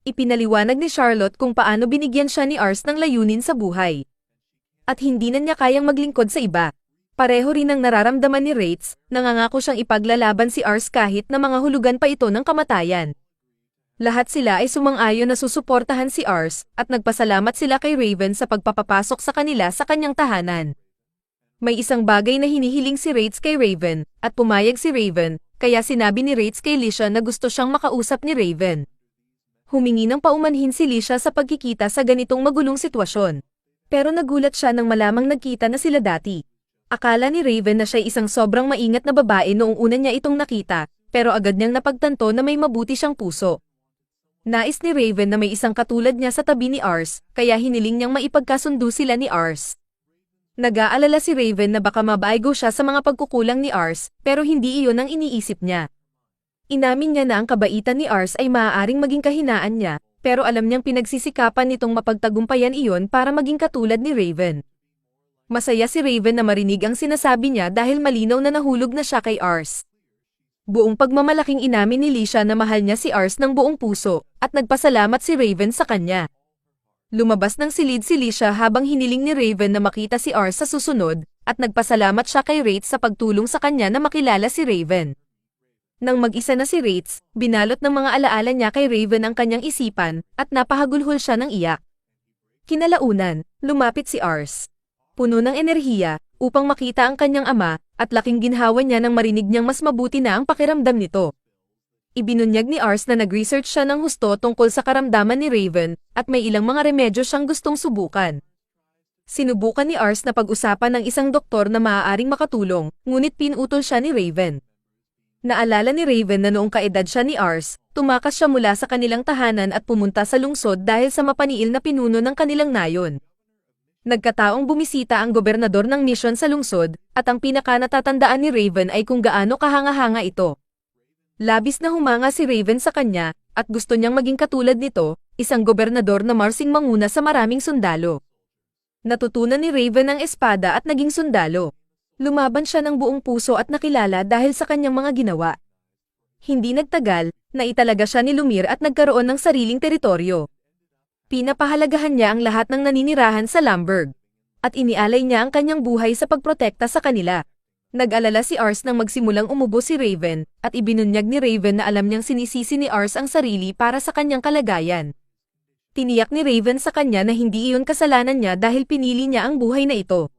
Ipinaliwanag ni Charlotte kung paano binigyan siya ni Ars ng layunin sa buhay. At hindi na niya kayang maglingkod sa iba. Pareho rin ang nararamdaman ni Rates, nangangako siyang ipaglalaban si Ars kahit na mga hulugan pa ito ng kamatayan. Lahat sila ay sumang-ayon na susuportahan si Ars, at nagpasalamat sila kay Raven sa pagpapapasok sa kanila sa kanyang tahanan. May isang bagay na hinihiling si Rates kay Raven, at pumayag si Raven, kaya sinabi ni Rates kay Licia na gusto siyang makausap ni Raven. Humingi ng paumanhin si Licia sa pagkikita sa ganitong magulong sitwasyon. Pero nagulat siya nang malamang nagkita na sila dati. Akala ni Raven na siya isang sobrang maingat na babae noong una niya itong nakita, pero agad niyang napagtanto na may mabuti siyang puso. Nais ni Raven na may isang katulad niya sa tabi ni Ars, kaya hiniling niyang maipagkasundo sila ni Ars. Nag-aalala si Raven na baka mabaigo siya sa mga pagkukulang ni Ars, pero hindi iyon ang iniisip niya. Inamin niya na ang kabaitan ni Ars ay maaaring maging kahinaan niya, pero alam niyang pinagsisikapan nitong mapagtagumpayan iyon para maging katulad ni Raven. Masaya si Raven na marinig ang sinasabi niya dahil malinaw na nahulog na siya kay Ars. Buong pagmamalaking inamin ni Lisha na mahal niya si Ars ng buong puso, at nagpasalamat si Raven sa kanya. Lumabas ng silid si Lisha habang hiniling ni Raven na makita si Ars sa susunod, at nagpasalamat siya kay Wraith sa pagtulong sa kanya na makilala si Raven. Nang mag-isa na si Wraith, binalot ng mga alaala niya kay Raven ang kanyang isipan, at napahagulhol siya ng iyak. Kinalaunan, lumapit si Ars. Puno ng enerhiya, upang makita ang kanyang ama, at laking ginhawa niya nang marinig niyang mas mabuti na ang pakiramdam nito. Ibinunyag ni Ars na nag-research siya ng husto tungkol sa karamdaman ni Raven, at may ilang mga remedyo siyang gustong subukan. Sinubukan ni Ars na pag-usapan ng isang doktor na maaaring makatulong, ngunit pinutol siya ni Raven. Naalala ni Raven na noong kaedad siya ni Ars, tumakas siya mula sa kanilang tahanan at pumunta sa lungsod dahil sa mapaniil na pinuno ng kanilang nayon. Nagkataong bumisita ang gobernador ng misyon sa lungsod, at ang pinakanatatandaan ni Raven ay kung gaano kahanga-hanga ito. Labis na humanga si Raven sa kanya, at gusto niyang maging katulad nito, isang gobernador na marsing manguna sa maraming sundalo. Natutunan ni Raven ang espada at naging sundalo. Lumaban siya ng buong puso at nakilala dahil sa kanyang mga ginawa. Hindi nagtagal, naitalaga siya ni Lumir at nagkaroon ng sariling teritoryo. Pinapahalagahan niya ang lahat ng naninirahan sa Lamberg. At inialay niya ang kanyang buhay sa pagprotekta sa kanila. Nag-alala si Ars nang magsimulang umubo si Raven, at ibinunyag ni Raven na alam niyang sinisisi ni Ars ang sarili para sa kanyang kalagayan. Tiniyak ni Raven sa kanya na hindi iyon kasalanan niya dahil pinili niya ang buhay na ito.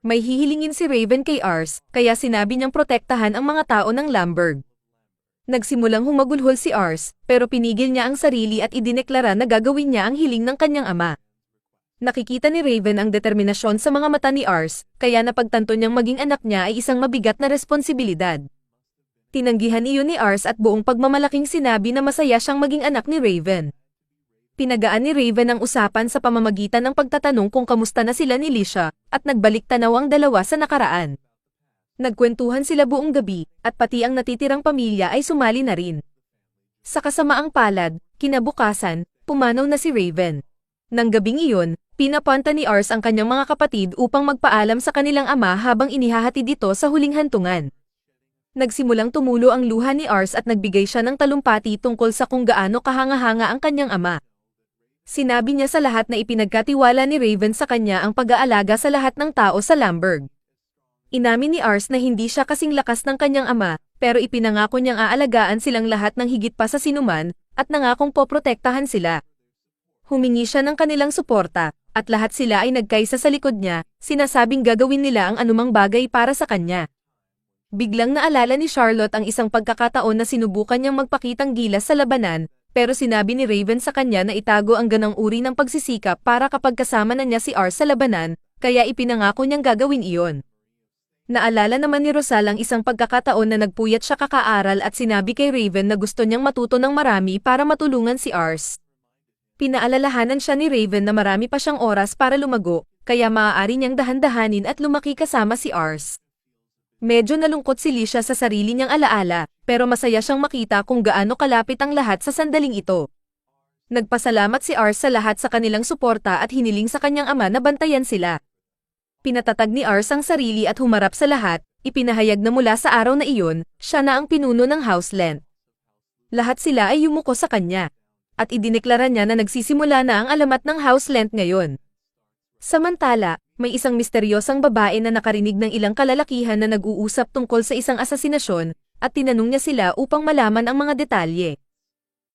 May hihilingin si Raven kay Ars, kaya sinabi niyang protektahan ang mga tao ng Lamberg. Nagsimulang humagulhol si Ars, pero pinigil niya ang sarili at idineklara na gagawin niya ang hiling ng kanyang ama. Nakikita ni Raven ang determinasyon sa mga mata ni Ars, kaya napagtanto niyang maging anak niya ay isang mabigat na responsibilidad. Tinanggihan iyon ni Ars at buong pagmamalaking sinabi na masaya siyang maging anak ni Raven. Pinagaan ni Raven ang usapan sa pamamagitan ng pagtatanong kung kamusta na sila ni Lisha, at nagbalik tanaw ang dalawa sa nakaraan. Nagkwentuhan sila buong gabi, at pati ang natitirang pamilya ay sumali na rin. Sa kasamaang palad, kinabukasan, pumanaw na si Raven. Nang gabing iyon, pinapunta ni Ars ang kanyang mga kapatid upang magpaalam sa kanilang ama habang inihahatid ito sa huling hantungan. Nagsimulang tumulo ang luha ni Ars at nagbigay siya ng talumpati tungkol sa kung gaano kahanga-hanga ang kanyang ama. Sinabi niya sa lahat na ipinagkatiwala ni Raven sa kanya ang pag-aalaga sa lahat ng tao sa Lamberg. Inamin ni Ars na hindi siya kasing lakas ng kanyang ama, pero ipinangako niyang aalagaan silang lahat ng higit pa sa sinuman, at nangakong poprotektahan sila. Humingi siya ng kanilang suporta, at lahat sila ay nagkaisa sa likod niya, sinasabing gagawin nila ang anumang bagay para sa kanya. Biglang naalala ni Charlotte ang isang pagkakataon na sinubukan niyang magpakitang gilas sa labanan, pero sinabi ni Raven sa kanya na itago ang ganang uri ng pagsisikap para kapag kasama na niya si Ars sa labanan, kaya ipinangako niyang gagawin iyon. Naalala naman ni Rosal ang isang pagkakataon na nagpuyat siya kakaaral at sinabi kay Raven na gusto niyang matuto ng marami para matulungan si Ars. Pinaalalahanan siya ni Raven na marami pa siyang oras para lumago, kaya maaari niyang dahan-dahanin at lumaki kasama si Ars. Medyo nalungkot si Lisha sa sarili niyang alaala, pero masaya siyang makita kung gaano kalapit ang lahat sa sandaling ito. Nagpasalamat si Ars sa lahat sa kanilang suporta at hiniling sa kanyang ama na bantayan sila. Pinatatag ni Ars ang sarili at humarap sa lahat, ipinahayag na mula sa araw na iyon, siya na ang pinuno ng Houseland. Lahat sila ay yumuko sa kanya. At idineklara niya na nagsisimula na ang alamat ng Houseland ngayon. Samantala, may isang misteryosang babae na nakarinig ng ilang kalalakihan na nag-uusap tungkol sa isang asasinasyon, at tinanong niya sila upang malaman ang mga detalye.